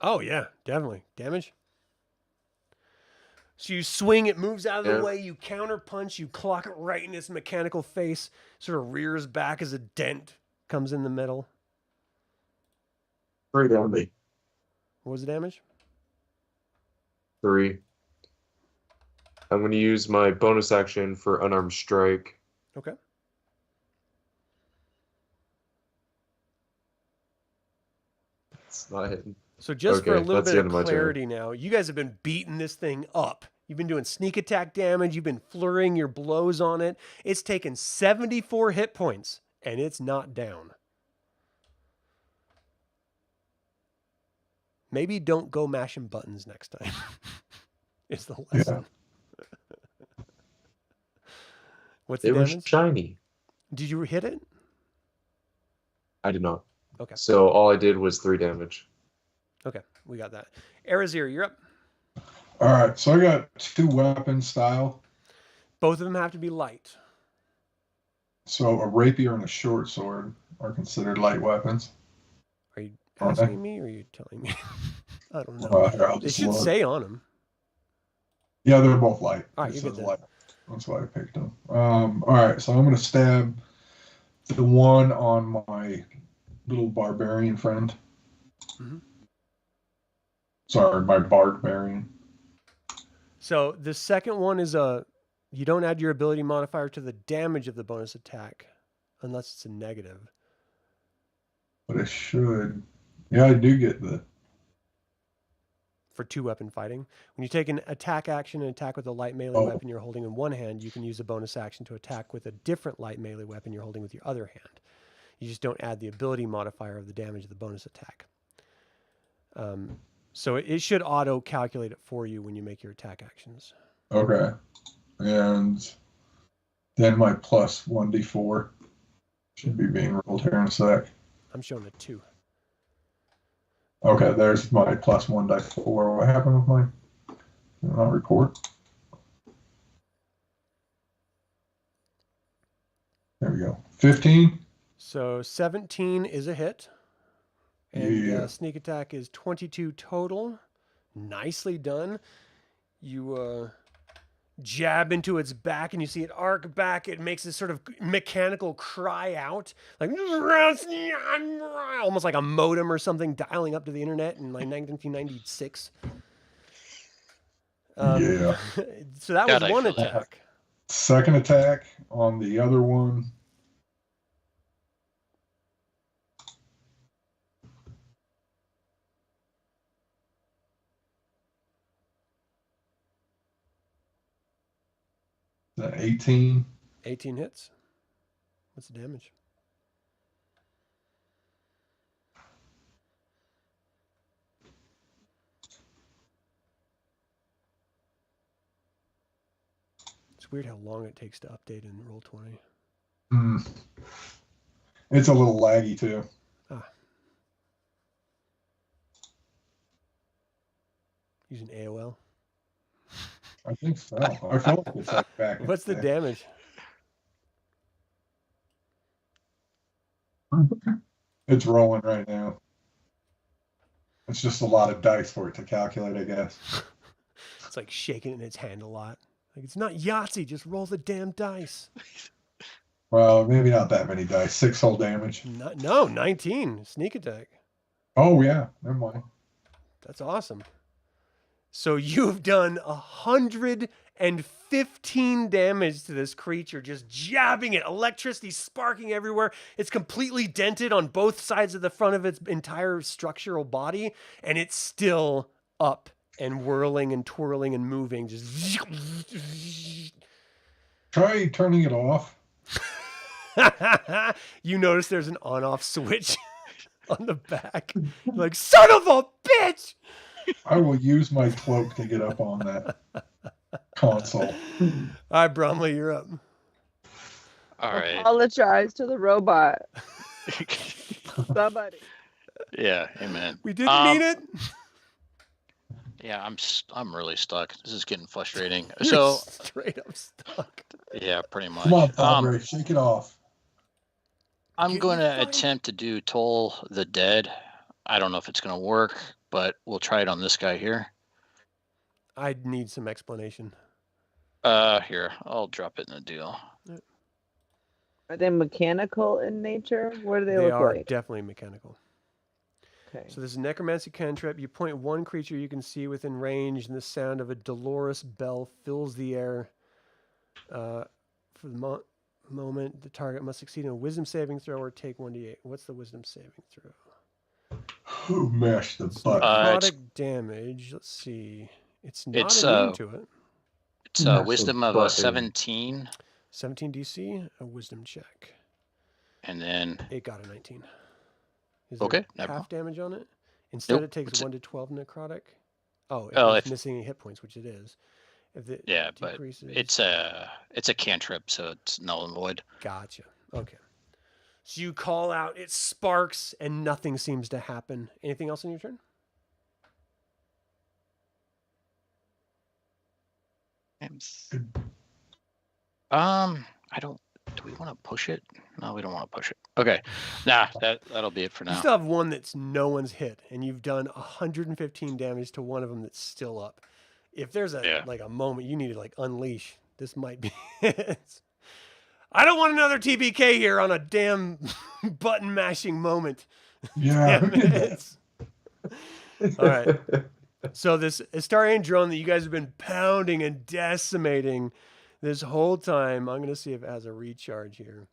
Oh, yeah, definitely. Damage. So you swing, it moves out of the Yeah. way, you counter punch, you clock it right in its mechanical face, sort of rears back as a dent comes in the middle. 3 damage. What was the damage? 3. I'm going to use my bonus action for unarmed strike. Okay. It's not hitting. So just for a Okay, little that's bit the of end of my turn. clarity now, you guys have been beating this thing up. You've been doing sneak attack damage. You've been flurrying your blows on it. It's taken 74 hit points, and it's not down. Maybe don't go mashing buttons next time. Is the lesson. What's the They were damage? shiny. Did you hit it? I did not. Okay. So all I did was 3 damage. Okay, we got that. Arizyre, you're up. All right, so I got 2 weapon style. Both of them have to be light. So a rapier and a short sword are considered light weapons. Are you Aren't they? asking me or are you telling me? I don't know. Well, here, I'll They just should look. say on them. Yeah, they're both light. All right, It you're good says then. light. That's why I picked them. All right, so I'm going to stab the one on my little barbarian friend. Mhm. Sorry, my barbarian. So the second one is you don't add your ability modifier to the damage of the bonus attack unless it's a negative. But I should. Yeah, I do get the. For 2-weapon fighting. When you take an attack action and attack with a light melee weapon you're holding in one hand, you can use a bonus action to attack with a different light melee weapon you're holding with your other hand. You just don't add the ability modifier of the damage of the bonus attack. So it should auto-calculate it for you when you make your attack actions. Okay. And then my plus 1d4 should be being rolled here in a sec. I'm showing a 2. Okay, there's my plus 1d4. What happened with my report? There we go. 15. So 17 is a hit. And Yeah. sneak attack is 22 total. Nicely done. You jab into its back and you see it arc back. It makes this sort of mechanical cry out, like almost like a modem or something dialing up to the internet in like 1996. Yeah. So that God, was I one feel that. attack. Second attack on the other one. The 18. 18 hits. What's the damage? It's weird how long it takes to update in Roll20. It's a little laggy too. Using AOL. I think so. I felt like it's like back. What's the damage? It's rolling right now. It's just a lot of dice for it to calculate, I guess. It's like shaking it in its hand a lot. Like, it's not Yahtzee, just roll the damn dice. Well, maybe not that many dice. 6 whole damage. No, 19. Sneak attack. Oh, yeah. Never mind. That's awesome. So you've done 115 damage to this creature, just jabbing it, electricity sparking everywhere. It's completely dented on both sides of the front of its entire structural body, and it's still up and whirling and twirling and moving. Just Try turning it off. you notice there's an on-off switch on the back. You're like, son of a bitch! I will use my cloak to get up on that console. All right, Bromly, you're up. All right. Apologize to the robot. Somebody. Yeah, amen. We didn't mean it. Yeah, I'm really stuck. This is getting frustrating. You're So straight up stuck. yeah, pretty much. Come on, Padre, shake it off. I'm Get going in the to fight. attempt to do Toll the Dead. I don't know if it's going to work, but we'll try it on this guy here. I need some explanation. Here, I'll drop it in the deal. Are they mechanical in nature? What do they They look are like? definitely mechanical. Okay. So this is necromancy cantrip. You point one creature you can see within range, and the sound of a dolorous bell fills the air. For the moment, the target must succeed in a wisdom saving throw or take 1d8. What's the wisdom saving throw? Who mashed the button? Necrotic damage. Let's see. It's not it's, immune to it. It's Mash a the wisdom of a button. 17, 17 DC, a wisdom check. and then It got a 19. Is there Okay, no half damage on it? Instead, Nope, it takes it's- 1 to 12 necrotic. Oh, if Oh, it's if- missing any hit points, which it is. If it Yeah, but decreases... it's a cantrip, so it's null and void. Gotcha. Okay. So you call out, it sparks, and nothing seems to happen. Anything else on your turn? I don't. Do we want to push it? No, we don't want to push it. Okay, nah, that'll be it for You now. still have one that's no one's hit, and you've done 115 damage to one of them that's still up. If there's a like a moment you need to like unleash, this might be it. I don't want another TBK here on a damn button mashing moment. Yeah. Damn it. All right. So this Astarian drone that you guys have been pounding and decimating this whole time, I'm going to see if it has a recharge here.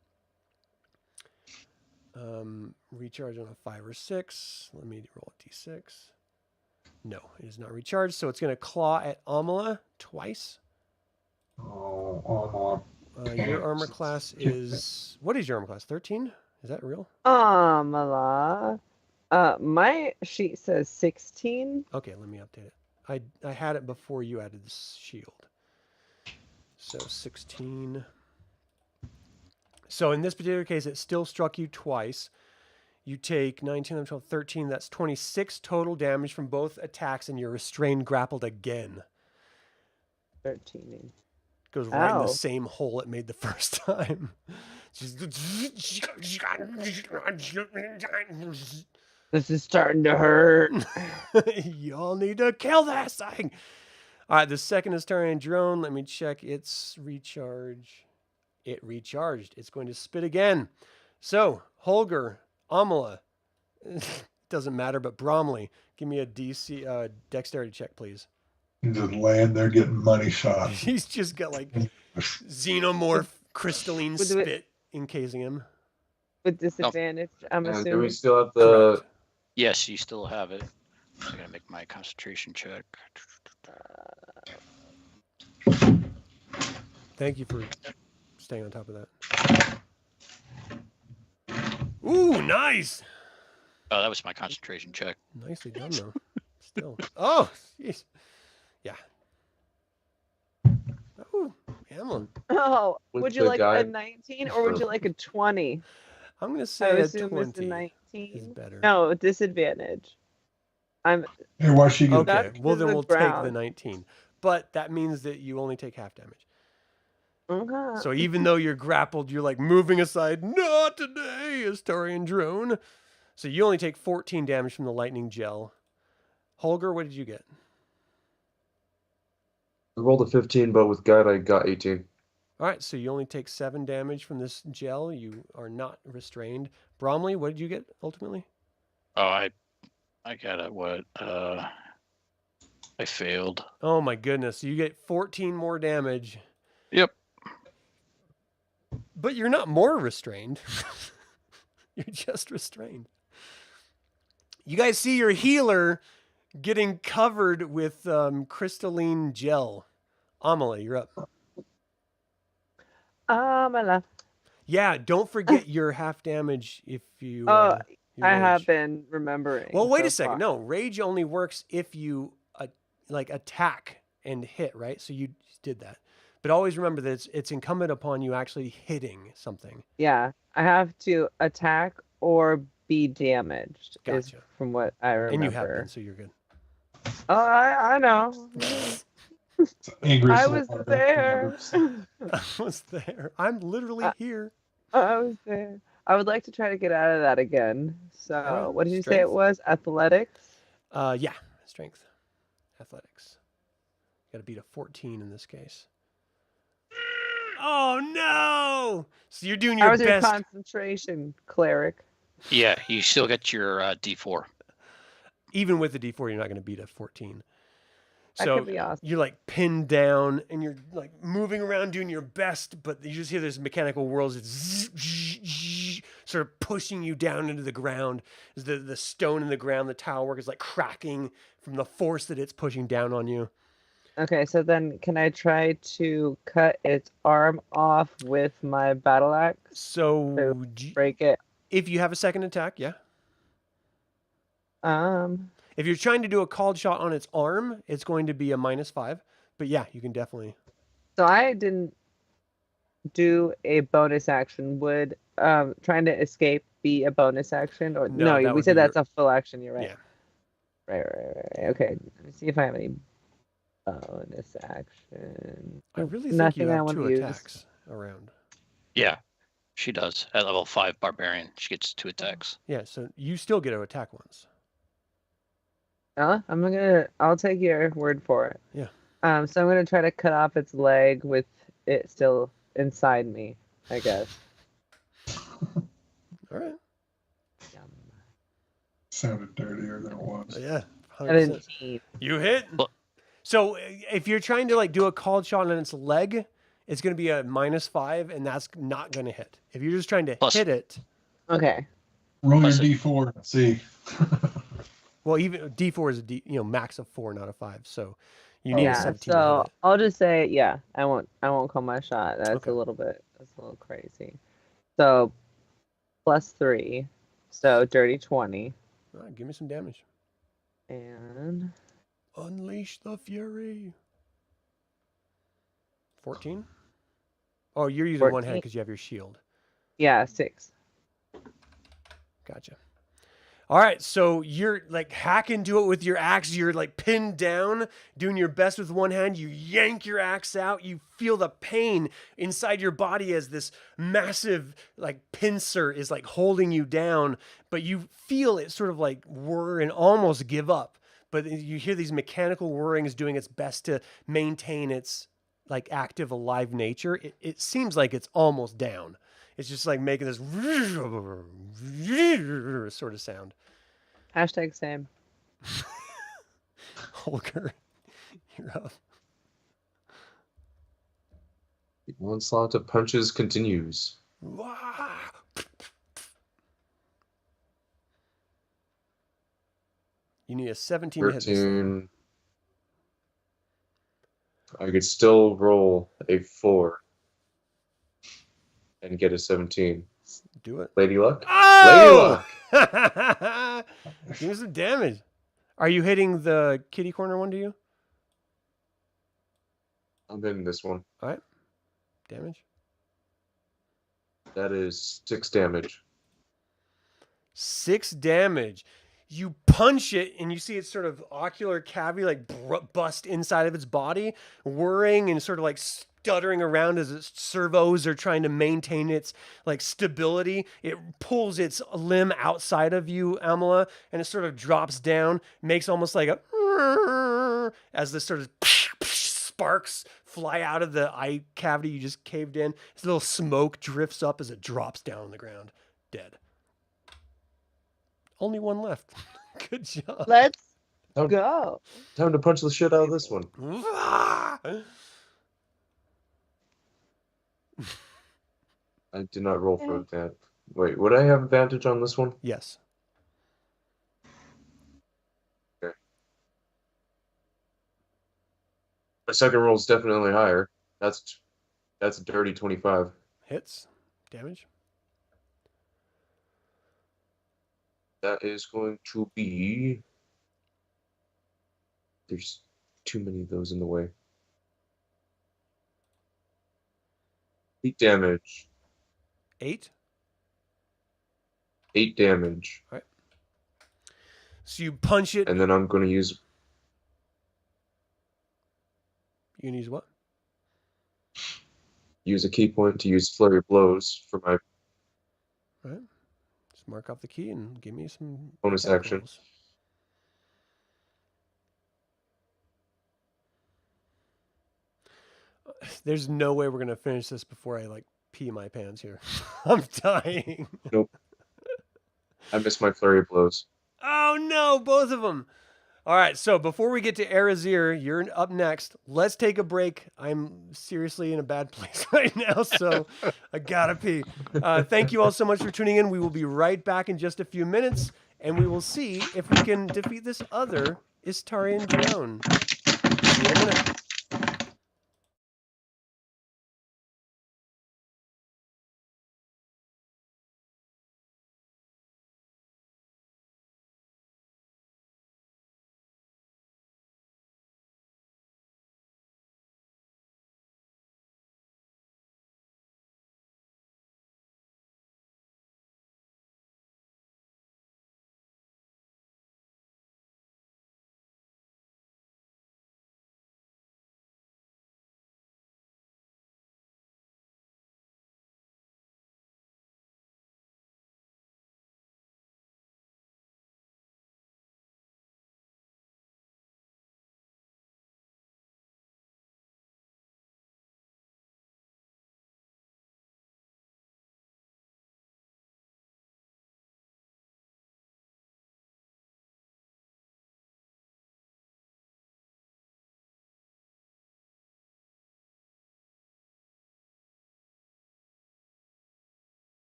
Recharge on a 5 or 6. Let me roll a d6. No, it is not recharged. So it's going to claw at Aamela twice. Oh, Your armor class is... What is your armor class? 13? Is that real? Aamela. My sheet says 16. Okay, let me update it. I had it before you added the shield. So 16. So in this particular case, it still struck you twice. You take 19, 12, 13. That's 26 total damage from both attacks, and you're restrained grappled again. 13. Goes right in the Ow. same hole it made the first time. This is starting to hurt. Y'all need to kill this thing. All right, the second Astarian drone. Let me check its recharge. It recharged. It's going to spit again. So, Holgr, Aamela, doesn't matter, but Bromly, give me a DC dexterity check, please. just laying there getting money shot. He's just got like xenomorph crystalline We'll do it. spit encasing him. With disadvantage, I'm And do we assuming. still have the? Correct. Yes, you still have it. I'm gonna make my concentration check. Thank you for staying on top of that. Ooh, nice. Oh, that was my concentration check. Nicely done, though. Still. Oh, jeez. Yeah. Oh, Aamela. Oh, With would you the like a guide 19 or would you like a 20? I'm going to I say a assume it's a 20 is 19. better. No, disadvantage. I'm Hey, why she get? Okay, Stuck well to then the we'll take the ground. 19. But that means that you only take half damage. uh So even though you're grappled, you're like moving aside. Not today, Astarian drone. So you only take 14 damage from the lightning gel. Holgr, what did you get? I rolled a 15, but with guide I got 18. All right, so you only take 7 damage from this gel. You are not restrained. Bromly, what did you get ultimately? Oh, I got a what? I failed. Oh my goodness, you get 14 more damage. Yep. But you're not more restrained. You're just restrained. You guys see your healer getting covered with crystalline gel. Aamela, you're up. Aamela. Yeah, don't forget your half damage if you. Oh, your I have rage. been remembering. Well, wait so a second. far. No, rage only works if you like attack and hit, right? So you did that. But always remember that it's incumbent upon you actually hitting something. Yeah, I have to attack or be damaged. Is Gotcha. from what I remember. And you have been, so you're good. Oh, I know. Angry I soul was hunter. there. I was there. I'm literally here. I was there. I would like to try to get out of that again. So, Alright, what did you say strength. it was? Athletics? Yeah, strength, athletics. Got to beat a 14 in this case. Oh no! So you're doing How your was your best. concentration, cleric? Yeah, you still get your D4. Even with the D4, you're not going to beat a 14. That So could be awesome. you're like pinned down and you're like moving around doing your best, but you just hear this mechanical whirls. It's sort of pushing you down into the ground. As the stone in the ground, the tile work is like cracking from the force that it's pushing down on you. Okay, so then can I try to cut its arm off with my battle axe? So Break it. if you have a second attack, yeah. Um, If you're trying to do a called shot on its arm, it's going to be a -5. But yeah, you can definitely. So I didn't do a bonus action. Would trying to escape be a bonus action? Or No, that we would said be that's a full action. You're right. Yeah. Right. Okay. Let me see if I have any bonus action. I really think Nothing you I have want 2 to use. attacks around. Yeah, she does. At level 5 barbarian, she gets 2 attacks. Yeah, so you still get to attack once. I'll take your word for it. Yeah. So I'm gonna try to cut off its leg with it still inside me, I guess. All right. Sounded dirtier than it was. Yeah. 100%. 17. You hit. Well- So if you're trying to like do a called shot on its leg, it's going to be a -5, and that's not going to hit. If you're just trying to Plus- hit it, Okay. Roll your Plus it- D4 and see. well, even D4 is a D, max of 4, not a 5. So you need a Yeah. 17 to So hit it. I'll just say I won't call my shot. That's Okay. that's a little crazy. So +3, so dirty 20, All right, give me some damage. and Unleash the fury. 14. Oh, you're using one hand 14. because you have your shield. yeah, 6. Gotcha. All right, so you're like hacking to it with your axe. You're like pinned down, doing your best with one hand. You yank your axe out. You feel the pain inside your body as this massive like pincer is like holding you down, but you feel it sort of like whir and almost give up. But you hear these mechanical whirrings doing its best to maintain its like active, alive nature. It seems like it's almost down. It's just like making this sort of sound. Hashtag same. Holgr, you're up. The onslaught of punches continues. Wah! You need a 17 to hit this thing. 13. I could still roll a 4 and get a 17. Do it. Lady Luck? Oh! Give me some damage. Are you hitting the kitty corner one to you? I'm hitting this one. All right. Damage. That is 6 damage. 6 damage. You punch it and you see its sort of ocular cavity like bust inside of its body, whirring and sort of like stuttering around as its servos are trying to maintain its like stability. It pulls its limb outside of you, Aamela, and it sort of drops down, makes almost like a as this sort of sparks fly out of the eye cavity you just caved in. This little smoke drifts up as it drops down on the ground, dead. Only one left. Good job. Let's Oh. go. Time to punch the shit out of this one. I did not roll for that. Wait, would I have advantage on this one? Yes. My second roll is definitely higher. That's a dirty 25. Hits. Damage. That is going to be... There's too many of those in the way. 8 damage. 8. 8 damage. So you punch it. And then I'm going to use... You can use what? Use a key point to use flurry of blows for my All right. Just mark off the key and give me some bonus attack action. rolls. There's no way we're gonna finish this before I like pee my pants here. I'm dying. Nope. I missed my flurry of blows. Oh no, both of them. All right, so before we get to Arizyre, you're up next. Let's take a break. I'm seriously in a bad place right now, so I gotta pee. Thank you all so much for tuning in. We will be right back in just a few minutes, and we will see if we can defeat this other Istarian drone. See you in a minute.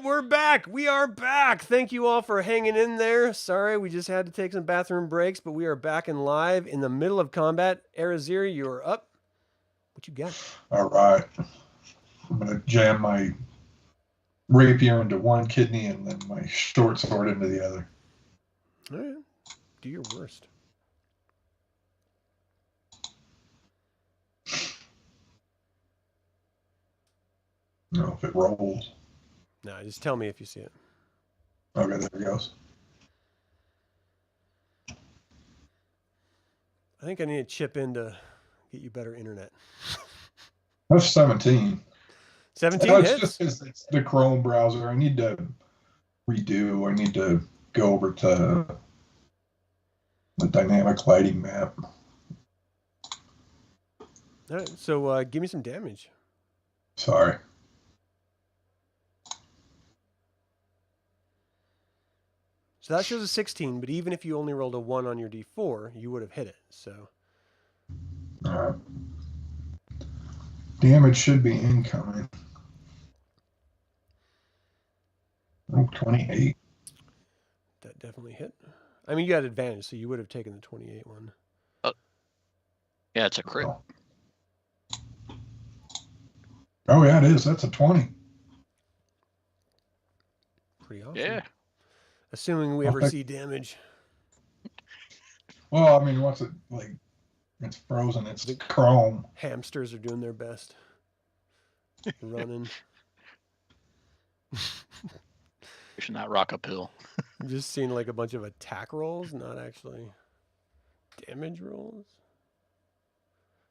We're back. We are back. Thank you all for hanging in there. Sorry, we just had to take some bathroom breaks, but we are back and live in the middle of combat. Arizyre, you're up. What you got? All right. I'm going to jam my rapier into one kidney and then my short sword into the other. All right. Do your worst. No, if it rolls. No, just tell me if you see it. Okay, there it goes. I think I need to chip in to get you better internet. That's 17. 17 That's hits? just because it's the Chrome browser. I need to redo. I need to go over to the dynamic lighting map. All right, so give me some damage. Sorry. So that shows a 16, but even if you only rolled a 1 on your d4, you would have hit it. So All right. Damage should be incoming. Oh, 28. that definitely hit. I mean, you had advantage, so you would have taken the 28 one. Yeah, it's a crit. Oh, yeah, it is. That's a 20. Pretty awesome. Yeah. Assuming we ever see damage. Well, I mean, what's it like? It's frozen. It's chrome. Hamsters are doing their best. Running. We should not rock uphill. I'm just seeing like a bunch of attack rolls, not actually damage rolls.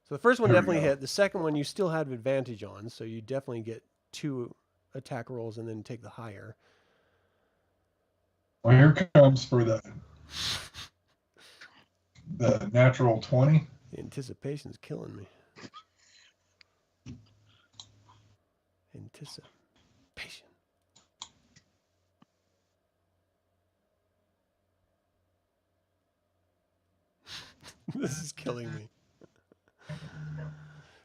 So the first one There we definitely go. hit. The second one you still had advantage on, so you definitely get 2 attack rolls and then take the higher. Well, here comes for the natural 20. The anticipation's killing me. Anticipation. This is killing me.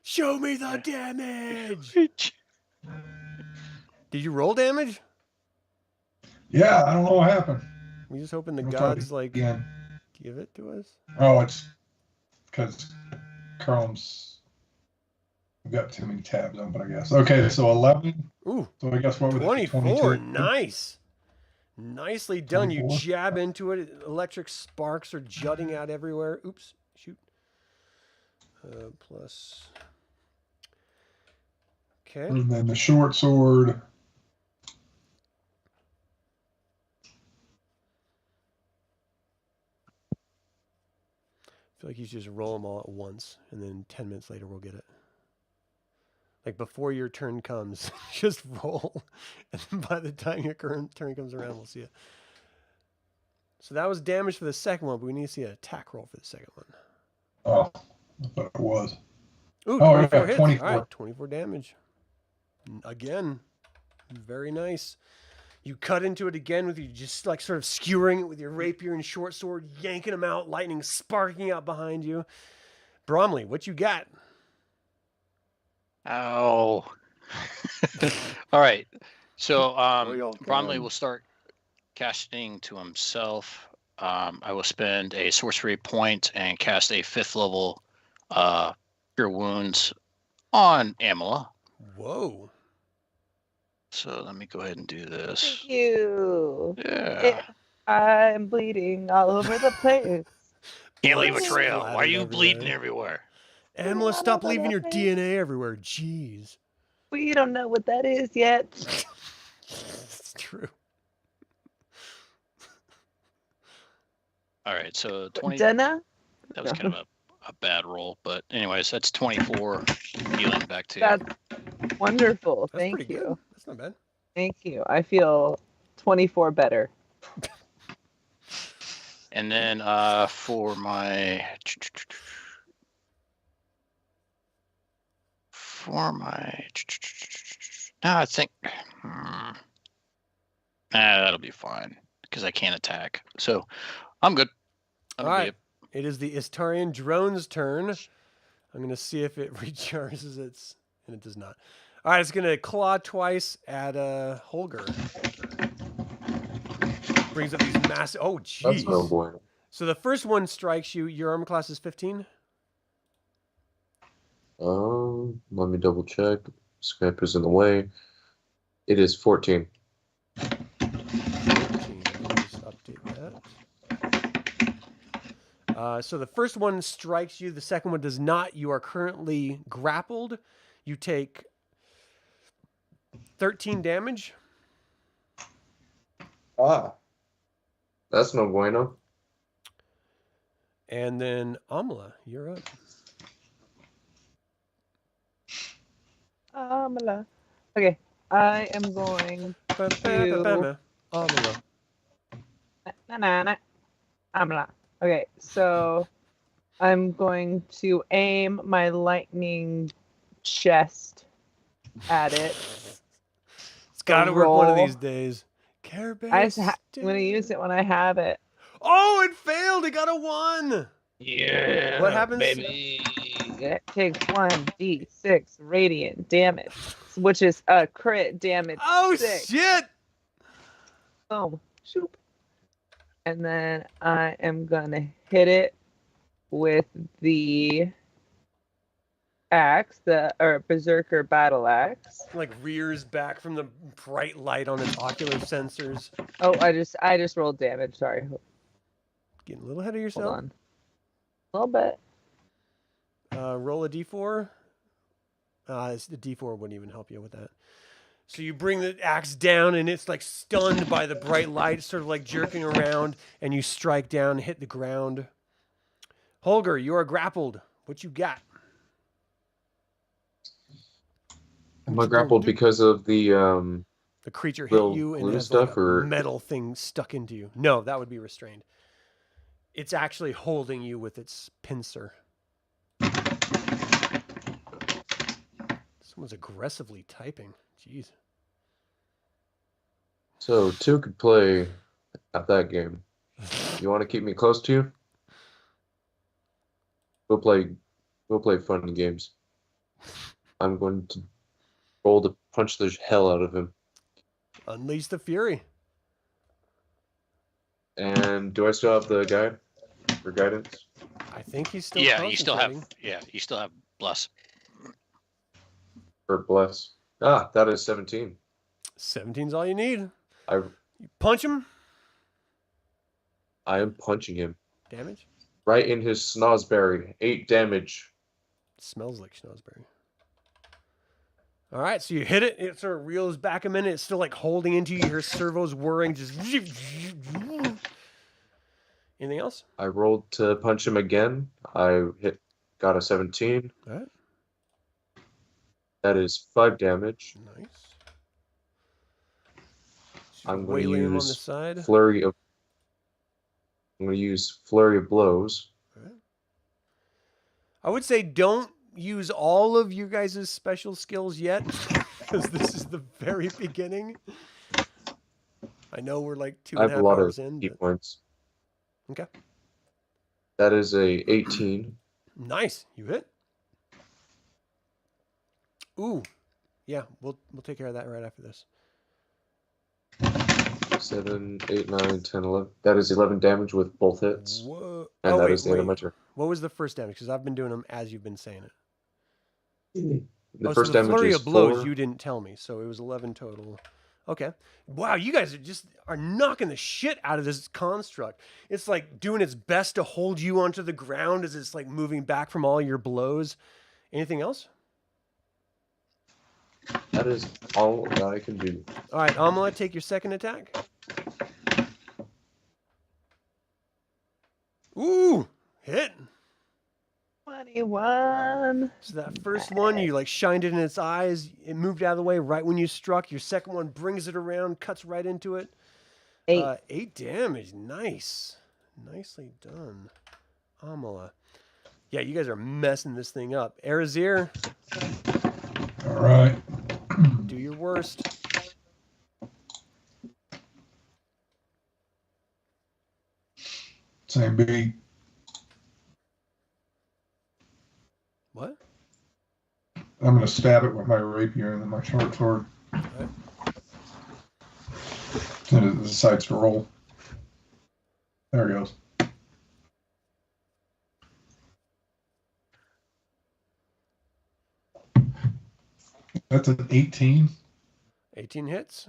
Show me the damage! Did you roll damage? Yeah, I don't know what happened. We just hoping the I'll try gods like Again. give it to us. Oh, it's because Chrome's I've got too many tabs open, I guess. Okay, so 11. Ooh, So I guess what would it be? 24. 22? Nice. Nicely done. 24. You jab into it. Electric sparks are jutting out everywhere. Oops. Shoot. Plus. Okay. And then the short sword. I feel like you should just roll them all at once, and then 10 minutes later we'll get it. Like before your turn comes, just roll, and then by the time your current turn comes around, we'll see it. So that was damage for the second one, but we need to see an attack roll for the second one. Oh, I thought it was. Ooh, Oh, 24 yeah, hits. 24. All right, 24 damage. Again, very nice. You cut into it again with you just like sort of skewering it with your rapier and short sword, yanking them out, lightning sparking out behind you. Bromly, what you got? Oh. All right. So Royal Bromley gun. will start casting to himself. I will spend a sorcery point and cast a 5th level Cure Wounds on Aamela. Whoa. So let me go ahead and do this. Thank you. Yeah. I'm bleeding all over the place. Can't leave a Blood trail. Why are splattered you bleeding everywhere. everywhere? Aamela, stop leaving your DNA everywhere. Jeez. We don't know what that is yet. It's true. All right. So 20. Jenna? That was kind of a bad roll. But anyways, that's 24 healing back to you. That's wonderful. That's Thank pretty you. good. That's not bad. Thank you. I feel 24 better. And then for my I think that'll be fine because I can't attack. So I'm good. All That'll be right. it. It is the Istarian drone's turn. I'm going to see if it recharges its and it does not. All right, it's gonna claw twice at Holgr. Brings up these massive. Oh, That's no jeez. bueno. So the first one strikes you. Your armor class is 15. Let me double check. Skype is in the way. It is 14. 14. Let me just update that. So the first one strikes you. The second one does not. You are currently grappled. You take 13 damage. That's no bueno. And then Aamela, you're up. Aamela. Okay, I am going to. Aamela. Aamela. Okay, so I'm going to aim my lightning chest at it. It's got to work one of roll. these days. Care I'm going to use it when I have it. Oh, it failed. It got a 1. Yeah. What happens? Baby. It takes 1d6 radiant damage, which is a crit damage. Oh, 6. shit. Boom. Shoop. And then I am going to hit it with the axe, or berserker battle axe. Like rears back from the bright light on its ocular sensors. Oh, I just rolled damage. Sorry. Getting a little ahead of Hold yourself. on. A little bit. Roll a d4. The d4 wouldn't even help you with that. So you bring the axe down, and it's like stunned by the bright light, sort of like jerking around, and you strike down, hit the ground. Holgr, you are grappled. What you got? Am I grappled because of the creature hit little you and blue has stuff, like a or metal thing stuck into you. No, that would be restrained. It's actually holding you with its pincer. Someone's aggressively typing. Jeez. So 2 could play at that game. You want to keep me close to you? We'll play fun games. I'm going to roll to punch the hell out of him. Unleash the fury. And do I still have the guide for guidance? I think he's still Yeah, you still have. concentrating. Yeah, you still have bless. Or bless? Ah, that is 17. 17's all you need. I You punch him. am punching him Damage. right in his snozzberry. 8 damage. Smells like schnozberry. All right, so you hit it. It sort of reels back a minute. It's still like holding into you. You hear servos whirring. Just. Anything else? I rolled to punch him again. Got a 17. All right. That is 5 damage. Nice. I'm going to Wailing him on the use side. flurry of. I'm going to use flurry of blows. I would say don't use all of you guys' special skills yet, because this is the very beginning. I know we're like I have a lot of hours in. key But... points. Okay. That is a 18. Nice. You hit. Ooh. Yeah, we'll take care of that right after this. 7, 8, 9, 10, 11. That is 11 damage with both hits. Whoa. And that is the end of my turn. What was the first damage? Because I've been doing them as you've been saying it. The so first the damage flurry is of blows 4. you didn't tell me, so it was 11 total. Okay. Wow, you guys are knocking the shit out of this construct. It's like doing its best to hold you onto the ground as it's like moving back from all your blows. Anything else? That is all that I can do. All right, Aamela, take your second attack. Ooh, hit. 21. So that first one, you like shined it in its eyes. It moved out of the way right when you struck. Your second one brings it around, cuts right into it. 8. 8 damage. Nice. Nicely done. Aamela. Yeah, you guys are messing this thing up. Arizyre, All right. do your worst. Same beat. What? I'm gonna stab it with my rapier and then my short sword. Right. And it decides to roll. There it goes. That's an 18. 18 hits.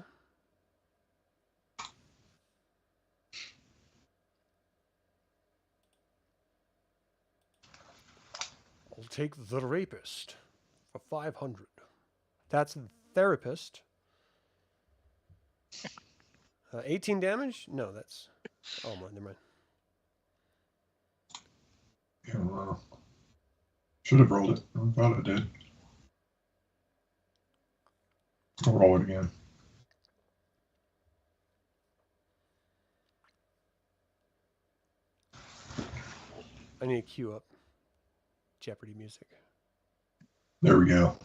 I'll take the rapist for 500. That's therapist. 18 damage? No, that's... Oh, never mind. Yeah, should have rolled it. I thought it did. I'll roll it again. I need to queue up Jeopardy music. There we go.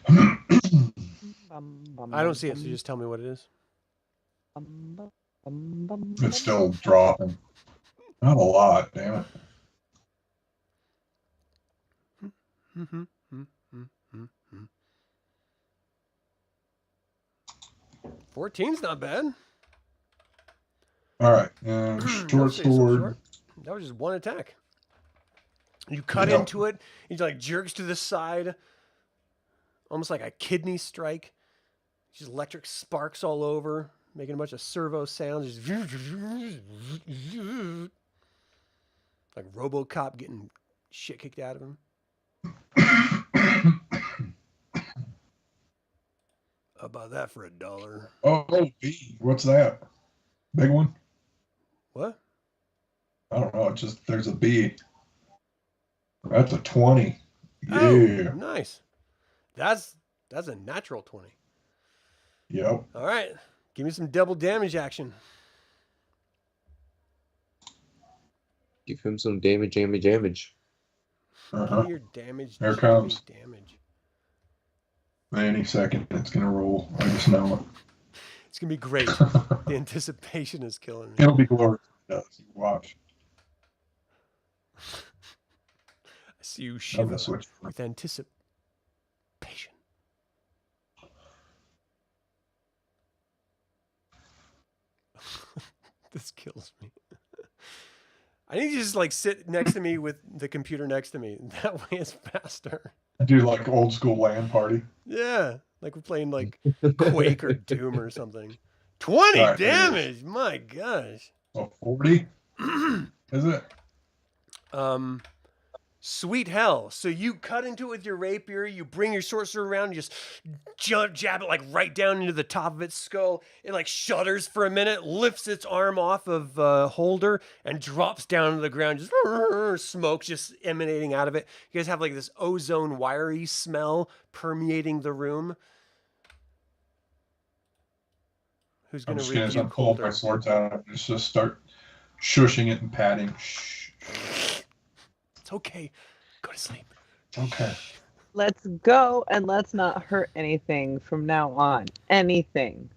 I don't see it, so just tell me what it is. It's still dropping. Not a lot, damn it. 14's not bad. All right. Don't Short say so sword. short. That was just one attack. You cut Yep. into it. He like jerks to the side, almost like a kidney strike. Just electric sparks all over, making a bunch of servo sounds. Just like RoboCop getting shit kicked out of him. How about that for $1? Oh, B. What's that? Big one? What? I don't know. It's just there's a B. That's a 20. Yeah. Oh, nice. That's a natural 20. Yep. All right. Give me some double damage action. Give him some damage. Give me your damage. Here it comes. Damage. Any second, it's gonna roll. I just know it. It's gonna be great. The anticipation is killing me. It'll be glorious. Watch. I see you I'm shiver gonna switch. with anticipation. This kills me. I need you to just like sit next to me with the computer next to me. That way it's faster. Do like old school LAN party. Yeah. Like we're playing like Quake or Doom or something. 20 All right, damage. My gosh. So 40? Is it? Sweet hell. So you cut into it with your rapier, you bring your sorcerer around, and just jab it like right down into the top of its skull. It like shudders for a minute, lifts its arm off of Holgr, and drops down to the ground. Just smoke just emanating out of it. You guys have like this ozone wiry smell permeating the room. Who's I'm going to just gonna rebuke pull my Holgr? swords out and just start shushing it and patting. Shh. It's okay. Go to sleep. Okay. Let's go and let's not hurt anything from now on. Anything.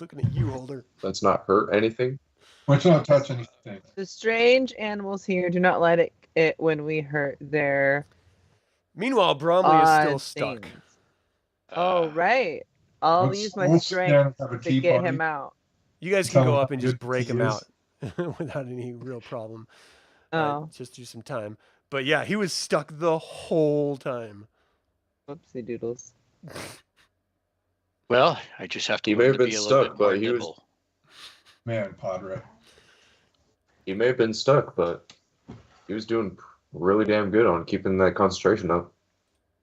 Looking at you, Holgr. Let's not hurt anything. Let's not touch anything. The strange animals here do not let it when we hurt their Meanwhile, Bromly is still odd stuck. things. Oh, right. I'll Let's- use my we'll sit down strength and have a to tea get party. him out. You guys Tell can go him up how and just good break he him is. out without any real problem. Oh, Just do some time. But yeah, he was stuck the whole time. whoopsie doodles. Well, I just have to He may learn have to been be a little stuck, bit more but he was- nimble. Man, Padre. He may have been stuck, but he was doing really damn good on keeping that concentration up.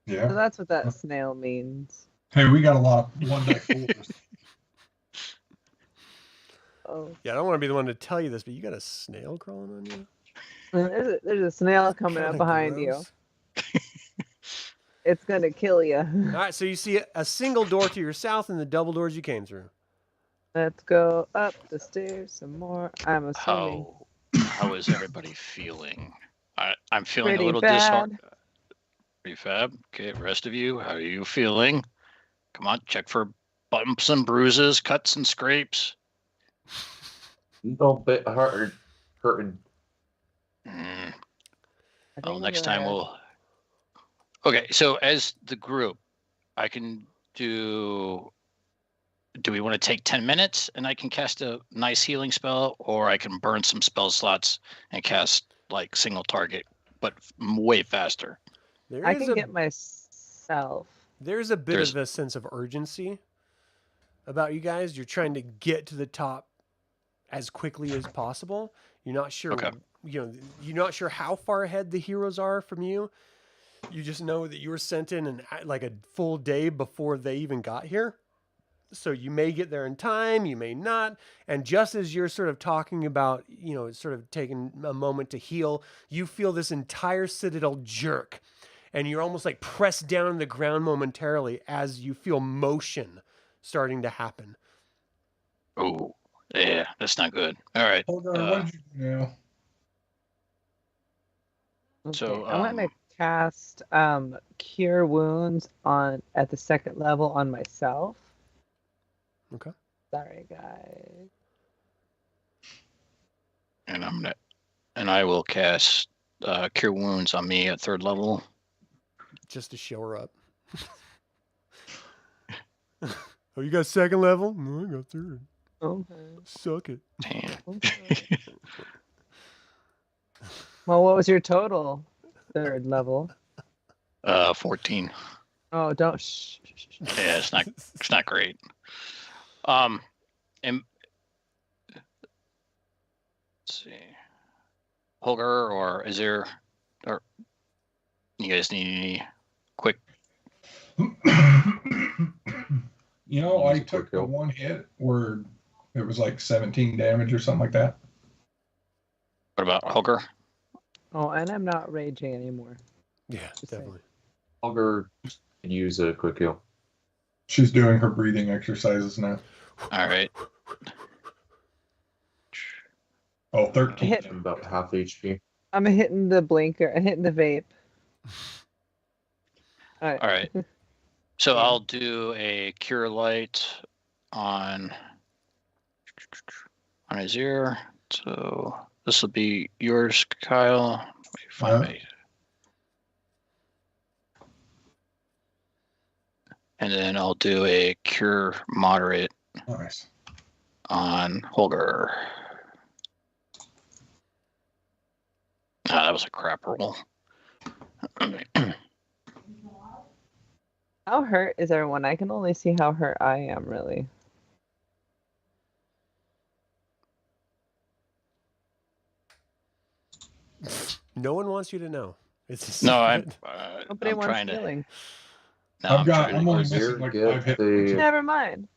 So Yeah. that's what that snail means. Hey, we got a lot of one night foolers. Oh, Yeah, I don't want to be the one to tell you this, but you got a snail crawling on you? there's a snail coming up Kinda behind gross. you. It's gonna kill you. All right, so you see a single door to your south and the double doors you came through. Let's go up the stairs some more. I'm assuming. How is everybody feeling? I'm feeling Pretty a little bad. disheartened. Prefab. Okay, rest of you, how are you feeling? Come on, check for bumps and bruises, cuts and scrapes. No bit hurting. Mm, I well, think next I'm time gonna- we'll. Okay, so as the group, I can do. Do we want to take 10 minutes and I can cast a nice healing spell, or I can burn some spell slots and cast like single target, but way faster? I can get myself. There's a bit of a sense of urgency about you guys. You're trying to get to the top as quickly as possible. You're not sure, Okay. you're not sure how far ahead the heroes are from you. You just know that you were sent in like a full day before they even got here. So you may get there in time, you may not. And just as you're sort of talking about, sort of taking a moment to heal, you feel this entire citadel jerk. And you're almost like pressed down on the ground momentarily as you feel motion starting to happen. Oh, yeah, that's not good. All right. Holgr, what did you do now? Okay, So, I'm gonna cast Cure Wounds at the second level on myself. Okay. Sorry, guys. And I will cast Cure Wounds on me at third level. Just to show her up. Oh, you got second level? No, I got third. Okay. Suck it. Damn. Okay. Well, what was your total third level? 14. Oh, don't. Yeah, it's not great. And let's see, Holgr or Azir, or you guys need any quick? I took the one hit where it was like 17 damage or something like that. What about Holgr? Oh, and I'm not raging anymore. Yeah, definitely. Holgr could use a quick heal. She's doing her breathing exercises now. All right. Oh, 13. Hit. I'm about half HP. I'm hitting the blinker. I'm hitting the vape. All All right. So I'll do a Cure Light on Arizyre. So this will be yours, Kyle. Let me find Yeah. me. And then I'll do a Cure Moderate Nice. on Holgr. That was a crap roll. How hurt is everyone? I can only see how hurt I am, really. No one wants you to know. It's No, I'm Nobody wants trying to. healing. No, I'm trying to- only Arizyre missing like get 5 hit the- points. Never mind.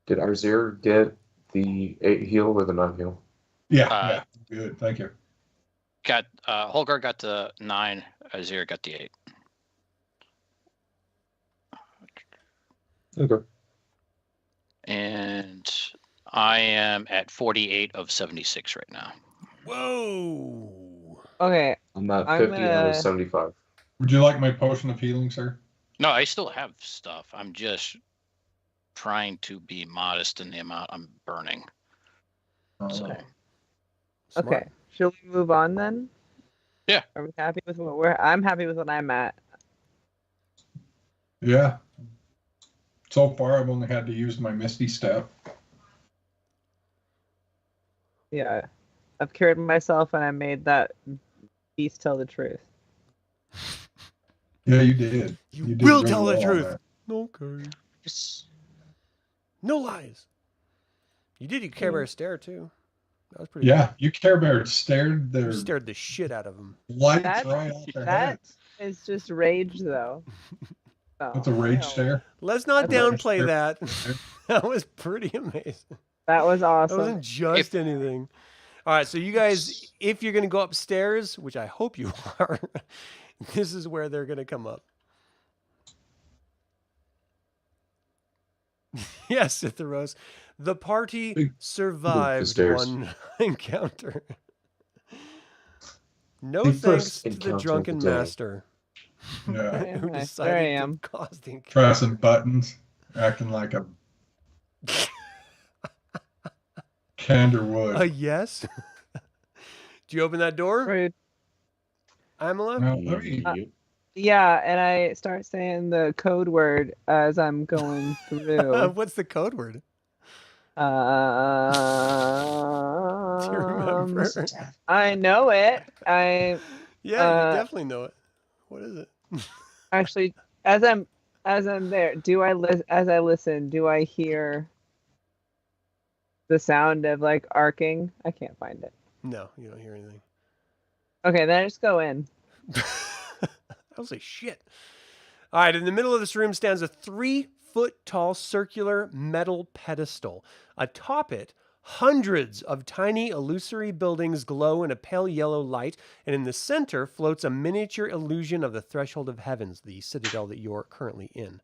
Did Arizyre get the 8 heal or the 9 heal? Yeah, good. Thank you. got Holgr got the 9, Arizyre got the 8. Okay. And I am at 48 of 76 right now. Whoa. Okay, I'm at I'm 50 out of gonna- 75. Would you like my potion of healing, sir? No, I still have stuff. I'm just trying to be modest in the amount I'm burning. So Okay. Smart. Okay. Shall we move on then? Yeah. Are we happy with what I'm happy with what I'm at. Yeah. So far, I've only had to use my Misty Step. Yeah. I've cured myself and I made that beast tell the truth. Yeah, you did. You did will very tell the well on truth. that. Okay. Yes. No lies. You did your Care Bear stare too. That was pretty Yeah, you Care Bear stared good. their You stared the shit out of him. lights That- right off their that- heads. It's just rage though. So, That's a rage hell. stare. Let's not That's downplay that. That was pretty amazing. That was That awesome. wasn't just anything. All right, so you guys, if you're going to go upstairs, which I hope you are, this is where they're going to come up. Yes, Ithros. The party survived stairs. one encounter. No The thanks first to the encounter of Drunken the day. Master. Yeah. Yeah, Who there I decided to am. cause the encounter. Pressing buttons, acting like a Kender would. Yes? Did you open that door, Rude. Aamela? Now, let me, You- Yeah, and I start saying the code word as I'm going through. What's the code word? Do you Um, remember? I know it. I Yeah, you definitely know it. What is it? actually, as I'm there, as I listen, do I hear the sound of like arcing? I can't find it. No, you don't hear anything. Okay, then I just go in. I was like, shit. All right, in the middle of this room stands a 3-foot tall circular metal pedestal. Atop it, hundreds of tiny illusory buildings glow in a pale yellow light, and in the center floats a miniature illusion of the Threshold of Heavens, the citadel that you're currently in.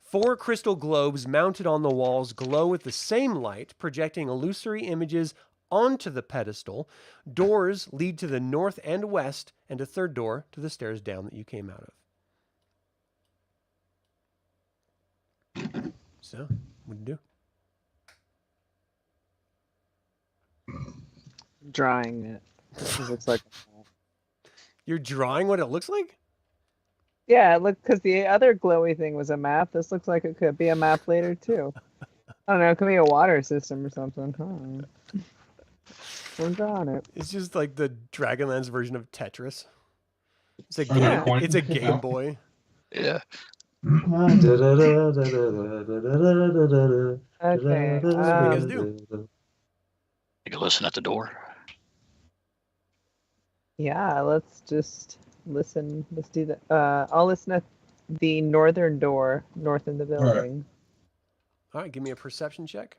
4 crystal globes mounted on the walls glow with the same light, projecting illusory images onto the pedestal. Doors lead to the north and west, and a third door to the stairs down that you came out of. So, what do you do? Drawing it. It looks like. You're drawing what it looks like? Yeah, look, because the other glowy thing was a map. This looks like it could be a map later too. I don't know. It could be a water system or something. Huh? I'm drawing it. It's just like the Dragonlance version of Tetris. It's a Are they game, pointing it's a to Game that? Boy. Yeah. Okay. What are you guys do? You can listen at the door. Yeah, let's just listen. Let's do that. I'll listen at the northern door, north in the right. building. All right, give me a perception check.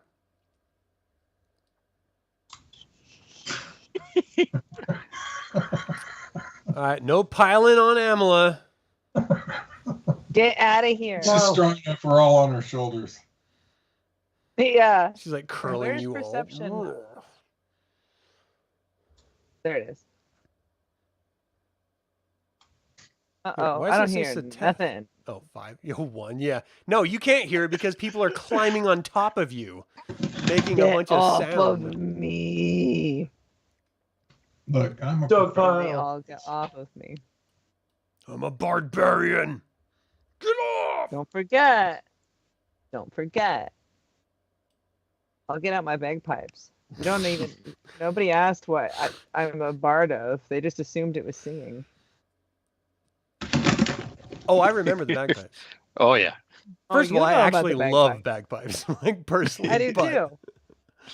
All right, no piling on Aamela. Get out of here. It's just strong enough we're all on our shoulders. Yeah. She's like curling Where's you perception? all. There it is. Why Uh-oh, does I it don't say hear Satef? nothing. Oh, 5. Yo, 1. Yeah. No, you can't hear it because people are climbing on top of you, making a Get bunch off of of sound. me. Look, I'm a Dog professional. They pile. all get off of me. I'm a barbarian. Get off! Don't forget. Don't forget. I'll get out my bagpipes. You don't even. Nobody asked what I'm a bard of. They just assumed it was singing. Oh, I remember the bagpipes. Oh yeah. First Oh, of all, you I know about actually the love bagpipes, like personally. I do but, too.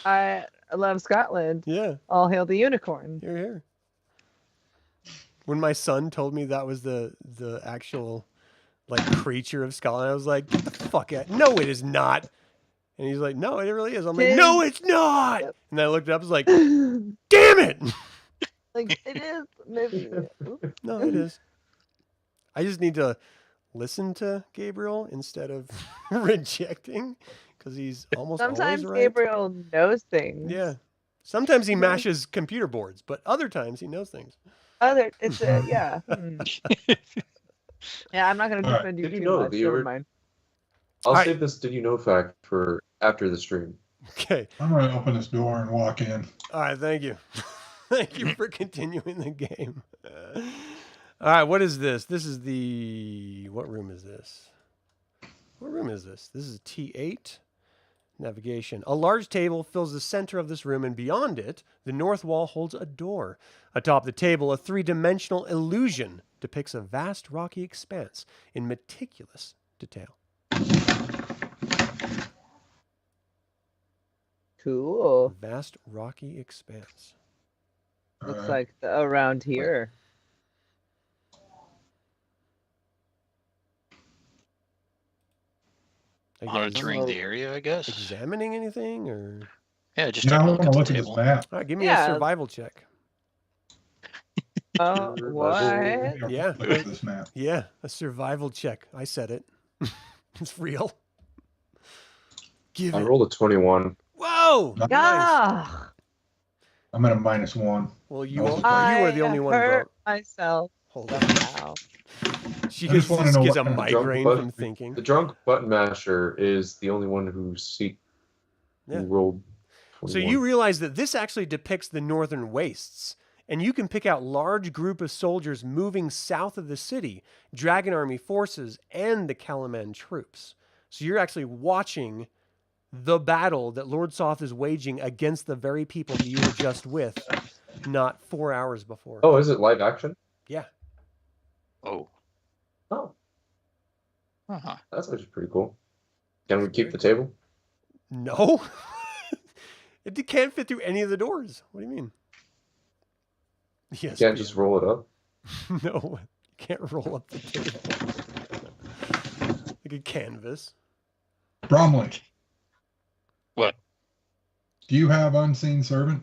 I love Scotland. Yeah, All hail the unicorn. you're here. When my son told me that was the actual like creature of Scotland, I was like, "Get the fuck out!" No, it is not. And he's like, "No, it really is." I'm like, "No, it's not." Yep. And I looked it up. I was like, "Damn it!" Like it is. Maybe. No, it is. I just need to listen to Gabriel instead of rejecting, because he's almost Sometimes always right. Gabriel knows things. Yeah. Sometimes he mashes computer boards, but other times he knows things. It's a yeah. Yeah, I'm not gonna All right. defend you Did you too know, much. viewer? Never mind. I'll Alright. save this did you know fact for after the stream. Okay. I'm going to open this door and walk in. All right. Thank you. Thank you for continuing the game. All right. What is this? This is the. What room is this? What room is this? This is T8. Navigation. A large table fills the center of this room, and beyond it, the north wall holds a door. Atop the table, a 3-dimensional illusion depicts a vast rocky expanse in meticulous detail. Cool. Vast rocky expanse. All Looks right. like around here. Are you guys Monitoring the area, I guess. examining anything, or Yeah, just Yeah, I take a want look to at look the at this table. map. all right? Give me a Yeah. survival check. Oh, what? Yeah. Look at this map. Yeah, a survival check. I said it. It's real. Give I it. rolled a 21. Whoa! Nice. Yeah. I'm at a -1. Well, you You are the only one, hurt bro. myself Hold on. somehow. She I just wanna know gets a what kind of migraine drunk from button- thinking. The drunk button masher is the only one who Yeah. rolled So 21. you realize that this actually depicts the northern wastes. and you can pick out large group of soldiers moving south of the city, Dragon Army forces, and the Kalaman troops. So you're actually watching the battle that Lord Soth is waging against the very people that you were just with, not 4 hours before. Oh, is it live action? Yeah. Oh. Oh, Uh-huh. that's actually pretty cool. Can we keep the table? No. It can't fit through any of the doors. What do you mean? Yes. You can't just roll it up? No, you can't roll up the table. Like a canvas. Bromly, What? do you have Unseen Servant?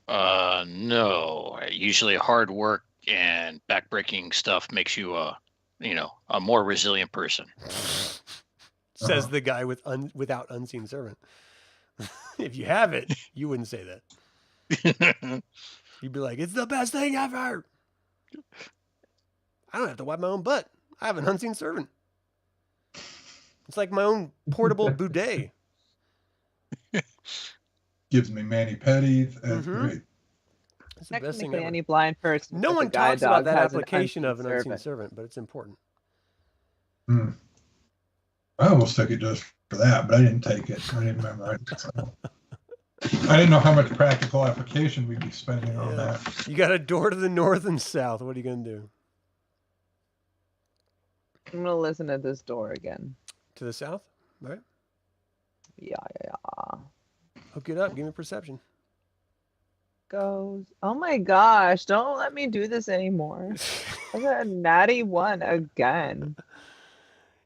No. Usually hard work and backbreaking stuff makes you a more resilient person. Says the guy without Unseen Servant. If you have it, you wouldn't say that. You'd be like, it's the best thing ever. I don't have to wipe my own butt. I have an Unseen Servant. It's like my own portable bidet. Gives me mani-pedis. That's great. It's the best thing Technically, ever. any blind person. No with a one guide talks about dog that has application of an Unseen servant. Servant, but it's important. Hmm. I almost took it just for that, but I didn't take it. I didn't remember. I didn't know how much practical application we'd be spending on Yeah. that. You got a door to the north and south. What are you going to do? I'm gonna listen at this door again. To the south? All right. Yeah. Hook it up. Give me perception. Goes. Oh my gosh! Don't let me do this anymore. I got a natty 1 again.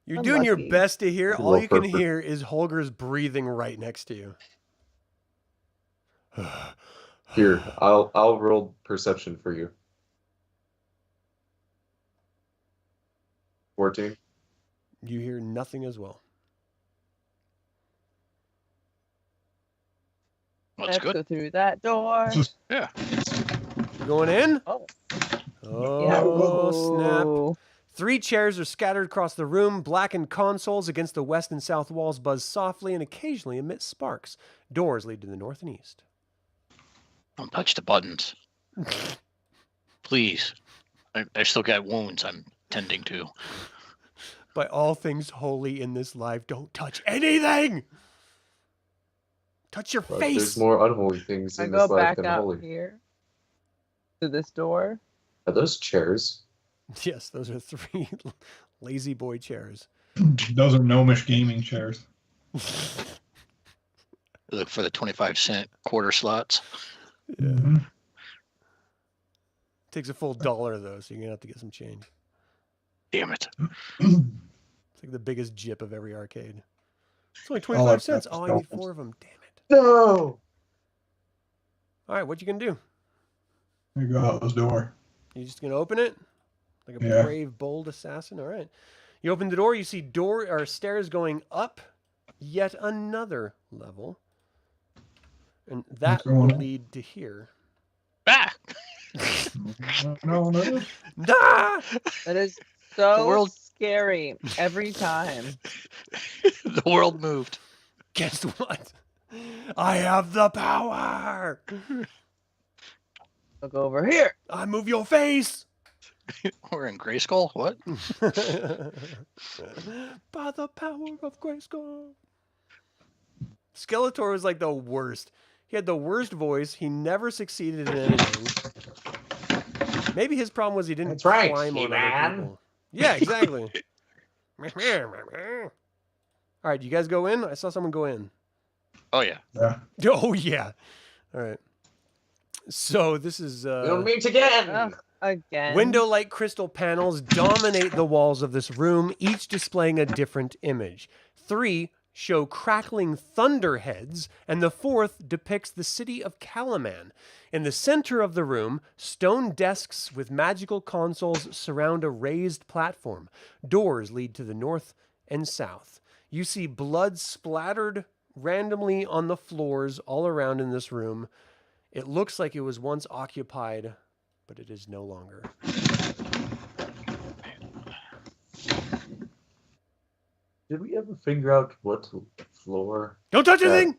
You're I'm doing your lucky. best to hear. Good All roll, you can perfect. hear is Holger's breathing right next to you. Here, I'll roll perception for you. 14. You hear nothing as well. That's Let's good. go through that door. Just Yeah. You going in? Oh. Oh, snap. Ooh. 3 chairs are scattered across the room. Blackened consoles against the west and south walls buzz softly and occasionally emit sparks. Doors lead to the north and east. Don't touch the buttons. Please. I still got wounds I'm tending to. By all things holy in this life, don't touch anything! Touch your But face! there's more unholy things I in go this life back than out holy. here to this door. Are those chairs? Yes, those are 3 lazy boy chairs. those are gnomish gaming chairs. Look for the 25-cent quarter slots. Yeah. Mhm. Takes a full $1 though, so you're gonna have to get some change. Damn it. It's like the biggest jip of every arcade. It's only 25 like cents. that Oh, I need stuff. 4 of them. Damn it. No! All right, what you gonna do? There you go out this door. You just gonna open it? Like a Yeah. brave, bold assassin? All right. You open the door, you see door or stairs going up yet another level. And that going will on? lead to here. Ah! No. Nah! That is so world- scary every time. The world moved. Guess what? I have the power! Look over here. I move your face! We're in Grayskull? What? By the power of Grayskull. Skeletor was like the worst. He had the worst voice. He never succeeded in anything. Maybe his problem was he didn't That's right, climb on other He-Man. people. Yeah, exactly. All right, you guys go in? I saw someone go in. Oh, yeah. Yeah. Oh, yeah. All right. So this is... We'll meet again! Ugh, again. Window-like crystal panels dominate the walls of this room, each displaying a different image. 3 show crackling thunderheads, and the 4th depicts the city of Kalaman. In the center of the room, stone desks with magical consoles surround a raised platform. Doors lead to the north and south. You see blood splattered randomly on the floors all around in this room. It looks like it was once occupied, but it is no longer. Did we ever figure out what floor Don't touch that anything!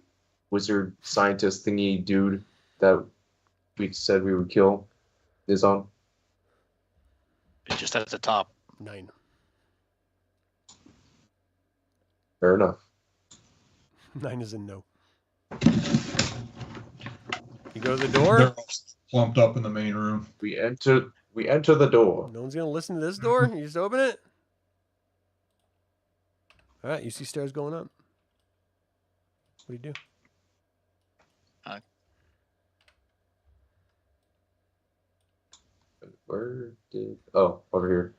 wizard scientist thingy dude that we said we would kill Nizam? It's just at the top. 9. Fair enough. 9 is a no. You go to the door. They're all clumped up in the main room. We enter the door. No one's gonna listen to this door. You just open it. All right, you see stairs going up. What do you do? Where did... Oh, over here.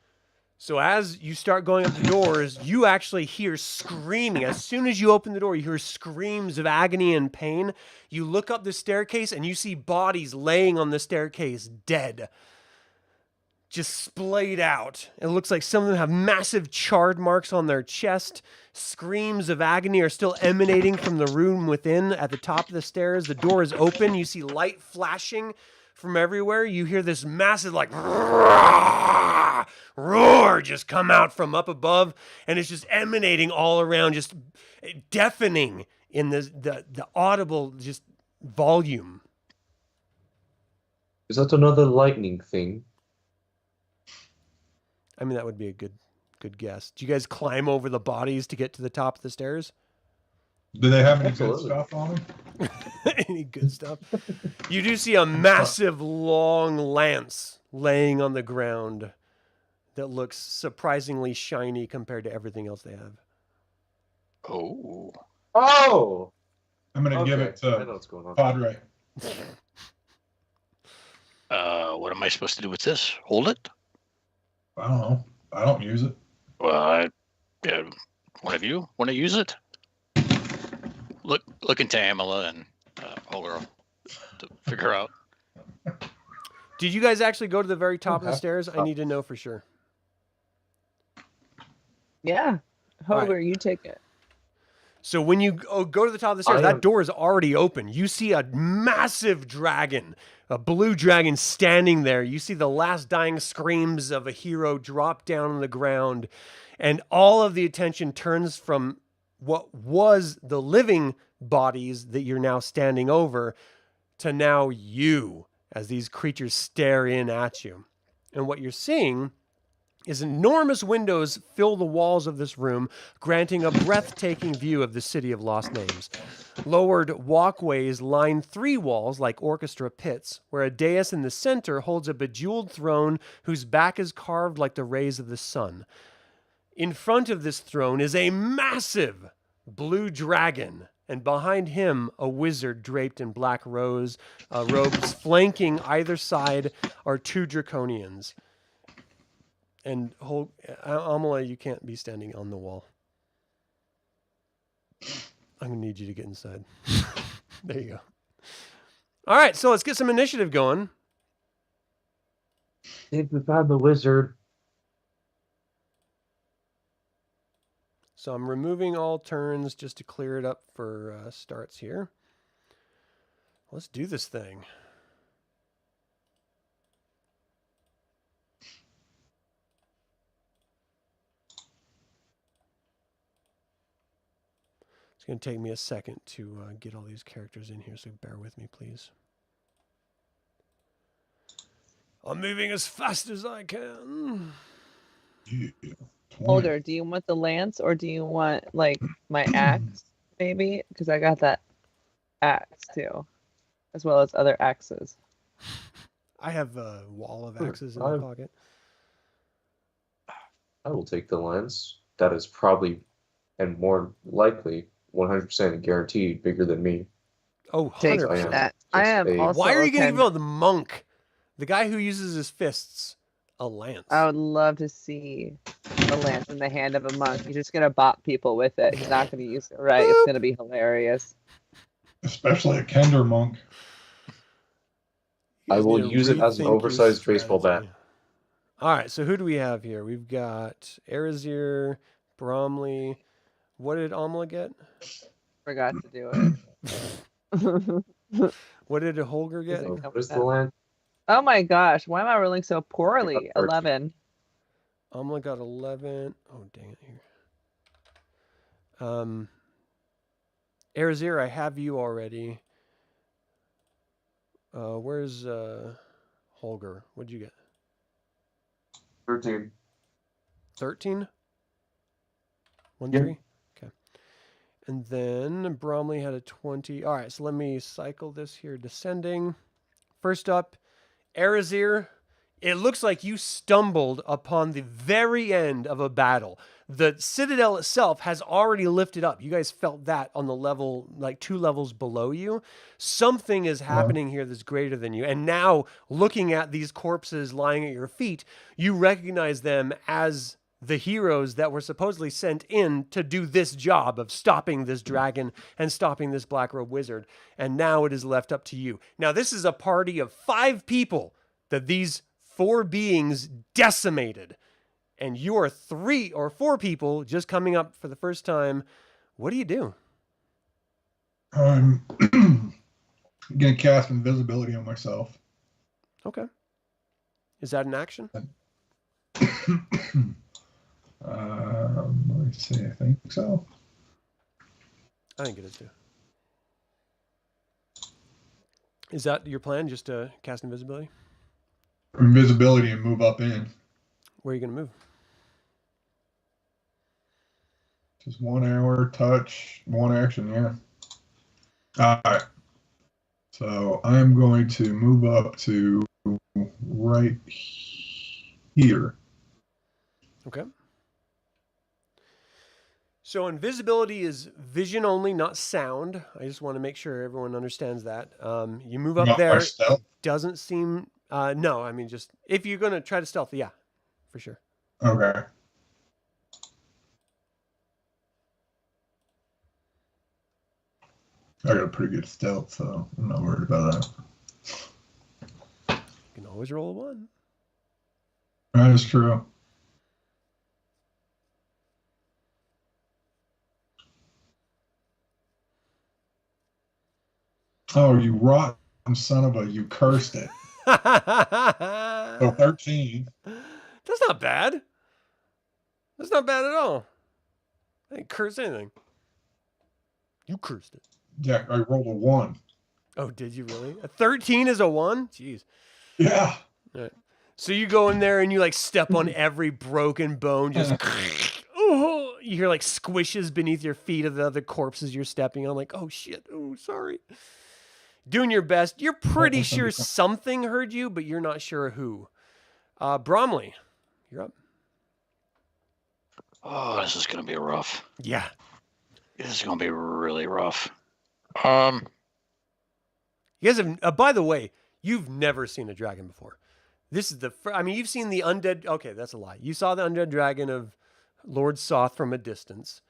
So as you start going up the doors, you actually hear screaming. As soon as you open the door, you hear screams of agony and pain. You look up the staircase and you see bodies laying on the staircase, dead. Just splayed out. It looks like some of them have massive charred marks on their chest. Screams of agony are still emanating from the room within at the top of the stairs. The door is open. You see light flashing from everywhere. You hear this massive like roar just come out from up above, and it's just emanating all around, just deafening in the audible just volume. Is that another lightning thing? I mean, that would be a good guess. Do you guys climb over the bodies to get to the top of the stairs? Do they have any good Absolutely. stuff on them? Any good stuff? You do see a massive long lance laying on the ground that looks surprisingly shiny compared to everything else they have. Oh. Oh! I'm going to give it I know to what's going on. Padre. What am I supposed to do with this? Hold it? I don't know. I don't use it. Well, one of you want to use it? Look into Aamela and Holgr to figure out. Did you guys actually go to the very top of the Okay. stairs? I need to know for sure. Yeah. All right. Holgr, you take it. So when you go to the top of the stairs, that door is already open. You see a massive dragon, a blue dragon standing there. You see the last dying screams of a hero drop down on the ground, and all of the attention turns from what was the living bodies that you're now standing over to now you, as these creatures stare in at you. And what you're seeing is enormous windows fill the walls of this room, granting a breathtaking view of the city of lost names. Lowered walkways line 3 walls like orchestra pits, where a dais in the center holds a bejeweled throne whose back is carved like the rays of the sun. In front of this throne is a massive blue dragon, and behind him a wizard draped in black robes. Flanking either side are 2 draconians. And Aamela, you can't be standing on the wall. I'm going to need you to get inside. There you go. All right, so let's get some initiative going. I think we found the wizard. So I'm removing all turns just to clear it up for starts here. Let's do this thing. It's going to take me a second to get all these characters in here, so bear with me, please. I'm moving as fast as I can. Yeah. 20. Holgr, do you want the lance or do you want like my axe maybe? Because I got that axe too, as well as other axes. I have a wall of Sure. axes in my pocket. I will take the lens. That is probably, and more likely, 100% guaranteed bigger than me. Oh, Take 100%. that. I am a- also. Why are you going to kind give out the monk, the guy who uses his fists, a lance? I would love to see a lance in the hand of a monk. He's just gonna bop people with it. He's not gonna use it right. It's gonna be hilarious. Especially a Kender monk. I You will need to use it as an rethink your oversized baseball bat. strategy. All right, so who do we have here? We've got Arizyre, Bromly. What did Aamela get? Forgot to do it. What did Holgr get? So, what is the land? Oh my gosh, why am I rolling so poorly? I got 11. Aamela got 11. Oh, dang it here. Arizyre, I have you already. Where's Holgr? What'd you get? 13. 13? 1, Yeah. 3? Okay. And then Bromly had a 20. All right, so let me cycle this here. Descending. First up, Arizyre. It looks like you stumbled upon the very end of a battle. The citadel itself has already lifted up. You guys felt that on the level, like 2 levels below you. Something is happening here that's greater than you. And now, looking at these corpses lying at your feet, you recognize them as the heroes that were supposedly sent in to do this job of stopping this dragon and stopping this black robe wizard. And now it is left up to you. Now, this is a party of 5 people that these 4 beings decimated. And you are 3 or 4 people just coming up for the first time. What do you do? I'm going to cast invisibility on myself. Okay. Is that an action? Let me see. I think so. I think it is too. Is that your plan, just to cast invisibility? Invisibility and move up in. Where are you going to move? Just 1 hour, touch, 1 action, yeah. All right. So I'm going to move up to right here. Okay. So invisibility is vision only, not sound. I just want to make sure everyone understands that. You move up Not by there. stealth? It doesn't seem... no, I mean, just... If you're going to try to stealth, yeah, for sure. Okay. I got a pretty good stealth, so I'm not worried about that. You can always roll a 1. That is true. Oh, you rotten son of a, you cursed it. So 13. That's not bad. That's not bad at all. I didn't curse anything. You cursed it. Yeah, I rolled a 1. Oh, did you really? A 13 is a 1? Jeez. Yeah. All right. So you go in there and you like step on every broken bone, just oh, you hear like squishes beneath your feet of the other corpses you're stepping on, like, oh shit, oh sorry. Doing your best. You're pretty sure something heard you, but you're not sure who. Bromly, you're up. Oh, this is gonna be rough. Yeah. This is gonna be really rough. You guys have, by the way, you've never seen a dragon before. This is the first, I mean, you've seen the undead, okay, that's a lie. You saw the undead dragon of Lord Soth from a distance,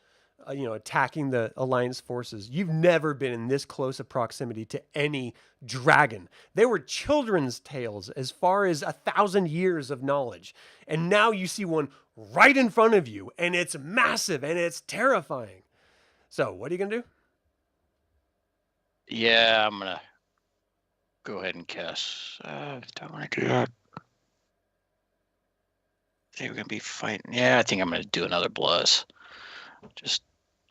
attacking the Alliance forces. You've never been in this close a proximity to any dragon. They were children's tales as far as 1,000 years of knowledge. And now you see one right in front of you, and it's massive, and it's terrifying. So, what are you going to do? Yeah, I'm gonna go ahead and cast. Don't want to do that. I think we're gonna be fighting. Yeah, I think I'm gonna do another bless. Just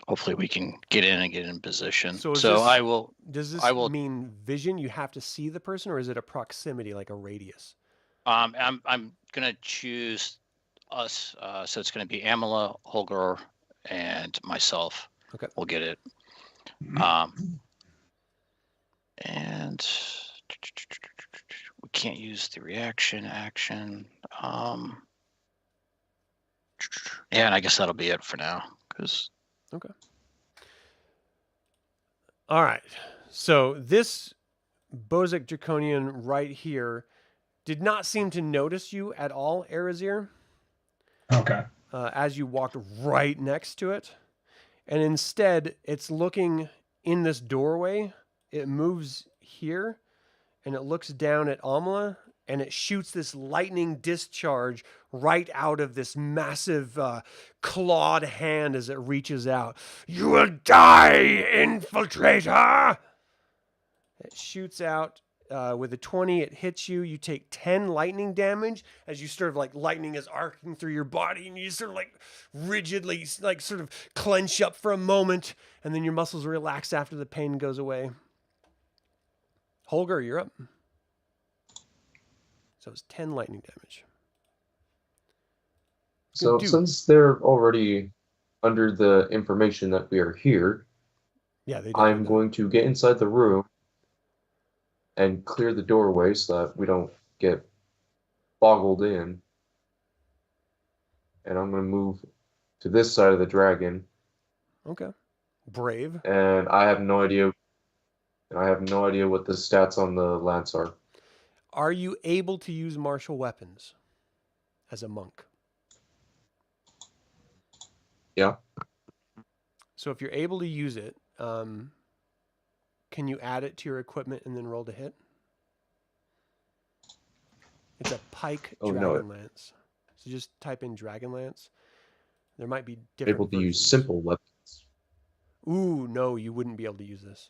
hopefully we can get in position. So I will. Does this I will mean vision? You have to see the person, or is it a proximity, like a radius? I'm gonna choose us. So it's gonna be Aamela, Holgr, and myself. Okay. We'll get it. And we can't use the reaction action. Yeah, and I guess that'll be it for now. Okay. All right. So this Bozek Draconian right here did not seem to notice you at all, Arizyre. Okay. As you walked right next to it. And instead, it's looking in this doorway. It moves here, and it looks down at Aamela, and it shoots this lightning discharge right out of this massive clawed hand as it reaches out. You will die, infiltrator! It shoots out with a 20. It hits you. You take 10 lightning damage as you sort of like lightning is arcing through your body, and you sort of like rigidly like sort of clench up for a moment, and then your muscles relax after the pain goes away. Holgr, you're up. So it's 10 lightning damage. So Dude. since they're already under the information that we are here, Yeah, they I'm definitely know. going to get inside the room and clear the doorway so that we don't get boggled in. And I'm going to move to this side of the dragon. Okay. Brave. And I have no idea. I have no idea what the stats on the lance are. Are you able to use martial weapons as a monk? Yeah. So if you're able to use it, can you add it to your equipment and then roll to hit? It's a pike dragonlance. So just type in dragonlance. There might be different Able to use versions. simple weapons. Ooh, no, you wouldn't be able to use this.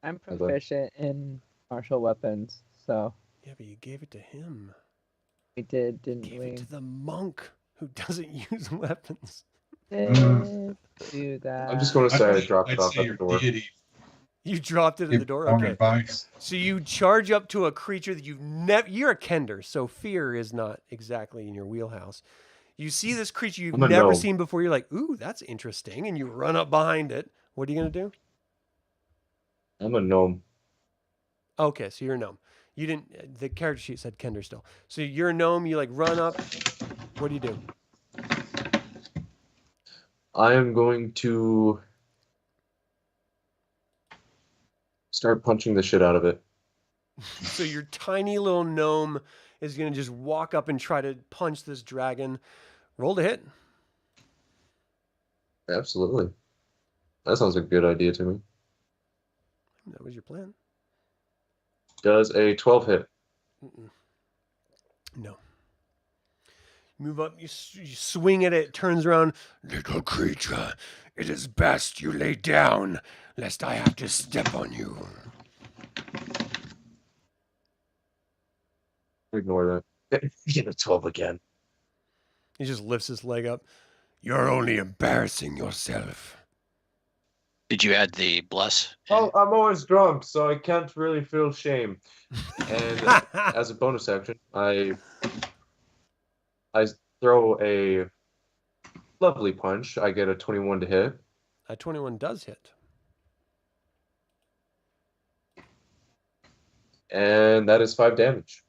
I'm proficient in martial weapons, so Yeah, but you gave it to him. we did, didn't Gave we? it to the monk who doesn't use weapons. Did do that. I'm just going to say I dropped I'd it off say at the your door. deity You dropped it at the give door? wrong Okay. advice. So you charge up to a creature that you've never... You're a Kender, so fear is not exactly in your wheelhouse. You see this creature you've I'm a never gnome. seen before. You're like, ooh, that's interesting. And you run up behind it. What are you going to do? I'm a gnome. Okay, so you're a gnome. You didn't... The character sheet said Kender still. So you're a gnome. You like run up. What do you do? I am going to start punching the shit out of it. So your tiny little gnome is going to just walk up and try to punch this dragon. Roll to hit. Absolutely. That sounds like a good idea to me. That was your plan. Does a 12 hit? Mm-mm. No. Move up, you swing at it, turns around. Little creature, it is best you lay down, lest I have to step on you. Ignore that. Get a 12 again. He just lifts his leg up. You're only embarrassing yourself. Did you add the bless? Oh, I'm always drunk, so I can't really feel shame. And as a bonus action, I throw a lovely punch. I get a 21 to hit. A 21 does hit. And that is 5 damage.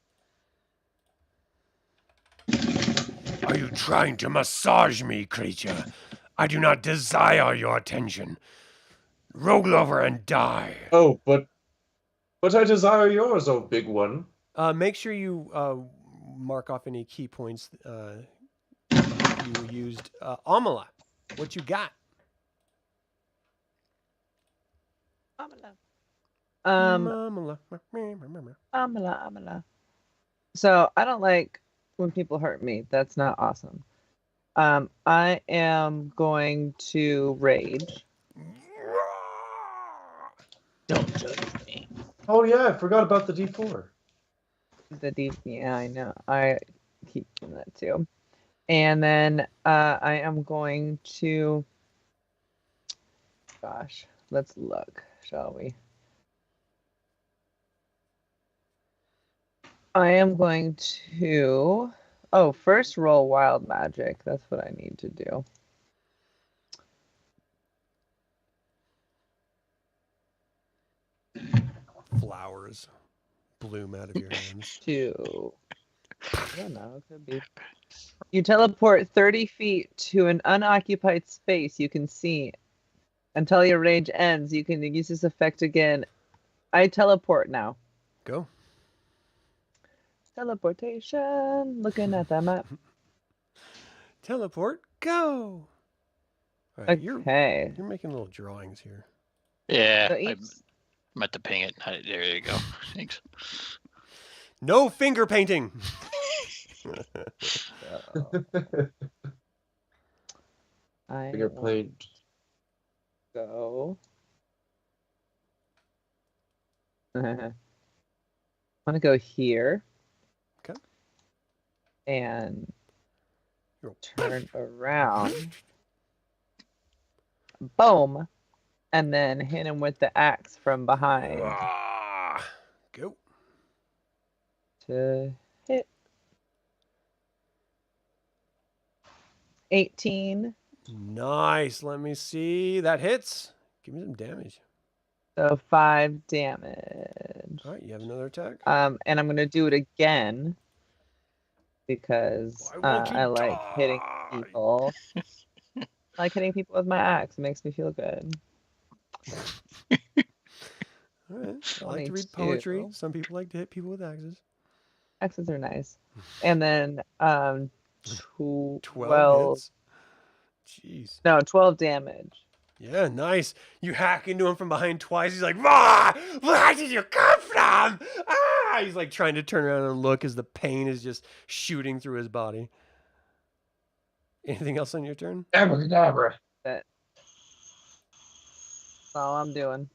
Are you trying to massage me, creature? I do not desire your attention. Roll over and die. Oh, but I desire yours, oh big one. Make sure you mark off any key points you used. Aamela, what you got? Aamela. Aamela. Aamela. So I don't like when people hurt me. That's not awesome. I am going to rage. Don't judge me. Oh yeah, I forgot about the D4. Yeah, I know. I keep doing that too. And then I am going to... Gosh, let's look, shall we? I am going to... Oh, first roll wild magic. That's what I need to do. Flowers bloom out of your hands. 2. I don't know. It could be. You teleport 30 feet to an unoccupied space you can see. Until your range ends, you can use this effect again. I teleport now. Go. Teleportation. Looking at that map. Teleport. Go. All right, Okay. you're making little drawings here. Yeah, So I each- meant to ping it. There you go. Thanks. No finger painting. I Finger will paint. go. I'm gonna go here. Okay. And You're- turn around. Boom. And then hit him with the axe from behind. Ah, go. to hit. 18. Nice. Let me see. That hits. Give me some damage. So 5 damage. All right, you have another attack. And I'm gonna do it again because Why won't you I like hitting die? people. I like hitting people with my axe. It makes me feel good. All right. I like to read 22. poetry. Some people like to hit people with axes. Axes are nice. And then 12 12. hits. Jeez. No, 12 damage. Yeah, nice. You hack into him from behind twice. He's like, "Ah, where did you come from?" Ah! He's like trying to turn around and look as the pain is just shooting through his body. Anything else on your turn? Abracadabra. That's all I'm doing.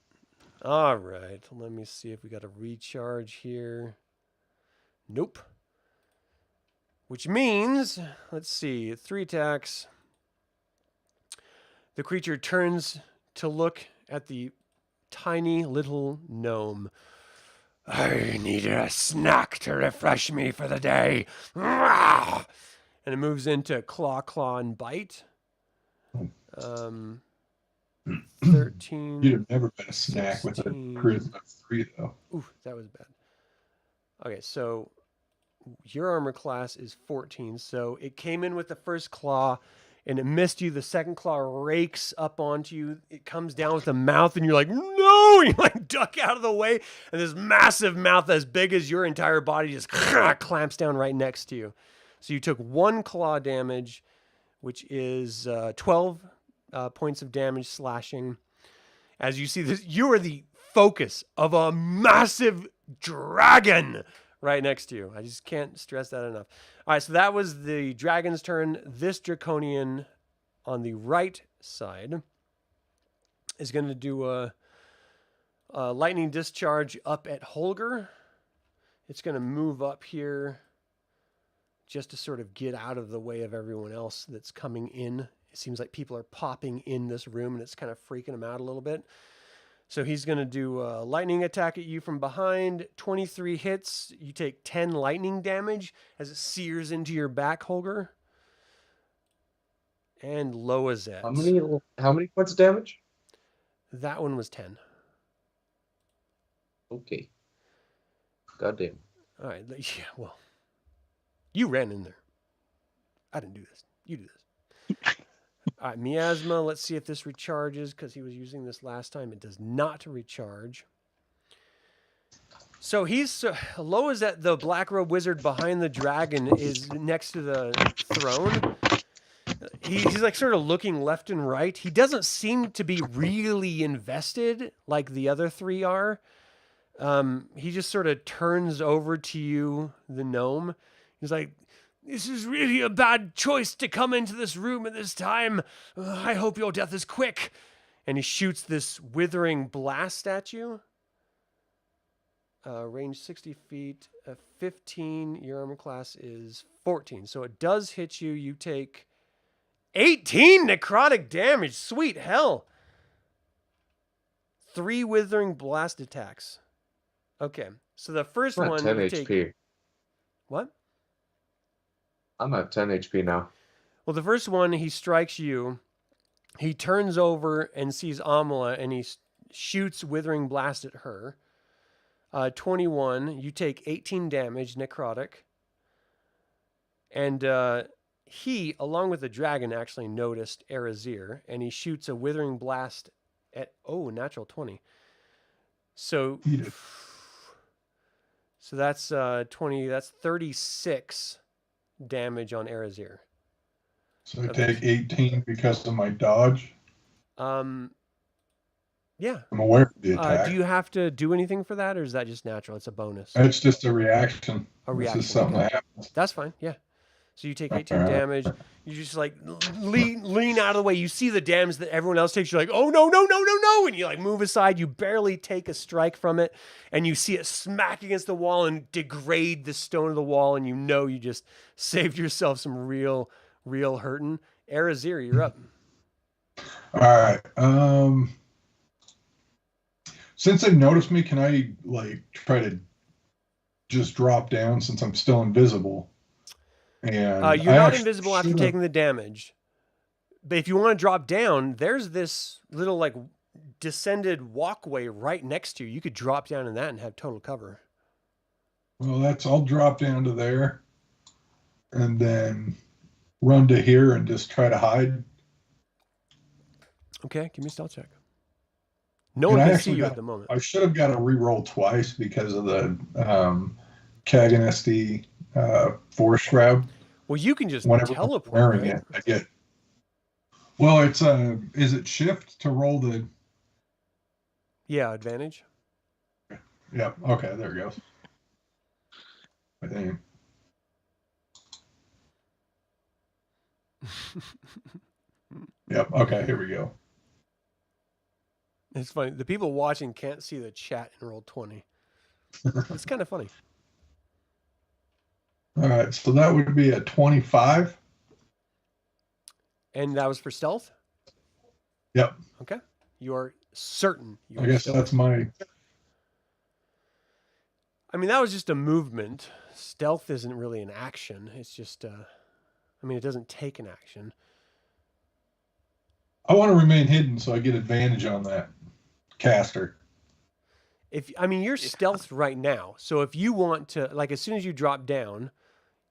All right. Let me see if we got a recharge here. Nope. Which means, let's see, 3 attacks. The creature turns to look at the tiny little gnome. I need a snack to refresh me for the day. And it moves into claw, and bite. 13. You'd have never been a snack with a 16. charisma of 3, though. Ooh, that was bad. Okay, so your armor class is 14. So it came in with the first claw and it missed you. The second claw rakes up onto you. It comes down with the mouth and you're like, no! And you like duck out of the way. And this massive mouth as big as your entire body just clamps down right next to you. So you took 1 claw damage, which is 12 points of damage slashing. As you see this, you are the focus of a massive dragon right next to you. I just can't stress that enough. All right, so that was the dragon's turn. This draconian on the right side is going to do a lightning discharge up at Holgr. It's going to move up here just to sort of get out of the way of everyone else that's coming in. It seems like people are popping in this room and it's kind of freaking them out a little bit. So he's going to do a lightning attack at you from behind. 23 hits. You take 10 lightning damage as it sears into your back, Holgr. And Loazette. How many points of damage? That one was 10. Okay. Goddamn. All right. Yeah, well, you ran in there. I didn't do this. You do this. All right, Miasma, let's see if this recharges because he was using this last time. It does not recharge. So he's low as that the black robe wizard behind the dragon is next to the throne. He's like sort of looking left and right. He doesn't seem to be really invested like the other 3 are. He just sort of turns over to you, the gnome. He's like, "This is really a bad choice to come into this room at this time. I hope your death is quick." And he shoots this withering blast at you. Range 60 feet, 15. Your armor class is 14. So it does hit you. You take 18 necrotic damage. Sweet hell. 3 withering blast attacks. Okay. So the first I'm at one 10 you HP. take... What? I'm at 10 HP now. Well, the first one, he strikes you. He turns over and sees Aamela, and he shoots Withering Blast at her. 21, you take 18 damage, necrotic. And he, along with the dragon, actually noticed Arizyre, and he shoots a Withering Blast at, natural 20. So, so that's 20, that's 36 damage on Arizyre. So I take 18 because of my dodge. Yeah. I'm aware of the attack. Do you have to do anything for that, or is that just natural? It's a bonus. It's just a reaction. A reaction. This is something that happens. That's fine. Yeah. So you take 18 damage. You just like lean out of the way. You see the damage that everyone else takes. You're like, oh no, no, no, no, no. And you like move aside. You barely take a strike from it. And you see it smack against the wall and degrade the stone of the wall. And you know you just saved yourself some real hurting. Arizyre, you're up. All right. Since they've noticed me, can I like try to just drop down since I'm still invisible. And you're I not actually invisible after should've- taking the damage. But if you want to drop down, there's this little like descended walkway right next to you. You could drop down in that and have total cover. Well, I'll drop down to there and then run to here and just try to hide. Okay, give me a stealth check. No And one I can actually see you got- at the moment. I should have got to re-roll twice because of the Kaganesti Force Shroud. Well, you can just Whenever I'm teleport, wearing right? it, I get. Well, it's is it shift to roll the? Yeah, advantage. Yep. Okay, there it goes. I think. Yep. Okay, here we go. It's funny. The people watching can't see the chat in roll 20. It's kind of funny. All right, so that would be a 25. And that was for stealth? Yep. Okay. You are certain. You I are guess stealth. that's my. I mean, that was just a movement. Stealth isn't really an action. It's just, I mean, it doesn't take an action. I want to remain hidden so I get advantage on that caster. I mean, you're stealthed right now. So if you want to, like, as soon as you drop down,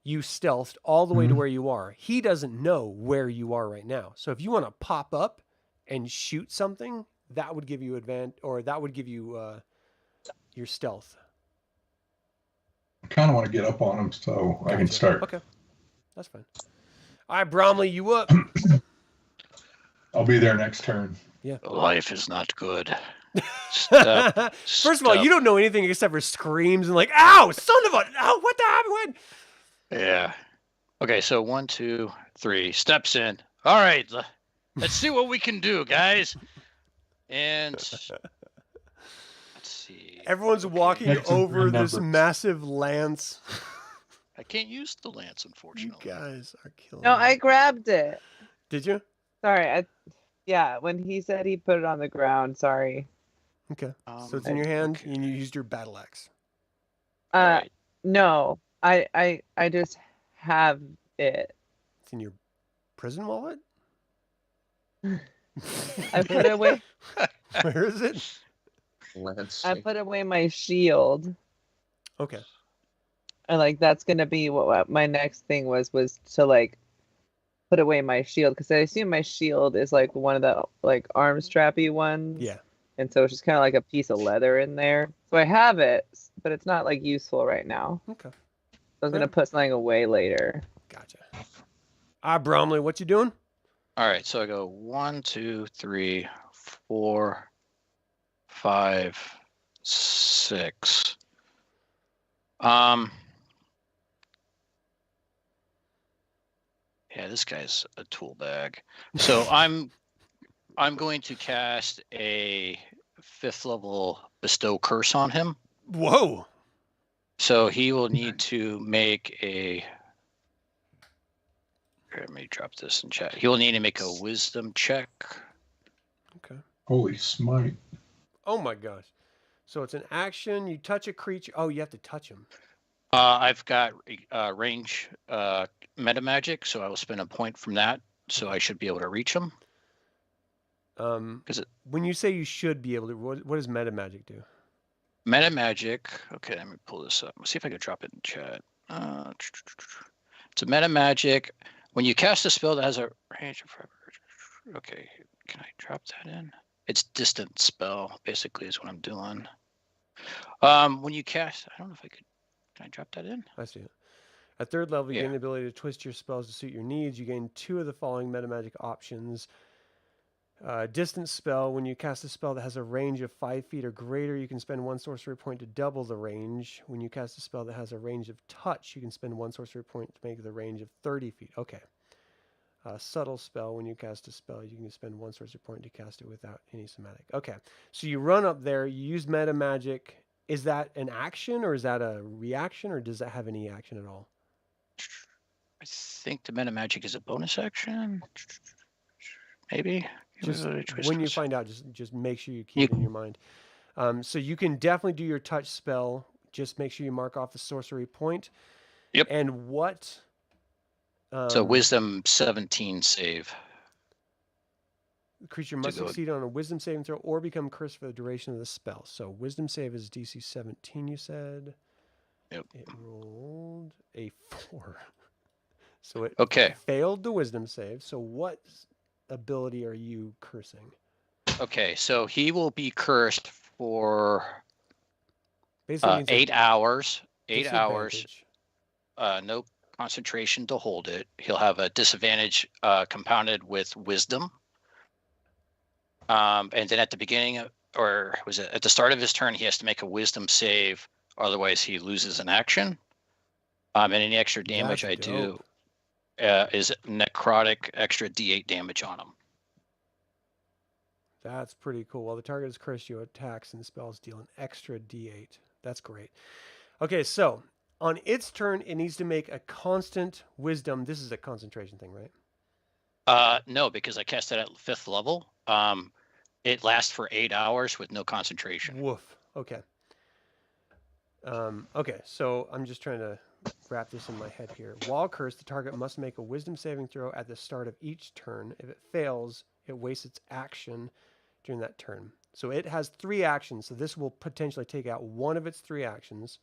you stealthed all the way to Mhm. where you are. He doesn't know where you are right now. So if you want to pop up and shoot something, that would give you advantage, or that would give you your stealth. I kind of want to get up on him so I can Gotcha. start. Okay, that's fine. All right, Bromly, you up? I'll be there next turn. Life is not good. Step, First of all, you don't know anything except for screams and like, "Ow, son of a! Ow, what the happened?" Yeah. Okay, so 1, 2, 3 steps in. All right, let's see what we can do, guys. And let's see. Everyone's Okay. walking Next in over green this numbers. massive lance. I can't use the lance, You unfortunately. guys are killing No, me. I grabbed it. Did you? Sorry. Yeah, when he said he put it on the ground. Sorry. Okay. So it's in your hand, and you used your battle axe. Right. No, I just have it. It's in your prison wallet. I put away. Where is it? Lance. I put away my shield. Okay. And like that's gonna be what my next thing was to like put away my shield because I assume my shield is like one of the like arm strappy ones. Yeah. And so it's just kind of like a piece of leather in there. So I have it, but it's not like useful right now. Okay. So I was gonna put something away later. Gotcha. All right, Bromley, what you doing? All right, so I go 1, 2, 3, 4, 5, 6. Yeah, this guy's a tool bag. So I'm going to cast a 5th level bestow curse on him. Whoa. So he will need to make a. Here, let me drop this in chat. He will need to make a wisdom check. Okay. Holy smite. Oh my gosh. So it's an action. You touch a creature. Oh, you have to touch him. I've got range meta magic, so I will spend a point from that, so I should be able to reach him. When you say you should be able to, what does meta magic do? Meta magic. Okay, let me pull this up. Let's see if I can drop it in chat. It's a meta magic. When you cast a spell that has a range of. Okay, can I drop that in? It's distant spell, basically, is what I'm doing. When you cast, I don't know if I could. Can I drop that in? I see it. At third level, you Yeah. gain the ability to twist your spells to suit your needs. You gain 2 of the following meta magic options. Distance spell. When you cast a spell that has a range of 5 feet or greater, you can spend 1 sorcery point to double the range. When you cast a spell that has a range of touch, you can spend 1 sorcery point to make the range of 30 feet. Okay. Subtle spell. When you cast a spell, you can spend 1 sorcery point to cast it without any somatic. Okay. So you run up there, you use meta magic. Is that an action or is that a reaction or does that have any action at all? I think the meta magic is a bonus action. Maybe. Just when you find out, just make sure you keep it in your mind. So you can definitely do your touch spell just make sure you mark off the sorcery point. Yep. And what? So Wisdom 17 save. The creature must go- succeed on a Wisdom saving throw or become cursed for the duration of the spell. So Wisdom save is DC 17, you said. Yep. It rolled a 4. So it Okay. failed the Wisdom save. So what ability are you cursing? Okay, so he will be cursed for Basically means 8 hours. 8 hours. disadvantage. No concentration to hold it. He'll have a disadvantage compounded with wisdom. And then at the beginning, or was it at the start of his turn, he has to make a wisdom save. Otherwise, he loses an action. And any extra damage That's I do dope. is necrotic extra D8 damage on him. That's pretty cool. While the target is cursed, you attacks and spells deal an extra D8. That's great. Okay, so on its turn, it needs to make a constant wisdom. This is a concentration thing, right? No, because I cast it at 5th level. It lasts for 8 hours with no concentration. Woof. Okay. Okay, so I'm just trying to wrap this in my head here. While cursed, the target must make a wisdom saving throw at the start of each turn. If it fails, it wastes its action during that turn. So it has 3 actions, so this will potentially take out one of its 3 actions.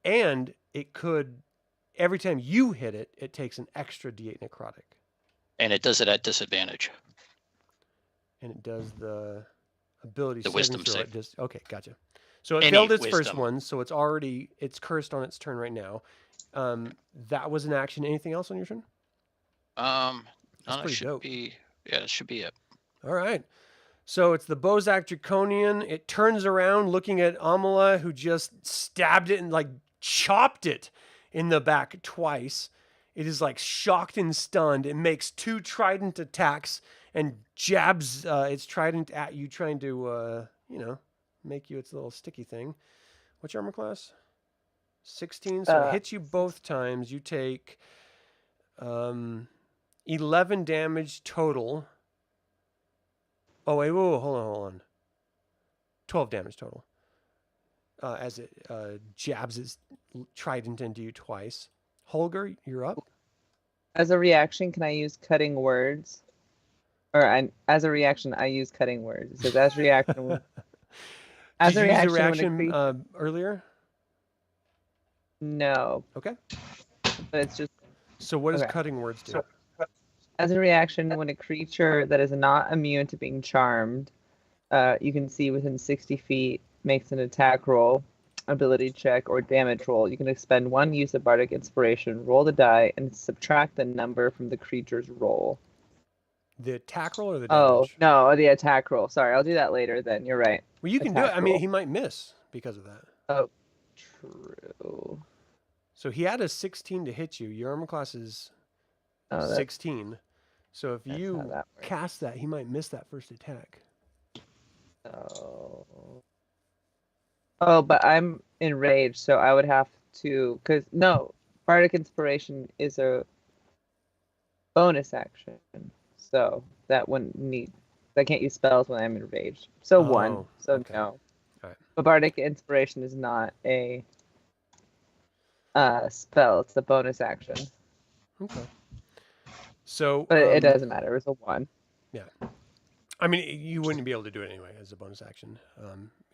And it could, every time you hit it, it takes an extra D8 necrotic. And it does it at disadvantage. And it does the ability The saving wisdom throw. save. It just, okay, gotcha. So it Any failed its first wisdom. one, so it's cursed on its turn right now. That was an action. Anything else on your turn? No, That's that pretty should dope. be, yeah, that should be it. All right. So it's the Bozak Draconian. It turns around looking at Aamela, who just stabbed it and like chopped it in the back twice. It is like shocked and stunned. It makes 2 trident attacks and jabs its trident at you, trying to, make you its little sticky thing. What's your armor class? 16. So it hits you both times. You take 11 damage total. Oh, wait, whoa, hold on. 12 damage total. As it jabs its trident into you twice. Holgr, you're up. As a reaction, can I use cutting words? As a reaction, I use cutting words. It says as reaction. Did you use a when reaction earlier? No, Okay. but it's just So what does Okay. cutting words do? as a reaction when a creature that is not immune to being charmed, you can see within 60 feet makes an attack roll, ability check, or damage roll. You can expend 1 use of Bardic Inspiration, roll the die, and subtract the number from the creature's roll. The attack roll or the Oh, damage? no, the attack roll. Sorry, I'll do that later then. You're right. Well, you can do it. attack I mean, roll. he might miss because of that. Oh, true. So he had a 16 to hit you. Your armor class is Oh, that's 16. So if how you that works. cast that, he might miss that first attack. Oh, but I'm enraged, so I would have to, because no, Bardic Inspiration is a bonus action, so that wouldn't need. I can't use spells when I'm enraged. So 1. Oh, So okay. no. Alright. But Bardic Inspiration is not a spell; it's a bonus action. Okay. So, But it doesn't matter. It was a 1. I mean, you wouldn't be able to do it anyway as a bonus action.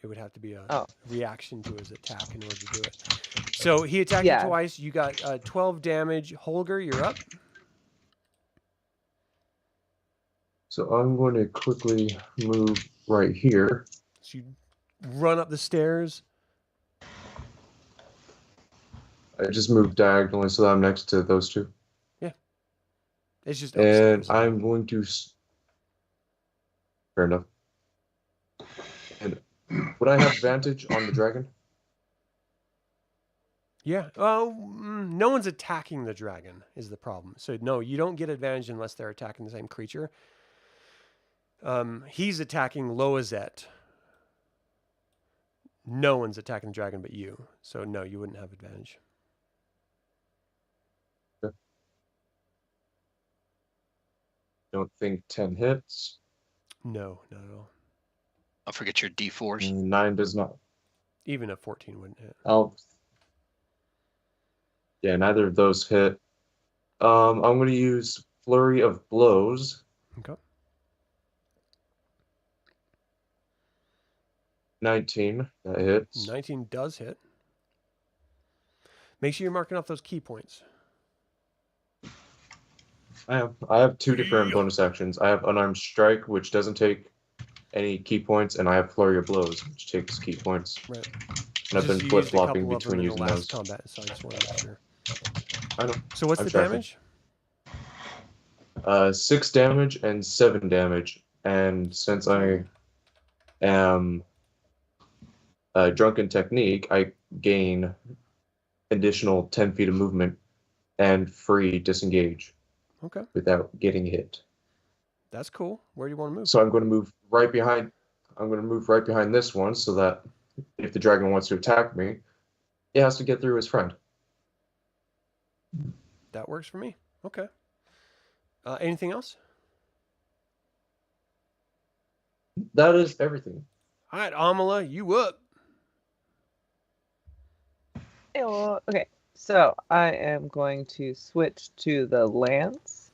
It would have to be a reaction to his attack in order to do it. So he attacked you Yeah. twice. You got 12 damage. Holgr, you're up. So I'm going to quickly move right here. So you run up the stairs. I just moved diagonally so that I'm next to those 2. It's just And upstairs. I'm going to. Fair enough. And would I have advantage on the dragon? Yeah. Oh, no one's attacking the dragon is the problem. So no, you don't get advantage unless they're attacking the same creature. He's attacking Loazette. No one's attacking the dragon but you. So no, you wouldn't have advantage. Don't think 10 hits. No, not at all. I'll forget your D4s. 9 does not. Even a 14 wouldn't hit. Yeah, neither of those hit. I'm going to use Flurry of Blows. Okay. 19, that hits. 19 does hit. Make sure you're marking off those key points. I have two different bonus actions. I have Unarmed Strike, which doesn't take any key points, and I have Flurry of Blows, which takes key points. Right. And I've been flip-flopping between using those. Combat, so I just want to make sure. I know. So what's I'm the tracking. damage? 6 damage and 7 damage. And since I am a Drunken Technique, I gain additional 10 feet of movement and free disengage. Okay. Without getting hit. That's cool. Where do you want to move? So I'm going to move right behind. I'm going to move right behind this one, so that if the dragon wants to attack me, it has to get through his friend. That works for me. Okay. Anything else? That is everything. All right, Aamela, you up? Okay, so I am going to switch to the lance.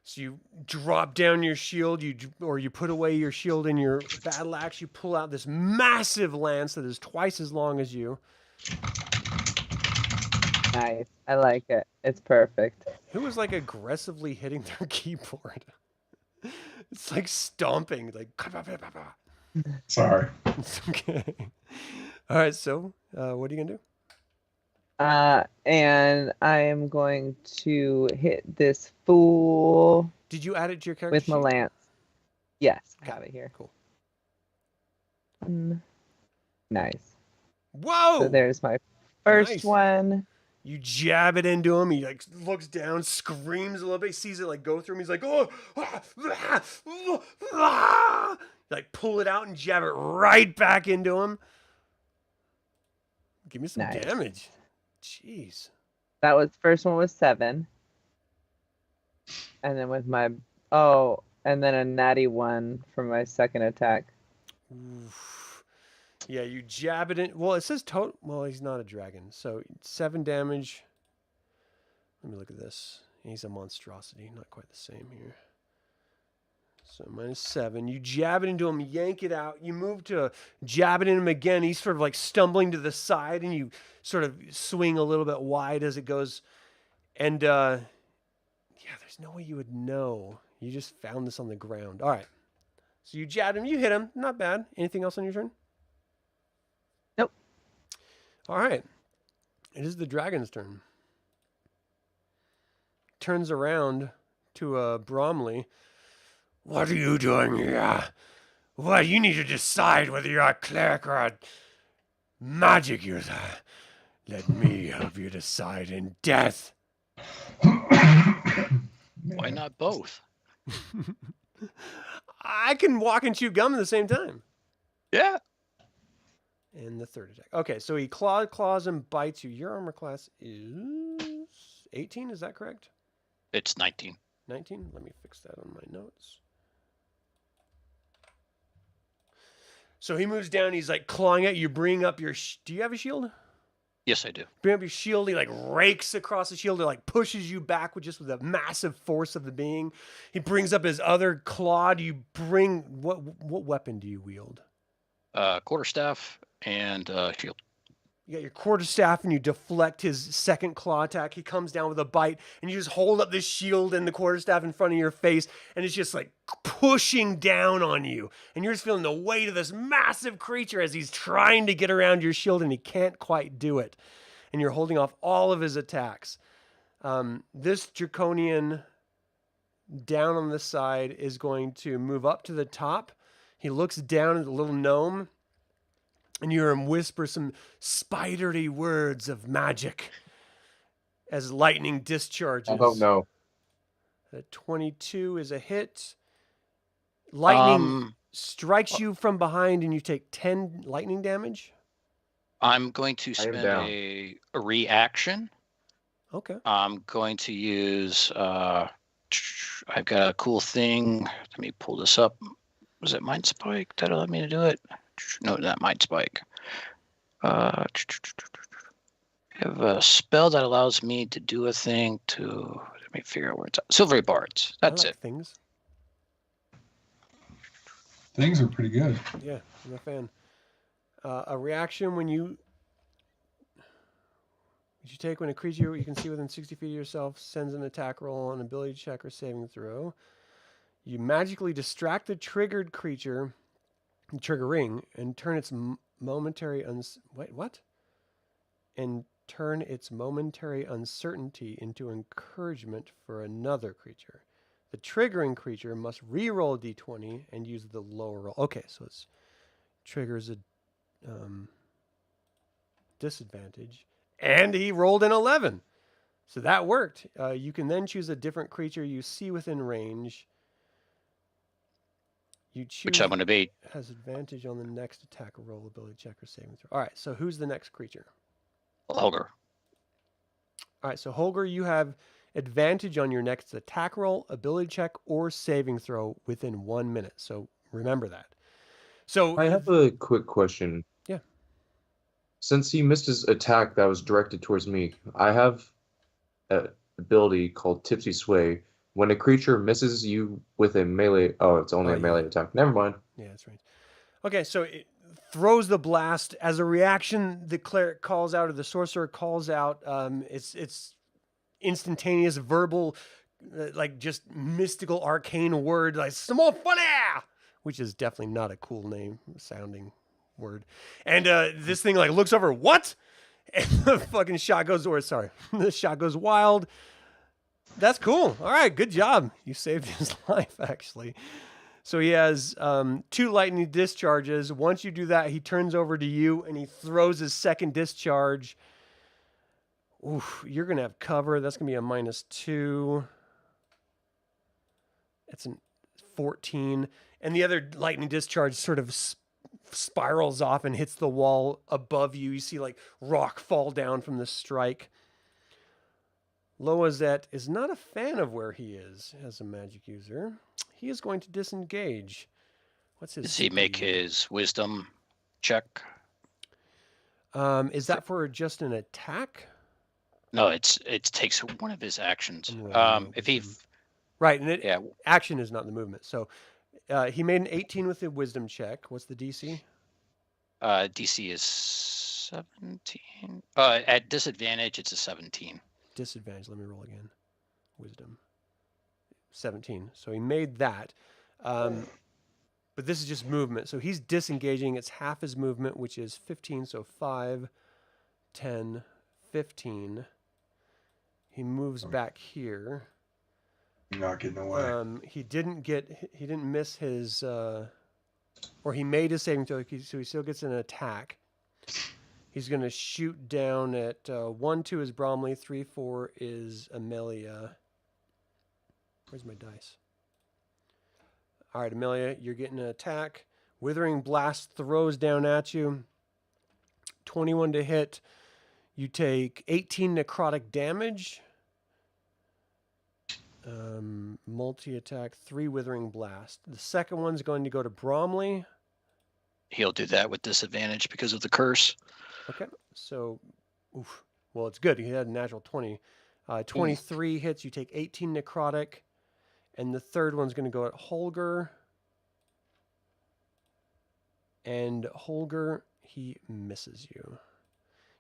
So you drop down your shield, or you put away your shield in your battle axe. You pull out this massive lance that is twice as long as you. Nice. I like it. It's perfect. Who was like aggressively hitting their keyboard? It's like stomping, like. Sorry. It's okay. All right, so what are you gonna do? And I am going to hit this fool. Did you add it to your character with my sheet? lance? Yes, I Okay, have it here. Cool. Nice. Whoa! So there's my first Nice. one. You jab it into him. He like looks down, screams a little bit, sees it like go through him. He's like, oh, like pull it out and jab it right back into him. Give me some Nice. damage. Jeez. That was first one was 7. And then with my and then a natty 1 for my second attack. Oof. Yeah, you jab it in. Well, it says total. Well, he's not a dragon, so 7 damage. Let me look at this. He's a monstrosity, not quite the same here. So -7. You jab it into him, yank it out. You move to jab it in him again. He's sort of like stumbling to the side, and you sort of swing a little bit wide as it goes. And yeah, there's no way you would know. You just found this on the ground. All right. So you jabbed him. You hit him. Not bad. Anything else on your turn? Nope. All right. It is the dragon's turn. Turns around to Bromly. What are you doing here? Well, you need to decide whether you're a cleric or a magic user. Let me help you decide in death. Why not both? I can walk and chew gum at the same time. Yeah. And the third attack. Okay, so he claws and bites you. Your armor class is 18, is that correct? It's 19. 19? Let me fix that on my notes. So he moves down. He's like clawing at you. Bring up your... Do you have a shield? Yes, I do. Bring up your shield. He like rakes across the shield. It like pushes you back with just with the massive force of the being. He brings up his other claw. Do you bring... What weapon do you wield? Quarterstaff and shield. You got your quarterstaff and you deflect his second claw attack. He comes down with a bite and you just hold up this shield and the quarterstaff in front of your face and it's just like pushing down on you. And you're just feeling the weight of this massive creature as he's trying to get around your shield and he can't quite do it. And you're holding off all of his attacks. This draconian down on the side is going to move up to the top. He looks down at the little gnome. And you hear him whisper some spidery words of magic as lightning discharges. Oh no. 22 is a hit. Lightning strikes you from behind and you take 10 lightning damage. I'm going to I am spend down. a reaction. Okay. I'm going to use... I've got a cool thing. Let me pull this up. Was it Mind Spike that allowed me to do it? No, not Mind Spike. I have a spell that allows me to do a thing to. Let me figure out where it's at. Silvery Bards. That's I like it. Things. Things are pretty good. Yeah, I'm a fan. A reaction when you take when a creature you can see within 60 feet of yourself sends an attack roll, an ability check, or saving throw. You magically distract the triggered creature, triggering, and turn its momentary And turn its momentary uncertainty into encouragement for another creature. The triggering creature must re-roll a d20 and use the lower roll. Okay, so it triggers a disadvantage, and he rolled an 11. So that worked. You can then choose a different creature you see within range. You choose Which I'm going to be. has advantage on the next attack roll, ability check, or saving throw. All right, so who's the next creature? Holgr. All right, so Holgr, you have advantage on your next attack roll, ability check, or saving throw within 1 minute. So remember that. So I have a quick question. Yeah. Since he missed his attack that was directed towards me, I have an ability called Tipsy Sway. When a creature misses you with a melee... Oh, it's only a melee attack. Never mind. Yeah, that's right. Okay, so it throws the blast. As a reaction, the Cleric calls out, or the Sorcerer calls out. It's instantaneous, verbal, like just mystical, arcane word, like some more funny, which is definitely not a cool name sounding word. And this thing like looks over, what? And the fucking shot goes, the shot goes wild. That's cool. All right, good job. You saved his life, actually. So he has 2 lightning discharges. Once you do that, he turns over to you and he throws his second discharge. Oof, you're going to have cover. That's going to be a -2. It's a 14. And the other lightning discharge sort of spirals off and hits the wall above you. You see like rock fall down from the strike. Loazette is not a fan of where he is as a magic user. He is going to disengage. What's his Does he make speed? his wisdom check? Is that for just an attack? No, it takes one of his actions. I'm rolling If he, Right, and yeah, action is not the movement. So he made an 18 with the wisdom check. What's the DC? DC is 17. At disadvantage, it's a 17. Disadvantage. Let me roll again. Wisdom. 17. So he made that. But this is just movement. So he's disengaging. It's half his movement, which is 15. So 5, 10, 15. He moves back here. Not getting away. He didn't miss his, or he made his saving throw, so he still gets an attack. He's going to shoot down at 1, 2 is Bromly, 3, 4 is Aamela. Where's my dice? All right, Aamela, you're getting an attack. Withering Blast throws down at you. 21 to hit. You take 18 necrotic damage. Multi-attack, 3 Withering Blast. The second one's going to go to Bromly. He'll do that with disadvantage because of the curse. Okay, so, well, it's good. He had a natural 20. 23 hits, you take 18 necrotic. And the third one's going to go at Holgr. And Holgr, he misses you.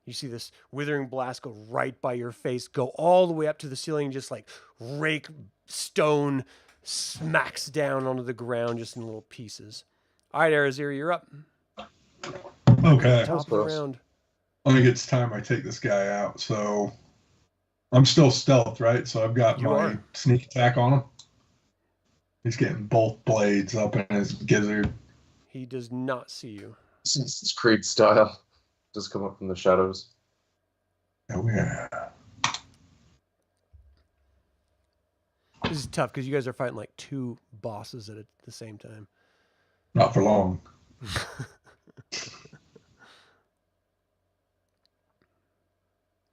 You see this Withering Blast go right by your face, go all the way up to the ceiling, just like rake stone, smacks down onto the ground just in little pieces. All right, Arizyre, you're up. Okay. Top of the round. I think it's time I take this guy out. So I'm still stealth, right? So I've got my sneak attack on him. He's getting both blades up in his gizzard. He does not see you. Since it's Creed style, just come up from the shadows. Oh, yeah. This is tough because you guys are fighting like 2 bosses at the same time. Not for long.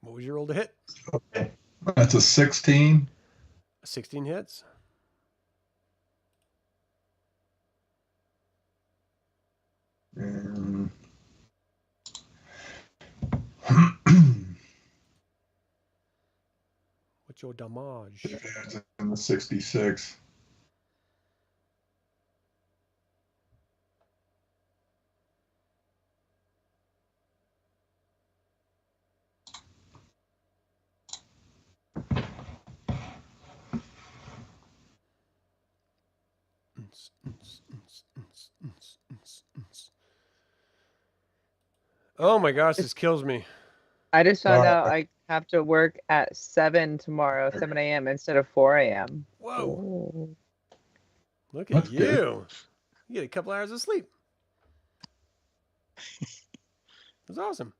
What was your roll to hit? Okay. That's a 16. 16 hits. And What's your damage? It's in the 66. Oh my gosh, this kills me. I just found Sorry. out I have to work at 7 tomorrow, 7 a.m. instead of 4 a.m. Whoa. Oh. Look at That's you. good. You get a couple hours of sleep. That's awesome.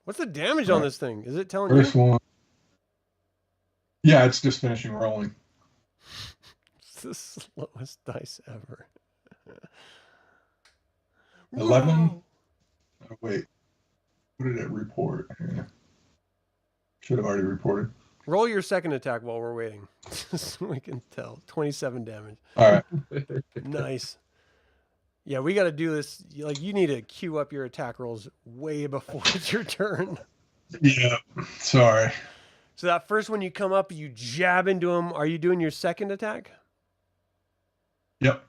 What's the damage on this thing? Is it telling First you? one. Yeah, it's just finishing rolling. It's the slowest dice ever. 11. Whoa. Oh, wait. What did it report? Yeah. Should have already reported. Roll your second attack while we're waiting. So we can tell. 27 damage. All right. Nice. Yeah, we got to do this. Like, you need to queue up your attack rolls way before it's your turn. Yeah. Sorry. So that first one you come up, you jab into him. Are you doing your second attack? Yep.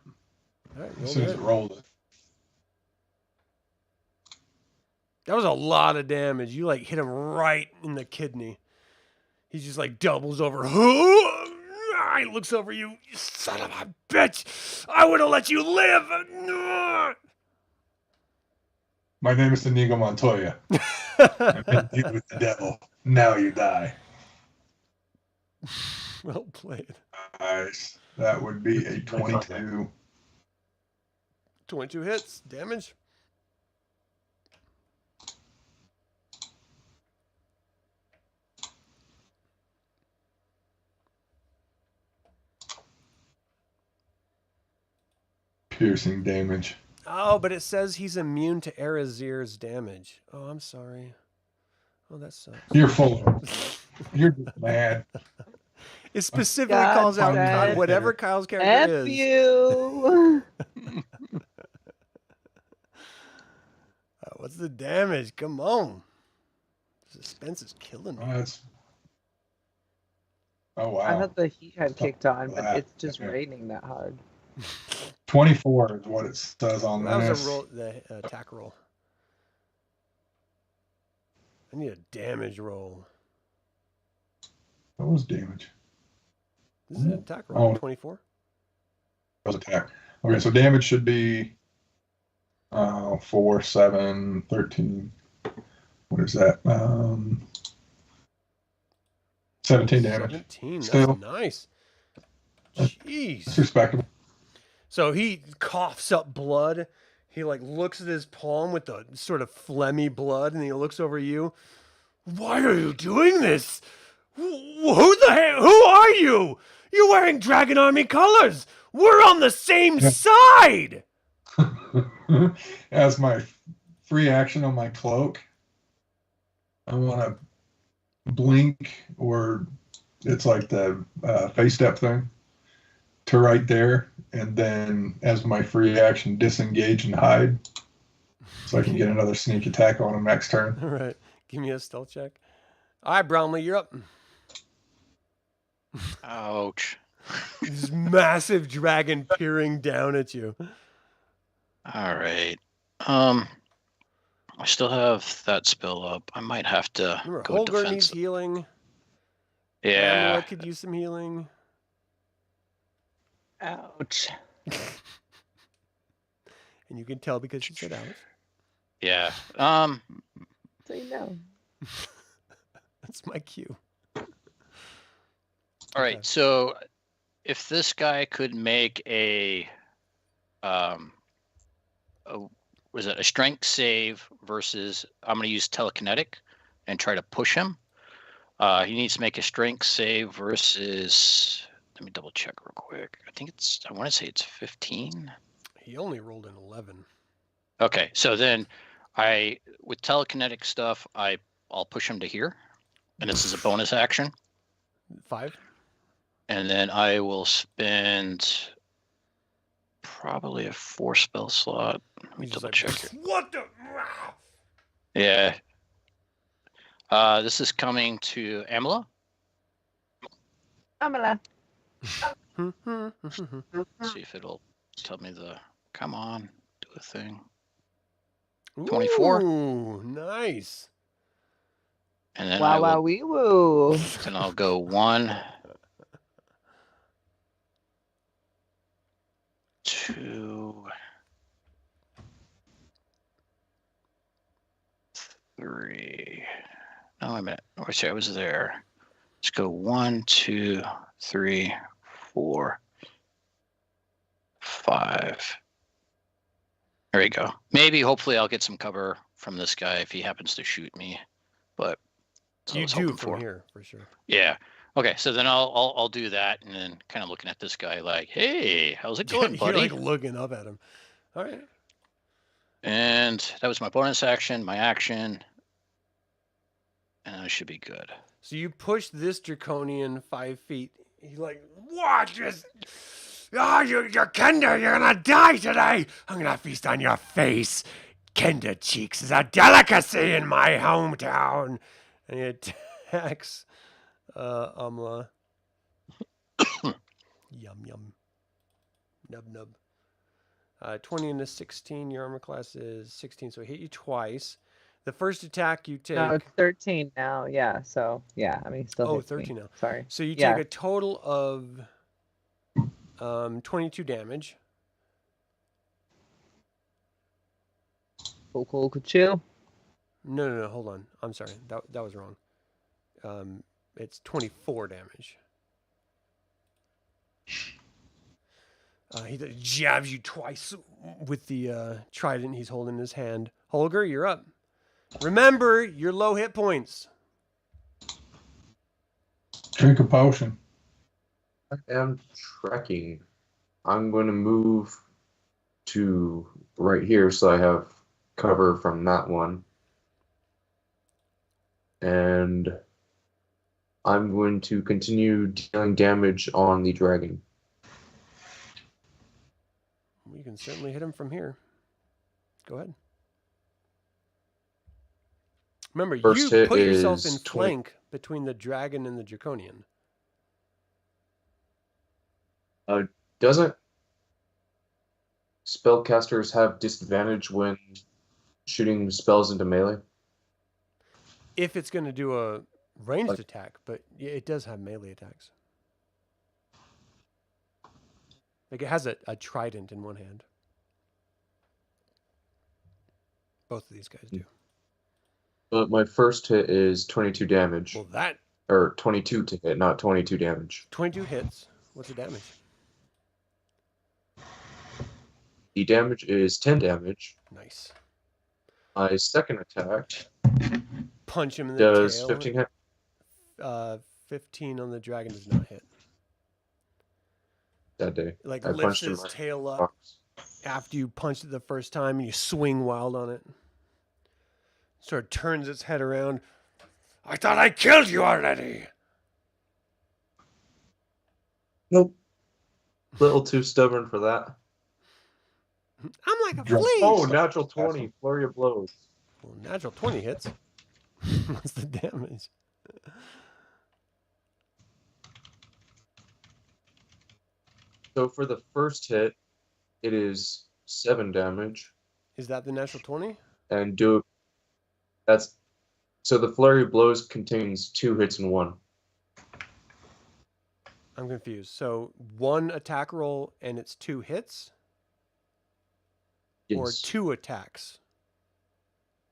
All right, As roll soon as it. it rolls it. That was a lot of damage. You like hit him right in the kidney. He just like doubles over. He looks over you. You son of a bitch. I would have let you live. My name is Inigo Montoya. I've been dealing with the devil. Now you die. Well played. Nice. That would be a 22. 22 hits. Damage. Piercing damage. Oh, but it says he's immune to Arizyre's damage. Oh, I'm sorry. Oh, that sucks. You're full of You're just mad. It specifically God calls out said, whatever Kyle's character F is. you. What's the damage? Come on. Suspense is killing me. Oh, wow. I thought the heat had kicked on, but Wow. it's just Yeah. raining that hard. 24 is what it says on That was this. a roll, the attack roll. I need a damage roll. What was damage? This is an attack roll. Oh. 24. That was attack. Okay, so damage should be 4, 7, 13. What is that? 17 damage. 17. That's Still. nice. It's Jeez. respectable. So he coughs up blood. He like looks at his palm with the sort of phlegmy blood, and he looks over you. Why are you doing this? Who the hell? Who are you? You're wearing Dragon Army colors. We're on the same side. As my free action on my cloak, I want to blink, or it's like the face step thing, to right there, and then as my free action, disengage and hide, so I can get another sneak attack on him next turn. All right. Give me a stealth check. All right, Bromly, you're up. Ouch. This massive dragon peering down at you. All right. I still have that spell up. I might have to Remember, go Holgr needs defensive. healing. Yeah. Aamela could use some healing. Ouch. And you can tell because she said ouch. Yeah. So you know. That's my cue. All right. Okay. So if this guy could make a was it a strength save versus I'm going to use telekinetic and try to push him. He needs to make a strength save versus. Let me double check real quick. I want to say it's 15. He only rolled an 11. Okay, so then with telekinetic stuff, I'll push him to here, and this is a bonus action. 5. And then I will spend probably a 4 spell slot. Let me He's just double like, check here. what the? Yeah. This is coming to Aamela. Aamela. See if it'll tell me the. Come on, do a thing. 24. Ooh, nice. And then Wow, wow, wee woo. then I'll go 1, 2, 3. No, wait a minute. Oh, see, I was there. Let's go 1, 2, 3, 4, 5. There we go. Maybe, hopefully, I'll get some cover from this guy if he happens to shoot me. But that's what I You was do hoping from for. here, for sure. Yeah. Okay. So then I'll do that, and then kind of looking at this guy like, hey, how's it going, You're buddy? like looking up at him. All right. And that was my bonus action, my action, and I should be good. So you push this draconian 5 feet. He's like, what? You're Kender. You're gonna die today. I'm gonna feast on your face. Kender cheeks is a delicacy in my hometown. And he attacks Aamela. Yum yum. Nub nub. 20 and a 16. Your armor class is 16, so I hit you twice. The first attack you take. No, it's 13 now. Yeah, so yeah, I mean, still. Oh, hits 13 me. now. Sorry. So you Yeah. take a total of 22 damage. Cool. Chill. No, hold on. I'm sorry. That was wrong. It's 24 damage. He jabs you twice with the trident he's holding in his hand. Holgr, you're up. Remember, you're low hit points. Drink a potion. I am tracking. I'm going to move to right here so I have cover from that one. And I'm going to continue dealing damage on the dragon. You can certainly hit him from here. Go ahead. Remember, First you hit put yourself is in 20. flank between the dragon and the draconian. Doesn't spellcasters have disadvantage when shooting spells into melee? If it's going to do a ranged Like- attack, but yeah, it does have melee attacks. Like it has a trident in one hand. Both of these guys do. But my first hit is 22 damage. Well, that Or 22 to hit, not 22 damage. 22 hits. What's the damage? The damage is 10 damage. Nice. My second attack Punch him in the does tail. 15 hit. 15 on the dragon does not hit. That day. Like I lifts punched him his right tail in the up box. after you punched it the first time and you swing wild on it. Sort of turns its head around. I thought I killed you already. Nope. Little too stubborn for that. I'm like a Drunk. flea. Oh, natural 20. Flurry of blows. Well, natural 20 hits. What's the damage? So for the first hit, it is 7 damage. Is that the natural 20? And so the flurry of blows contains 2 hits in 1. I'm confused. So 1 attack roll and it's 2 hits? Or Yes. 2 attacks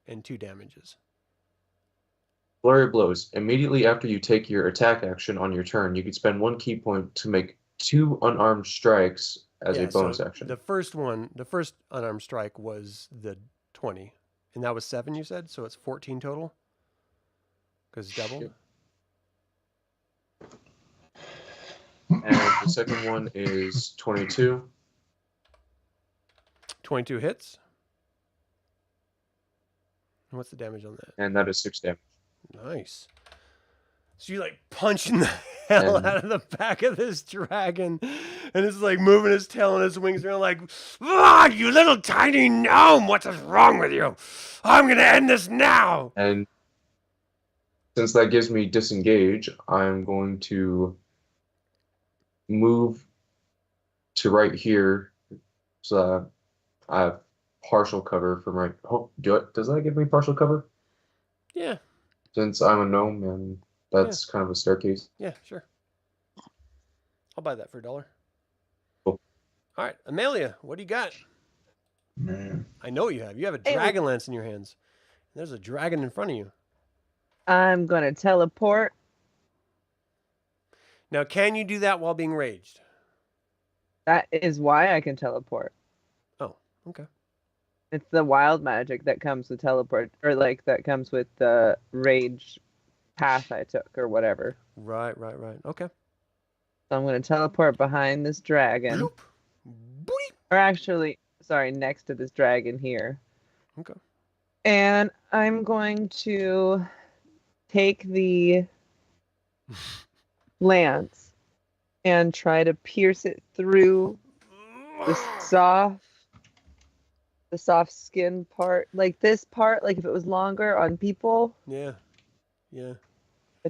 and 2 damages? Flurry of blows. Immediately after you take your attack action on your turn, you can spend 1 key point to make 2 unarmed strikes as a bonus so action. The first unarmed strike was the 20. And that was 7, you said? So it's 14 total? Because double? Yep. And the second one is 22. 22 hits. And what's the damage on that? And that is 6 damage. Nice. So you like punching the hell And- out of the back of this dragon, and it's like moving his tail and his wings around like, ah, you little tiny gnome, what's wrong with you? I'm gonna end this now. And since that gives me disengage, I'm going to move to right here. So I have partial cover from right. Oh, does that give me partial cover? Yeah. Since I'm a gnome and that's kind of a staircase. Yeah, sure. I'll buy that for $1. Cool. All right, Amelia, what do you got? Man. I know you have. You have a DragonLance in your hands. There's a dragon in front of you. I'm gonna teleport. Now, can you do that while being raged? That is why I can teleport. Oh, okay. It's the wild magic that comes with teleport, or like that comes with the rage path I took, or whatever. Right. Okay. So I'm gonna teleport behind this dragon, Bloop. Boop. or actually, sorry, next to this dragon here. Okay. And I'm going to take the lance and try to pierce it through the soft skin part, like this part, like if it was longer on people. Yeah. Right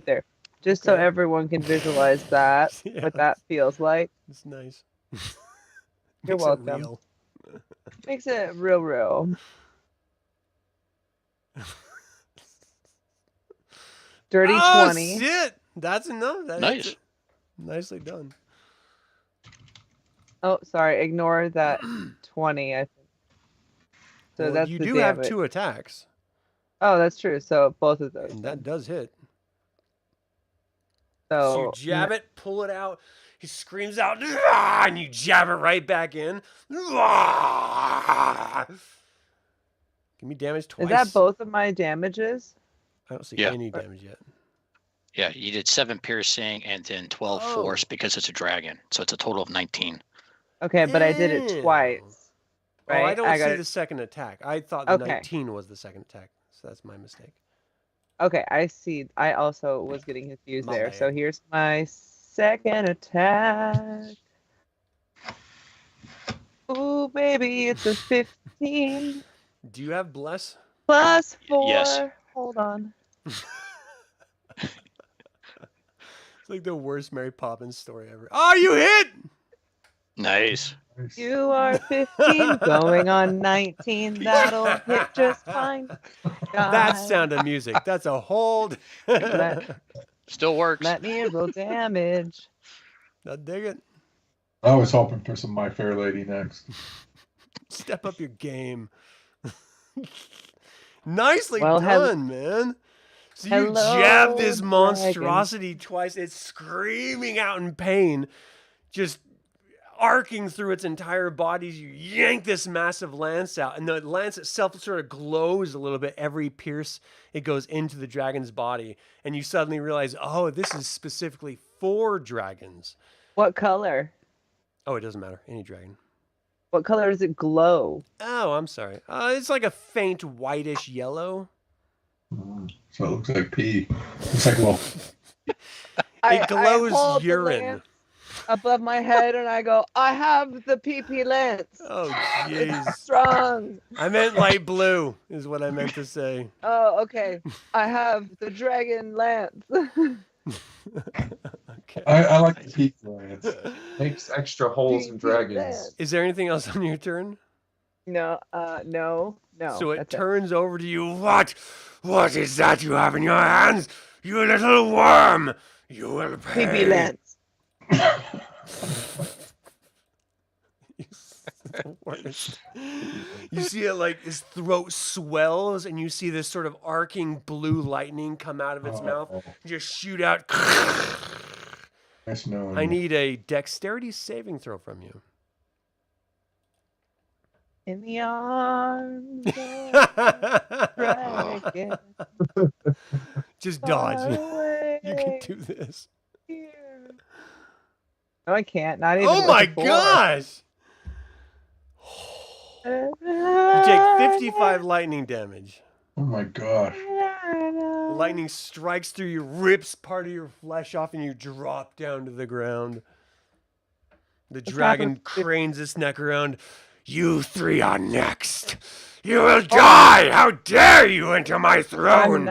there. Just so Okay. everyone can visualize that, Yeah, what that feels like. It's nice. You're Makes it welcome. real. Makes it real. Dirty 20. Shit! That's enough. That Nice. hits it. Nicely done. Oh, sorry. Ignore that 20. I think. So Well, that's you the do damage. have 2 attacks, Oh, that's true. So both of those. and that does hit. So So you jab it, pull it out. He screams out, "Ah!" and you jab it right back in. Ah! Give me damage twice. is that both of my damages? I don't see Yeah. any damage yet. Yeah, you did 7 piercing and then 12 Oh. force because it's a dragon. So it's a total of 19. Okay, but I did it Ew. twice. Right? Oh, I don't got see it. the second attack. I thought the Okay. 19 was the second attack, so that's my mistake. Okay, I see. I also was getting confused My there. bad. So here's my second attack. Ooh, baby, it's a 15 Do you have bless? plus 4. Yes. Hold on. It's like the worst Mary Poppins story ever. Oh, you hit! Nice. Nice. You are 15, going on 19. That'll hit just fine. That's God, Sound of Music. That's a hold. Let- Still works. Let me roll damage. I dig it. I was hoping for some My Fair Lady next. Step up your game. Nicely Well, done, man. So you hello, jab this dragon. monstrosity twice. It's screaming out in pain, just arcing through its entire body. You yank this massive lance out, and the lance itself sort of glows a little bit every pierce it goes into the dragon's body. And you suddenly realize, oh, this is specifically for dragons. What color? Oh, it doesn't matter. Any dragon. What color does it glow? Oh, I'm sorry. It's like a faint whitish yellow. So it looks like pee. It's like, well, It glows hold the urine. lance above my head and I go, I have the PP lance. Oh, It's jeez. strong. I meant light blue, is what I meant to say. Oh, okay. I have the dragon lance. Okay. I like the pee lance. Makes extra holes in Deep dragons. lance. Is there anything else on your turn? No. So it that's turns over to you. What? What is that you have in your hands? You little worm! You will pay. PP lance. It's the worst. You see it like his throat swells, and you see this sort of arcing blue lightning come out of its mouth, Oh, just shoot out. nice knowing I you. need a dexterity saving throw from you. In the arms of dragon. Just far dodge. You can away do this. here. No, I can't. Not even. Oh with my the 4. gosh! You take 55 lightning damage. Oh my gosh. The lightning strikes through you, rips part of your flesh off, and you drop down to the ground. The dragon cranes its neck around. You 3 are next. You will die! How dare you enter my throne!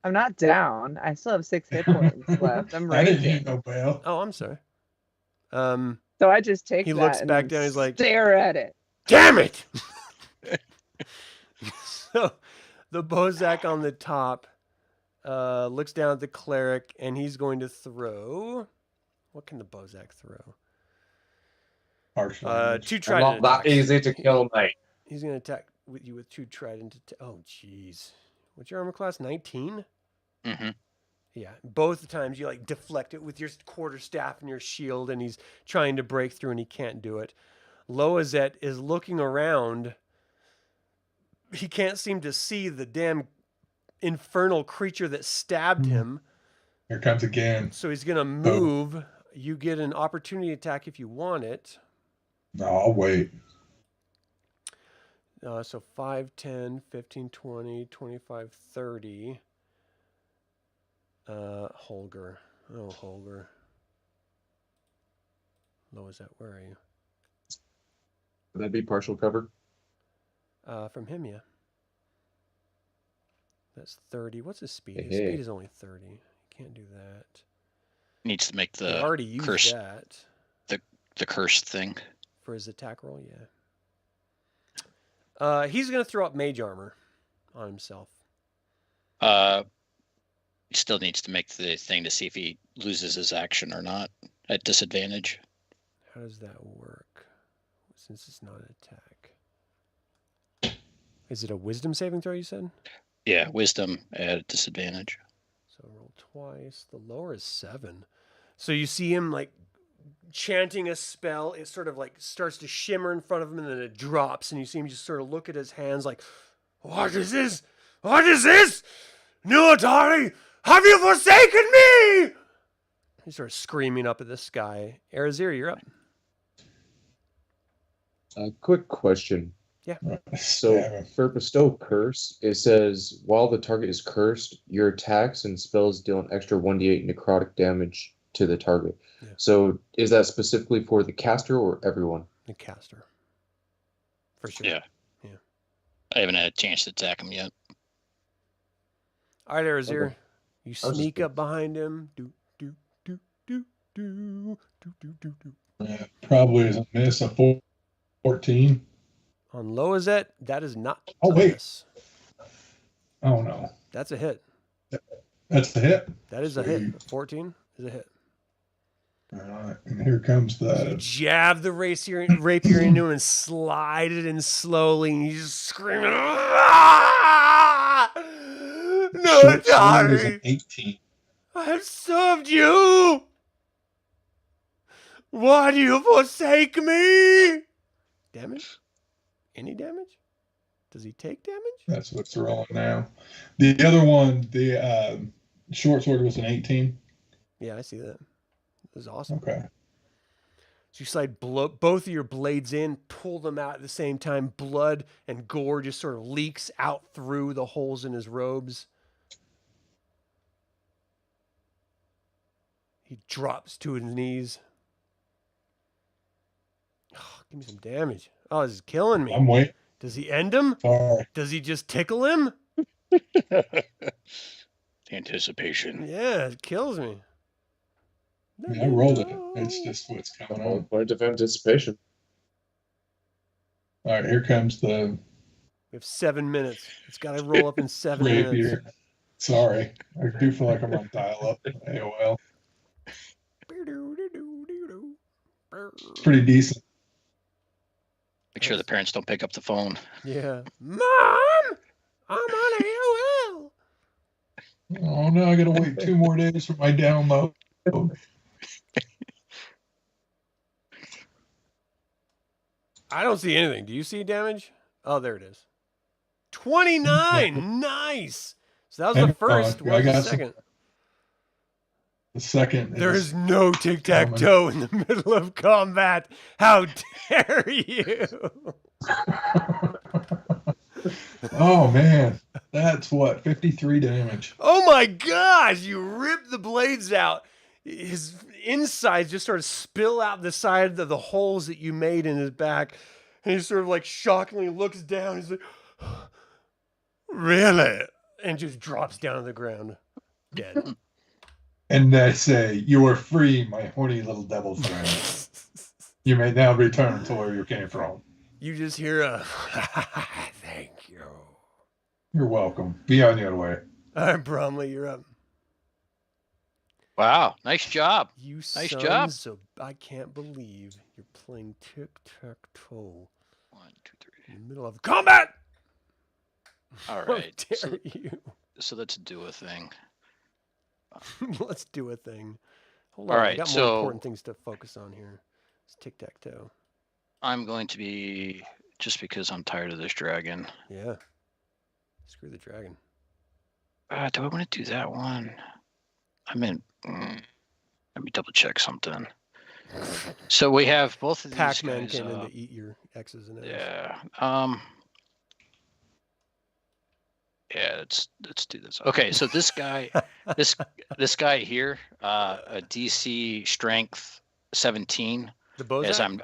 I'm not down. I still have 6 hit points left. I'm I didn't hear raging. no bell. Oh, I'm sorry. So I just take He that looks and back then down, he's like, stare at it. damn it! So the Bozak on the top looks down at the cleric, and he's going to throw. What can the Bozak throw? Archers. 2 I'm trident not that attacks. easy to kill, mate. He's going to attack with you with 2 trident. Oh, jeez. What's your armor class? 19? Mm-hmm. Yeah. Both the times you like deflect it with your quarterstaff and your shield, and he's trying to break through, and he can't do it. Loazet is looking around. He can't seem to see the damn infernal creature that stabbed him. Here comes again. So he's going to move. You get an opportunity attack if you want it. No, I'll wait. So 5, 10, 15, 20, 25, 30. Holgr. Oh, Holgr. Loazet, where are you? Would that be partial cover? From him, yeah. That's 30. What's his speed? His Hey. speed is only 30. Can't do that. Needs to make He the already used curse that the cursed thing. for his attack roll, yeah. He's going to throw up mage armor on himself. He still needs to make the thing to see if he loses his action or not at disadvantage. How does that work? Since it's not an attack. Is it a wisdom saving throw, you said? Yeah, wisdom at a disadvantage. So roll twice. The lower is 7. So you see him like chanting a spell. It sort of like starts to shimmer in front of him, and then it drops, and you see him just sort of look at his hands like, what is this? What is this? Nuatari, have you forsaken me? He starts screaming up at the sky. Arizyre, you're up. A quick question. Yeah. So for Bestow Curse, it says while the target is cursed, your attacks and spells deal an extra 1d8 necrotic damage to the target. Yeah. So is that specifically for the caster or everyone? The caster. For sure. Yeah. I haven't had a chance to attack him yet. All right, Arizyre. Okay. You just sneak curious. up behind him. Do, do, do, do, do, do, do, do, do. Probably is a miss, a 14. On Loazet, that is not Oh, a wait. miss. Oh, no. That's a hit. That's a hit. That is a hit. Sweet. 14 is a hit. All right. And here comes You the... jab the rapier into him and slide it in slowly, and you just screaming, "Ah! No, short sword is an Dari! 18. I have served you! Why do you forsake me?" Damage? Any damage? Does he take damage? That's what's rolling now. The other one, the short sword was an 18. Yeah, I see that. It was awesome. Okay. So you slide both of your blades in, pull them out at the same time. Blood and gore just sort of leaks out through the holes in his robes. He drops to his knees. Oh, give me some damage. Oh, this is killing me. I'm waiting. Does he end him? Sorry. Does he just tickle him? Anticipation. Yeah, it kills me. I rolled it. It's just what's coming One on. point of anticipation. All right, here comes the We have 7 minutes. It's got to roll up in 7 minutes. rapier. Sorry. I do feel like I'm on dial-up AOL. It's pretty decent. Make sure the parents don't pick up the phone. Yeah. Mom! I'm on AOL. Oh, no, I got to wait 2 more days for my download. I don't see anything. Do you see damage? Oh, there it is. 29. Nice. So that was the Hang on. first. I What was got the some- second? The second There is no tic-tac-toe in the middle of combat. How dare you? Oh, man. That's what? 53 damage. Oh my gosh, you rip the blades out. His insides just sort of spill out the side of the holes that you made in his back. And he sort of like shockingly looks down. He's like, really? And just drops down to the ground, dead. And they say, "You are free, my horny little devil friend. You may now return to where you came from." You just hear a thank you. You're welcome. Be on your way. All right, Bromly, you're up. Wow, nice job. You Nice sons job. of I can't believe you're playing tic-tac-toe 1, 2, 3. in the middle of combat. All How right. dare you? So let's do a thing. Let's do a thing. Hold All on, I right, got more so- important things to focus on here. It's tic-tac-toe. I'm going to be, just because I'm tired of this dragon. Yeah. Screw the dragon. Do I want to do that one? I mean, let me double check something. So we have both of these Pac-Man guys. came in to eat your X's and O's. Yeah. Yeah, let's do this. Okay, so this guy, this guy here, a DC Strength 17. The Bozak? As I'm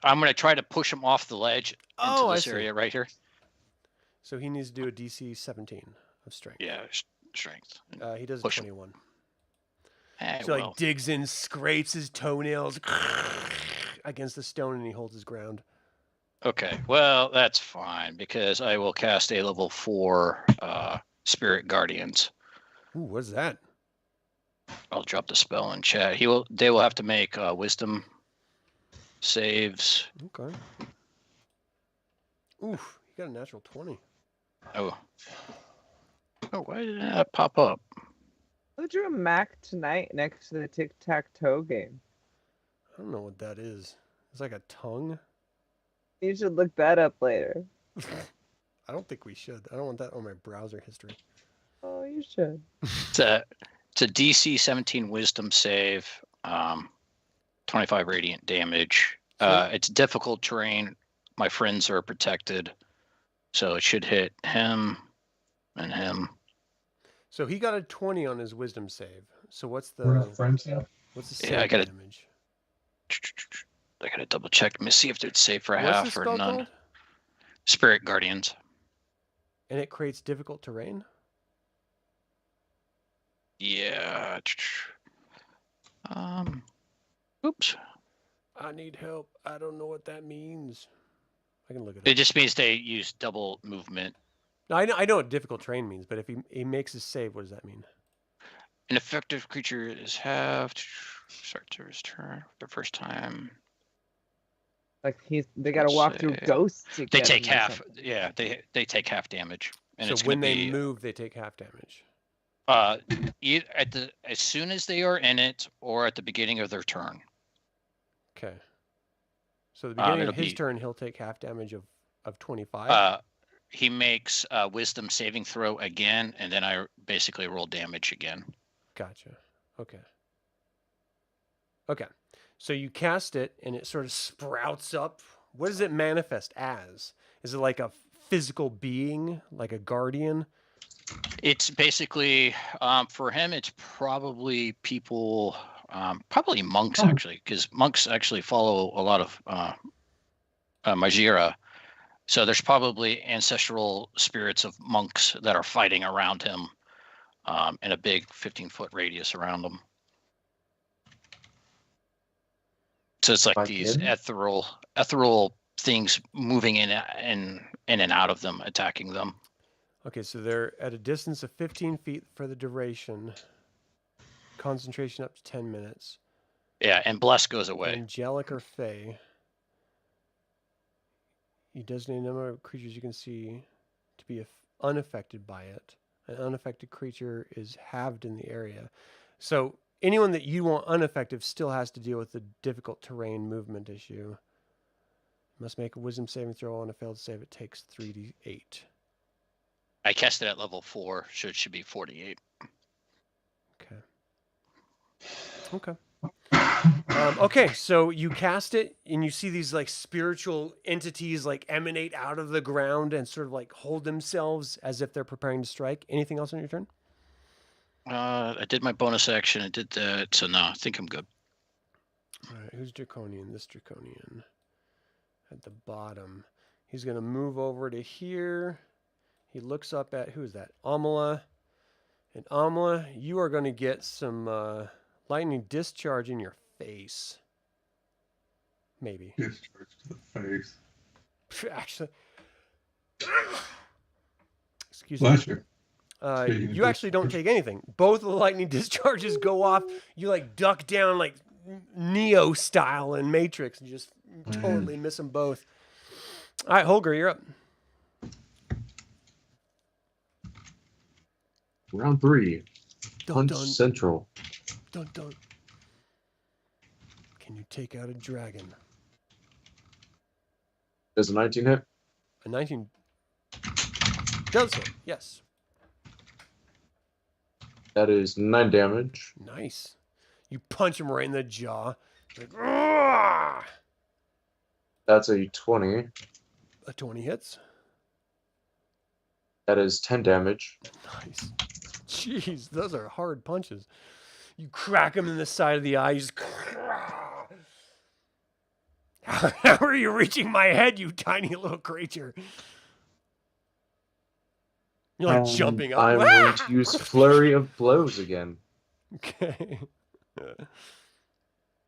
gonna try to push him off the ledge into I this see. area right here. So he needs to do a DC 17 of strength. Yeah, strength. He does a Push him. 21. Hey, So well, like digs in, scrapes his toenails against the stone, and he holds his ground. okay. Well, that's fine because I will cast a level 4 Spirit Guardians. Ooh, what's that? I'll drop the spell in chat. They will have to make Wisdom saves. Okay. Oof, you got a natural 20. Oh, why did that pop up? Who drew a Mac tonight next to the tic-tac-toe game? I don't know what that is. It's like a tongue. You should look that up later. I don't think we should. I don't want that on my browser history. Oh, you should. It's a DC 17 Wisdom save, 25 radiant damage. It's difficult terrain. My friends are protected, so it should hit him and him. So he got a 20 on his wisdom save. So what's We're the not friends now. what's the save Yeah, I gotta- damage? I gotta double check. Let me see if it's safe for What's the half or spell none. called? Spirit Guardians. And it creates difficult terrain? Yeah. Oops. I need help. I don't know what that means. I can look it up. It just means they use double movement. No, I know what difficult terrain means, but if he makes his save, what does that mean? An effective creature is halved. Start to his turn the first time. Like they gotta Let's see through say- ghosts. To They get take him or half. something. Yeah, they take half damage. And it's So when gonna they be move, they take half damage. as soon as they are in it or at the beginning of their turn. Okay. So the beginning of it'll his be- turn, he'll take half damage of 25. He makes a wisdom saving throw again, and then I basically roll damage again. Gotcha. Okay. Okay. So you cast it, and it sort of sprouts up. What does it manifest as? Is it like a physical being, like a guardian? It's basically for him. It's probably people, probably monks actually, because monks actually follow a lot of Majira. So there's probably ancestral spirits of monks that are fighting around him in a big 15-foot radius around them. So it's like Like these him? ethereal things moving in and out of them, attacking them. Okay, so they're at a distance of 15 feet for the duration. Concentration up to 10 minutes. Yeah, and bless goes away. Angelic or Fey. You designate a number of creatures you can see to be unaffected by it. An unaffected creature is halved in the area. So anyone that you want unaffected still has to deal with the difficult terrain movement issue. Must make a wisdom saving throw. On a failed save, it takes 3d8. I cast it at level 4, so it should be 48. Okay. Okay. Okay, so you cast it, and you see these like spiritual entities like emanate out of the ground and sort of like hold themselves as if they're preparing to strike. Anything else on your turn? I did my bonus action. I did that, so no, I think I'm good. All right, who's Draconian? This Draconian at the bottom. He's going to move over to here. He looks up at, who is that? Aamela. And Aamela, you are going to get some lightning discharge in your face. Maybe. Discharge to the face. Actually, excuse me. Bless you. Speaking of You actually don't take anything. Both of the lightning discharges go off. You like duck down like Neo style in Matrix and just totally miss them both. All right, Holgr, you're up. Round 3. Dun, Punch dun, Central. dun, dun. Can you take out a dragon? Does a 19 hit? A 19 does hit, yes. That is 9 damage. Nice. You punch him right in the jaw. Like, "Argh!" That's a 20. A 20 hits. That is 10 damage. Nice. Jeez, those are hard punches. You crack him in the side of the eye. You just. How are you reaching my head, you tiny little creature? You're like jumping up. I'm going to use Flurry of Blows again. Okay.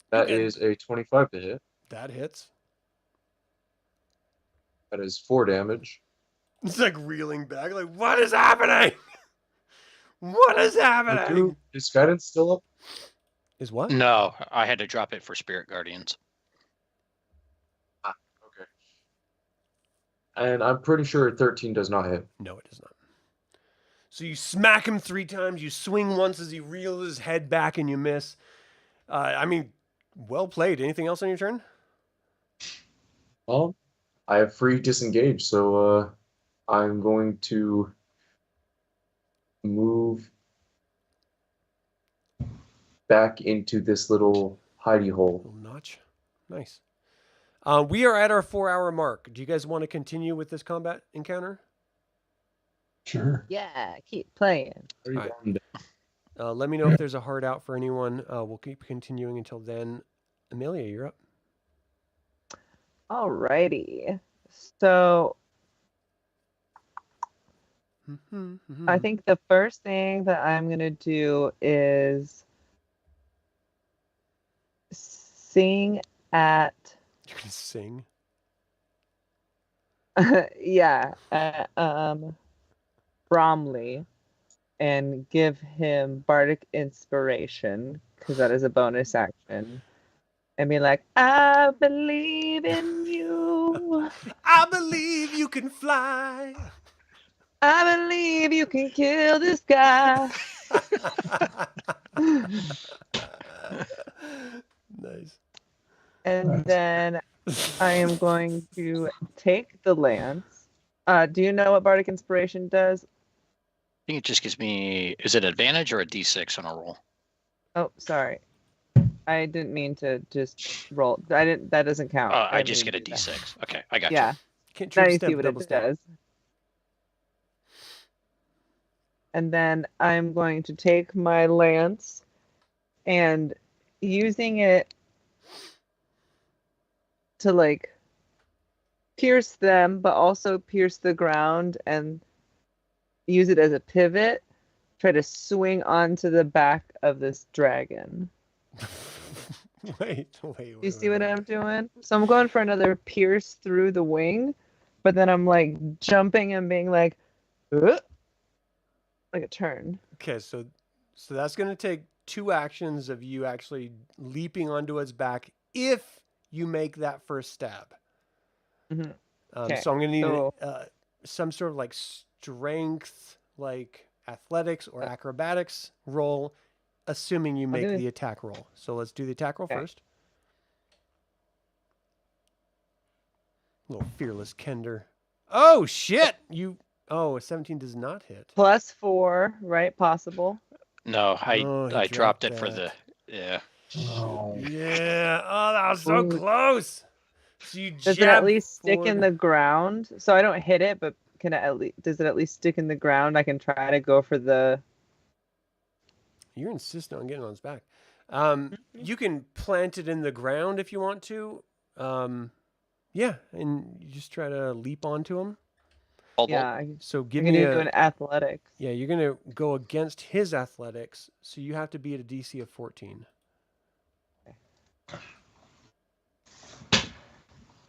That is a 25 to hit. That hits. That is 4 damage. It's like reeling back. Like, what is happening? What is happening? Is Guidance still up? Is what? No, I had to drop it for Spirit Guardians. Okay. And I'm pretty sure 13 does not hit. No, it does not. So you smack him 3 times. You swing once as he reels his head back and you miss. I mean, well played. Anything else on your turn? Well, I have free disengage, so I'm going to move back into this little hidey hole. Little notch. Nice. We are at our 4-hour mark. Do you guys want to continue with this combat encounter? Sure. Yeah, keep playing. Right. Let me know if there's a hard out for anyone. We'll keep continuing until then. Amelia, you're up. Alrighty. So I think the first thing that I'm going to do is sing at... You're going to sing? yeah, Bromly and give him Bardic Inspiration, because that is a bonus action. And be like, I believe in you. I believe you can fly. I believe you can kill this guy. Nice. And then I am going to take the lance. Do you know what Bardic Inspiration does? I think it just gives me, is it advantage or a d6 on a roll? Oh, sorry. I didn't mean to just roll. That doesn't count. Oh, I didn't just mean get a to do that. d6. Okay, I got Yeah. Can't Now triple you step, see what double it step. does. And then I'm going to take my lance and using it to like pierce them, but also pierce the ground and use it as a pivot. Try to swing onto the back of this dragon. Wait. You see what I'm doing? So I'm going for another pierce through the wing, but then I'm like jumping and being like, like a turn. Okay, so that's going to take 2 actions of you actually leaping onto its back if you make that first stab. Mm-hmm. Okay. So I'm going to need some sort of like strength, like athletics or acrobatics roll, assuming you make the attack roll. So let's do the attack roll first. Little fearless Kender. Oh, shit! a 17 does not hit. +4, right? Possible. No, I dropped it for that. the, yeah. Oh. Yeah. Oh, that was so close. So you Does it at jab least stick in forward. the ground? So I don't hit it, but can it does it at least stick in the ground? I can try to go for the... You're insistent on getting on its back. You can plant it in the ground if you want to. Yeah, and you just try to leap onto him. Although, Yeah, So I'm give gonna me do a. an athletics. Yeah, you're gonna go against his athletics, so you have to be at a DC of 14. How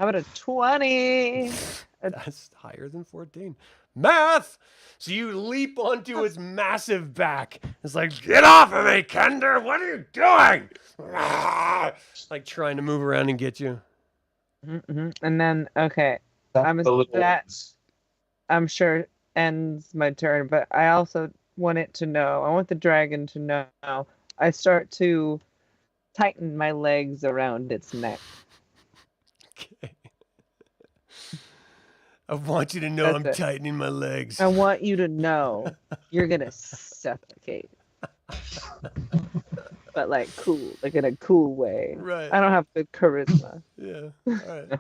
about a 20? That's higher than 14. Math! So you leap onto its massive back. It's like, get off of me, Kender! What are you doing? Ah! Like trying to move around and get you. And then, okay, The little that ones. I'm sure ends my turn, but I also want it to know. I want the dragon to know. I start to tighten my legs around its neck. Okay. I want you to know I'm That's it. tightening my legs. I want you to know you're gonna suffocate. But like cool, like in a cool way. Right. I don't have good charisma. Yeah. All right.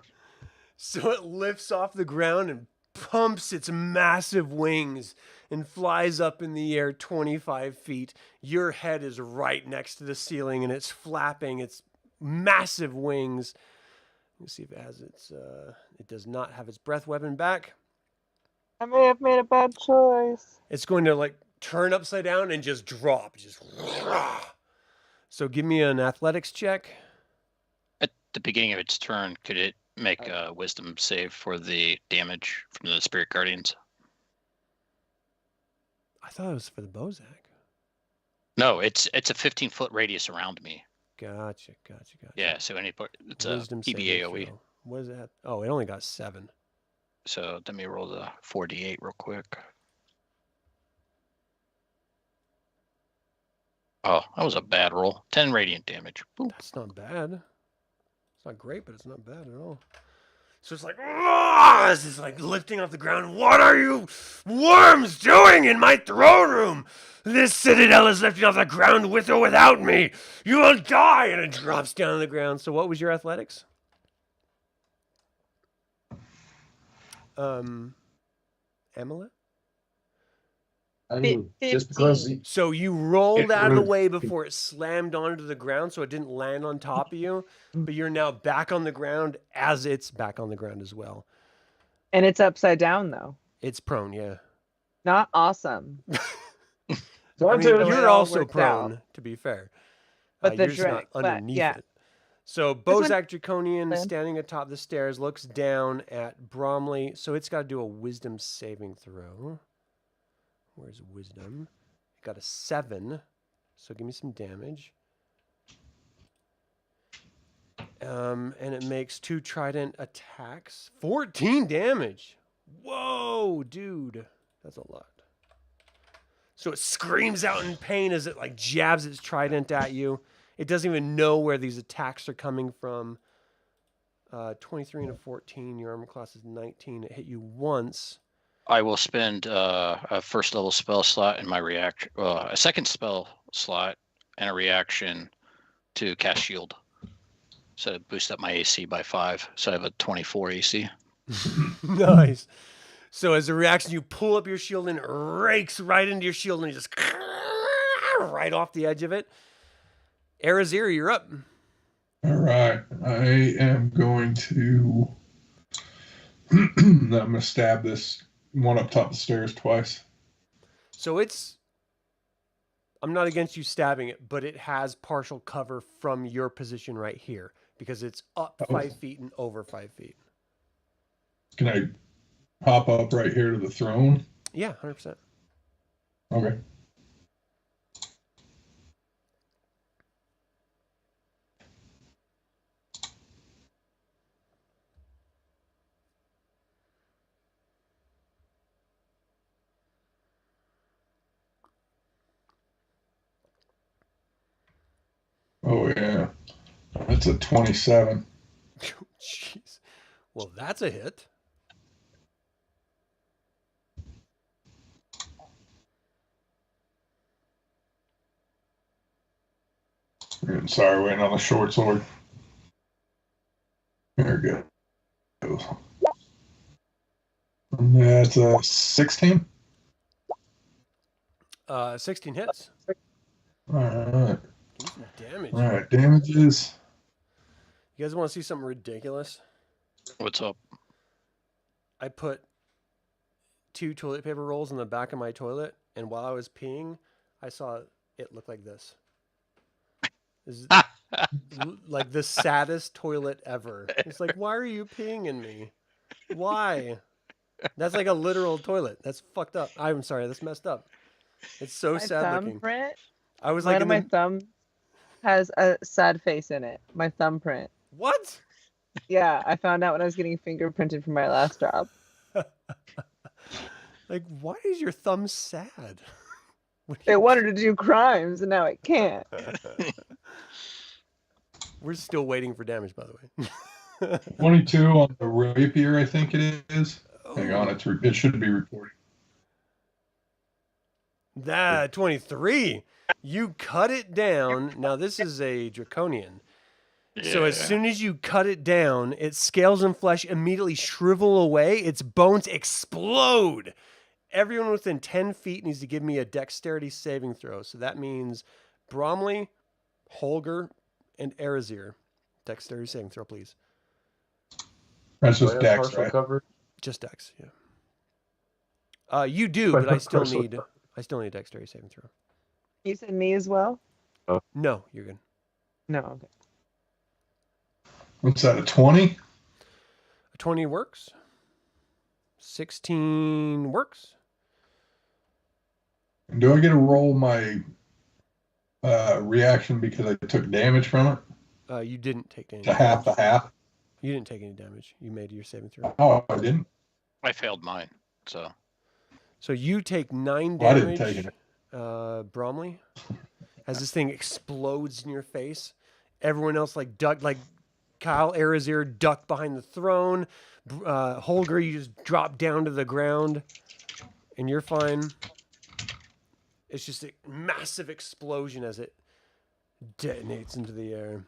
So it lifts off the ground and pumps its massive wings and flies up in the air 25 feet. Your head is right next to the ceiling and it's flapping its massive wings. Let's see if it has its. It does not have its breath weapon back. I may have made a bad choice. It's going to like turn upside down and just drop. Just. So give me an athletics check. at the beginning of its turn, could it make a wisdom save for the damage from the spirit guardians? I thought it was for the Bozak. No, it's a 15-foot radius around me. Gotcha. Yeah, so it's Wisdom a saving PBAOE. throw. What is that? Oh, it only got 7. So let me roll the 4d8 real quick. Oh, that was a bad roll. 10 radiant damage. Boop. That's not bad. It's not great, but it's not bad at all. So it's like, this is like lifting off the ground. What are you worms doing in my throne room? This citadel is lifting off the ground with or without me. You will die. And it drops down on the ground. So what was your athletics? Aamela? Just because So you rolled out of the really- way before it slammed onto the ground, so it didn't land on top of you. But you're now back on the ground as it's back on the ground as well. And it's upside down though. It's prone, yeah. Not awesome. I mean, the way it you're all also worked prone, out. to be fair. But the you're just not but underneath yeah. it. So one- Bozak Draconian Land. standing atop the stairs looks down at Bromly. So it's got to do a wisdom saving throw. Where's wisdom? It got a 7. So give me some damage. And it makes 2 trident attacks. 14 damage. Whoa, dude. That's a lot. So it screams out in pain as it like jabs its trident at you. It doesn't even know where these attacks are coming from. 23 and a 14. Your armor class is 19. It hit you once. I will spend a first level spell slot in my reaction, a second spell slot and a reaction to cast shield. So boost up my AC by 5. So I have a 24 AC. Nice. So as a reaction, you pull up your shield and it rakes right into your shield and you just right off the edge of it. Arizyre, you're up. All right. I am going to I'm going to stab this one up top of the stairs twice. So it's, I'm not against you stabbing it, but it has partial cover from your position right here because it's up 5 feet and over 5 feet. Can I hop up right here to the throne? Yeah, 100%. Okay. Oh, yeah. That's a 27. Jeez. Well, that's a hit. Sorry, waiting on the short sword. There we go. And that's a 16. 16 hits. All right. Give me some damage. All right. Damages. You guys want to see something ridiculous? What's up? I put 2 toilet paper rolls in the back of my toilet, and while I was peeing, I saw it look like this. This is like the saddest toilet ever. It's like, why are you peeing in me? Why? That's like a literal toilet. That's fucked up. I'm sorry, that's messed up. It's so My sad looking. thumbprint. I was One like, of my thumb has a sad face in it. My thumbprint. what? Yeah, I found out when I was getting fingerprinted for my last job. Like, why is your thumb sad? It wanted to do crimes, and now it can't. We're still waiting for damage, by the way. 22 on the rapier, I think it is. Hang on, it should be reporting. That 23. You cut it down. Now this is a draconian. So as soon as you cut it down, its scales and flesh immediately shrivel away. Its bones explode. Everyone within 10 feet needs to give me a dexterity saving throw. So that means Bromly, Holgr, and Arizyre. Dexterity saving throw, please. That's Do I just have dex, partial right? cover? Just dex, yeah. You do, but I still need a dexterity saving throw. You said me as well? No, you're good. No, okay. What's that, a 20? A 20 works. 16 works. And do I get to roll my reaction because I took damage from it? You didn't take any It's a half, damage. a half. You didn't take any damage. You made your saving throw. Oh, I didn't? I failed mine, so So you take 9 Well, I damage. didn't take it. Bromly, as this thing explodes in your face. Everyone else like ducked, like Kyle Arizyre ducked behind the throne. Holgr, you just drop down to the ground, and you're fine. It's just a massive explosion as it detonates into the air.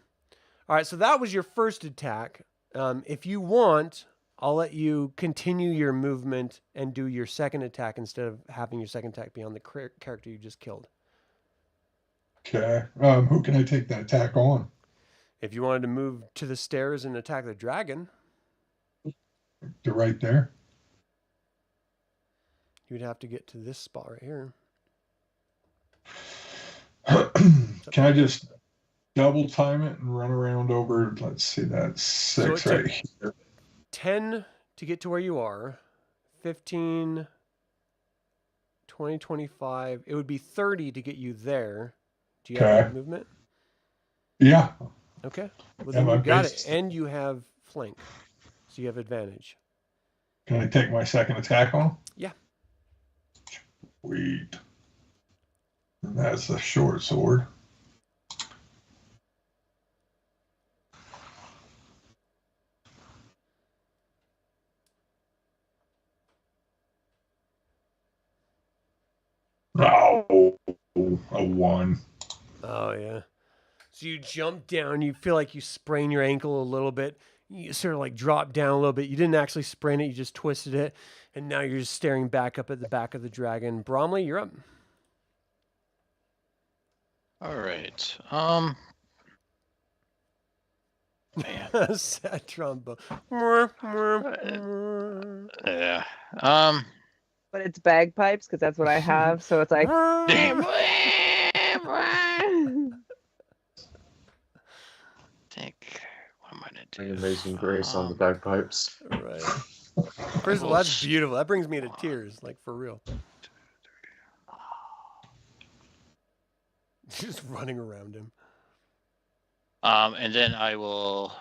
All right, so that was your first attack. If you want, I'll let you continue your movement and do your second attack instead of having your second attack be on the character you just killed. Okay. Who can I take that attack on? If you wanted to move to the stairs and attack the dragon, To right there? you'd have to get to this spot right here. Can I just double time it and run around over? Let's see, that's 6 So right it's here. 10 to get to where you are, 15, 20, 25. It would be 30 to get you there. Do you have Okay. that movement? Yeah. Okay. Well, Yeah, then my you got base- it. And you have flank. So you have advantage. Can I take my second attack on? Yeah. Sweet. And that's a short sword. Oh, a 1. Oh, yeah. So you jump down. You feel like you sprain your ankle a little bit. You sort of like drop down a little bit. You didn't actually sprain it. You just twisted it. And now you're just staring back up at the back of the dragon. Bromly, you're up. all right. Man. Sad trombone. Yeah. But it's bagpipes because that's what I have. So it's like. Think, what am I gonna do? Bring Amazing Grace on the bagpipes. Right. First of all, that's beautiful. That brings me to tears, like for real. Just running around him. And then I will.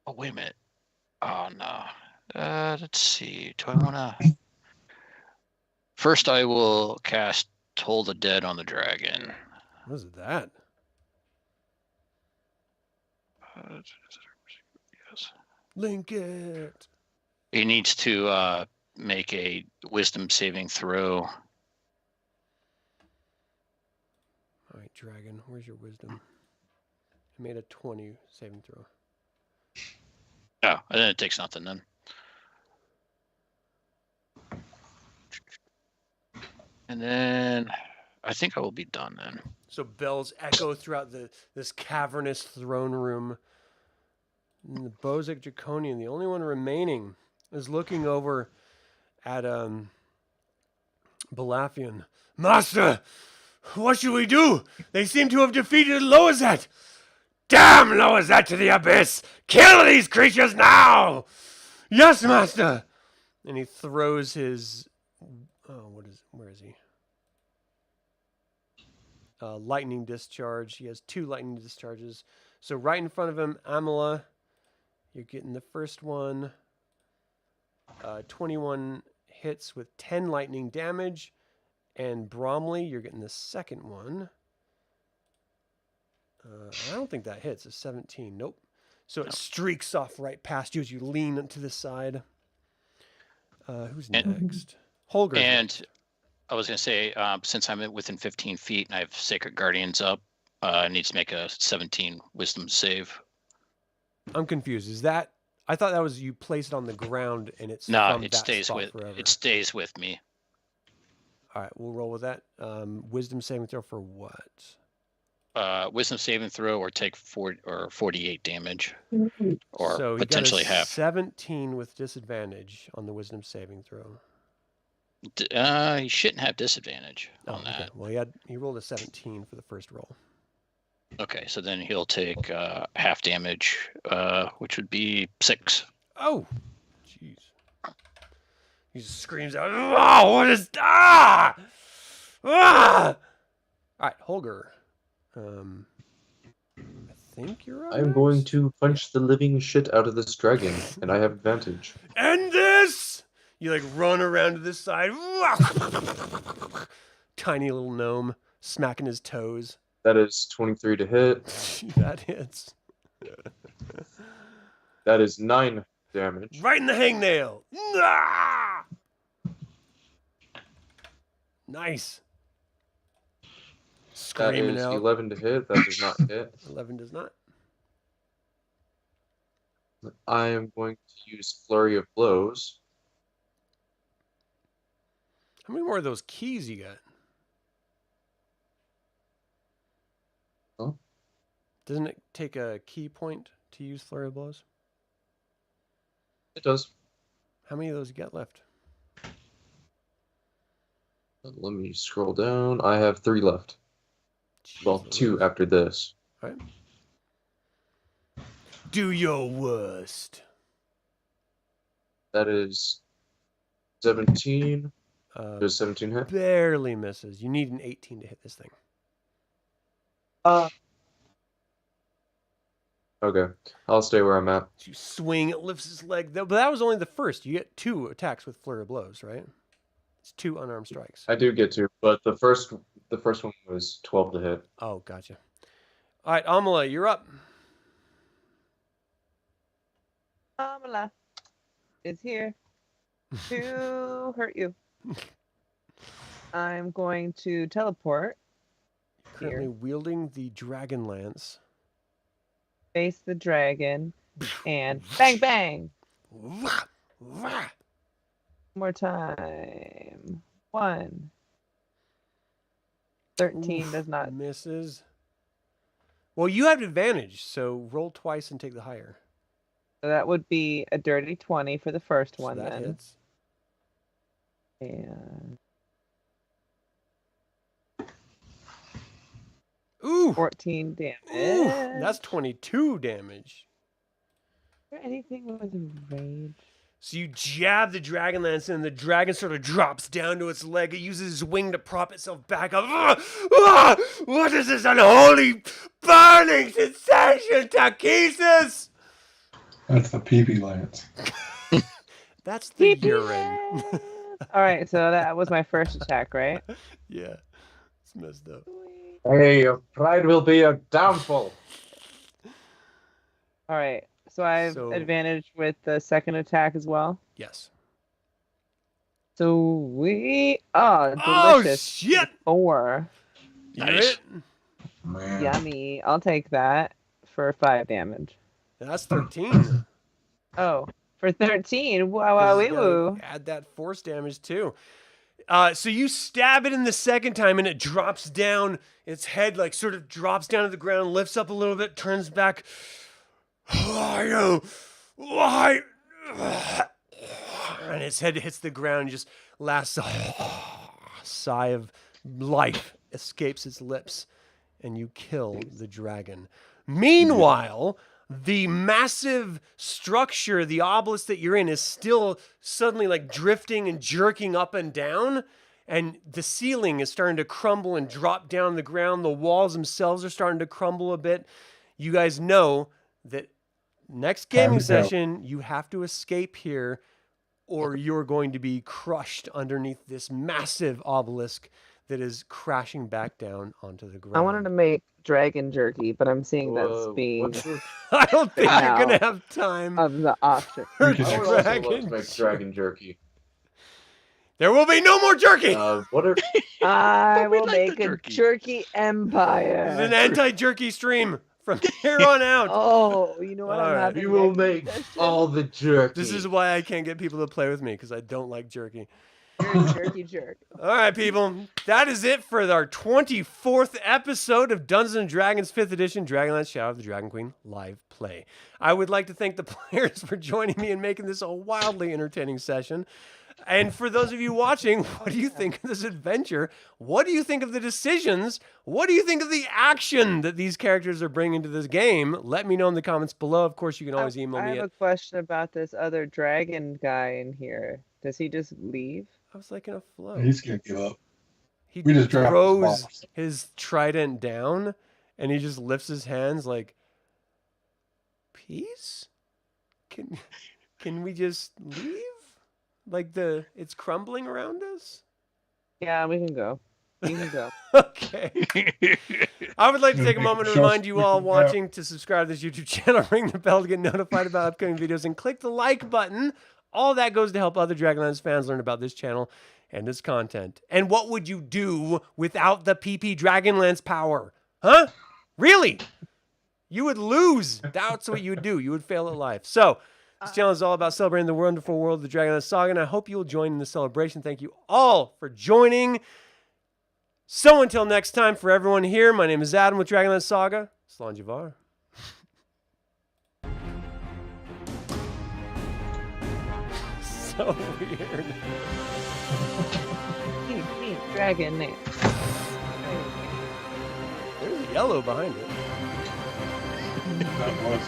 Oh, wait a minute. Oh, no. Let's see. Do I want to. First, I will cast Toll the Dead on the dragon. What is that? Yes. Link it. He needs to make a wisdom saving throw. All right, dragon. Where's your wisdom? I made a 20 saving throw. Oh, and then it takes nothing then. And then I think I will be done then. So bells echo throughout this cavernous throne room. And the Bozak Draconian, the only one remaining. is looking over at Balafian. Master, what should we do? They seem to have defeated Loazet. Damn Loazet to the abyss! Kill these creatures now! Yes, master! And he throws his... where is he? Lightning discharge. He has 2 lightning discharges. So right in front of him, Aamela, you're getting the first one. 21 hits with 10 lightning damage. And Bromly, you're getting the second one. I don't think that hits. It's 17. Nope. So it streaks off right past you as you lean to the side. Who's next? Holgr. And I was going to say, since I'm within 15 feet and I have Sacred Guardians up, I need to make a 17 Wisdom save. I'm confused. Is that... I thought that was you place it on the ground and it's No, from it that stays spot with forever. it stays with me. All right, we'll roll with that. Wisdom saving throw for what? Wisdom saving throw or take 48 damage, or So he potentially got a half. 17 with disadvantage on the wisdom saving throw. He shouldn't have disadvantage on that. Okay. Well, he rolled a 17 for the first roll. Okay, so then he'll take half damage, which would be 6. Oh, jeez. He just screams out, "Oh, what is ah! Ah!" All right, Holgr. I think you're up I'm going next? to punch the living shit out of this dragon, and I have advantage. End this! You like run around to this side. Tiny little gnome smacking his toes. That is 23 to hit. That hits. That is 9 damage. Right in the hangnail. Ah! Nice. That Screaming is out. 11 to hit. That does not hit. 11 does not. I am going to use Flurry of Blows. How many more of those keys you got? Huh? Doesn't it take a key point to use Flurry of Blows? It does. How many of those you got left? Let me scroll down. I have 3 left. Well, Jeez 2 Louise. after this. All right. Do your worst. That is 17. Does 17 hit? Barely misses. You need an 18 to hit this thing. Okay. I'll stay where I'm at. So you swing, it lifts his leg. But that was only the first. You get 2 attacks with Flurry of Blows, right? It's 2 unarmed strikes. I do get to, but the first one was 12 to hit. Oh, gotcha. All right, Aamela, you're up. Aamela is here to hurt you. I'm going to teleport, Currently wielding the DragonLance. face the dragon, and bang bang. Wah, wah. One more time. 1. 13 Oof, does not. misses. Well, you have advantage, so roll twice and take the higher. So that would be a dirty 20 for the first So one that then. hits. And Ooh, 14 damage. ooh, that's 22 damage. Is there anything with rage? So you jab the Dragonlance in, and the dragon sort of drops down to its leg. It uses its wing to prop itself back up. What is this unholy burning sensation, Takhisis? That's the pee-pee lance. That's the Pee-pee urine. lance. All right, so that was my first attack, right? Yeah, it's messed up. Hey, your pride will be a downfall. All right, so I have So- advantage with the second attack as well. Yes. So we delicious. Oh, shit! 4. You Nice. hit? Man. Yummy. I'll take that for 5 damage. That's 13. Oh, for 13. Wow, 'Cause wow, you wee gotta woo. add that force damage too. So you stab it in the second time and it drops down. Its head like sort of drops down to the ground, lifts up a little bit, turns back. Who are you? Why? and its head hits the ground. Just last sigh of life escapes its lips, and you kill the dragon. Meanwhile, the massive structure, the obelisk that you're in, is still suddenly like drifting and jerking up and down. And the ceiling is starting to crumble and drop down the ground. The walls themselves are starting to crumble a bit. You guys know that next gaming session, you have to escape here, or you're going to be crushed underneath this massive obelisk that is crashing back down onto the ground. I wanted to make dragon jerky, but I'm seeing that's Whoa, being what's the- I don't think you're Wow. going to have time. of the option. for I would also love dragon to make dragon jerky. There will be no more jerky. What are I But we will like make the a jerky. jerky This is empire. an anti-jerky stream from here on out. Oh, you know what? All I'm right. having you will next make session? all the jerky? This is why I can't get people to play with me, because I don't like jerky. jerky jerk. All right, people. That is it for our 24th episode of Dungeons & Dragons 5th Edition Dragonlance Shadow of the Dragon Queen live play. I would like to thank the players for joining me and making this a wildly entertaining session. And for those of you watching, what do you think of this adventure? What do you think of the decisions? What do you think of the action that these characters are bringing to this game? Let me know in the comments below. Of course, you can always email I me have at... a question about this other dragon guy in here. Does he just leave? I was like in a flow. He's gonna give up. He We just dropped his throws bombs. his trident down, and he just lifts his hands like, peace? Can we just leave? Like it's crumbling around us? Yeah, we can go. You can go. Okay. I would like to take a Make moment to sure remind you we all can watching to subscribe to this YouTube channel, ring the bell to get notified about upcoming videos, and click the like button. All that goes to help other Dragonlance fans learn about this channel and its content. And what would you do without the PP Dragonlance power? Huh? Really? You would lose. That's what you would do. You would fail at life. So, this channel is all about celebrating the wonderful world of the Dragonlance Saga, and I hope you will join in the celebration. Thank you all for joining. So until next time, for everyone here, my name is Adam with Dragonlance Saga. Slanjivar. So weird. Dragon name. There's yellow behind it. That was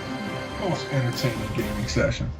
the most entertaining gaming session.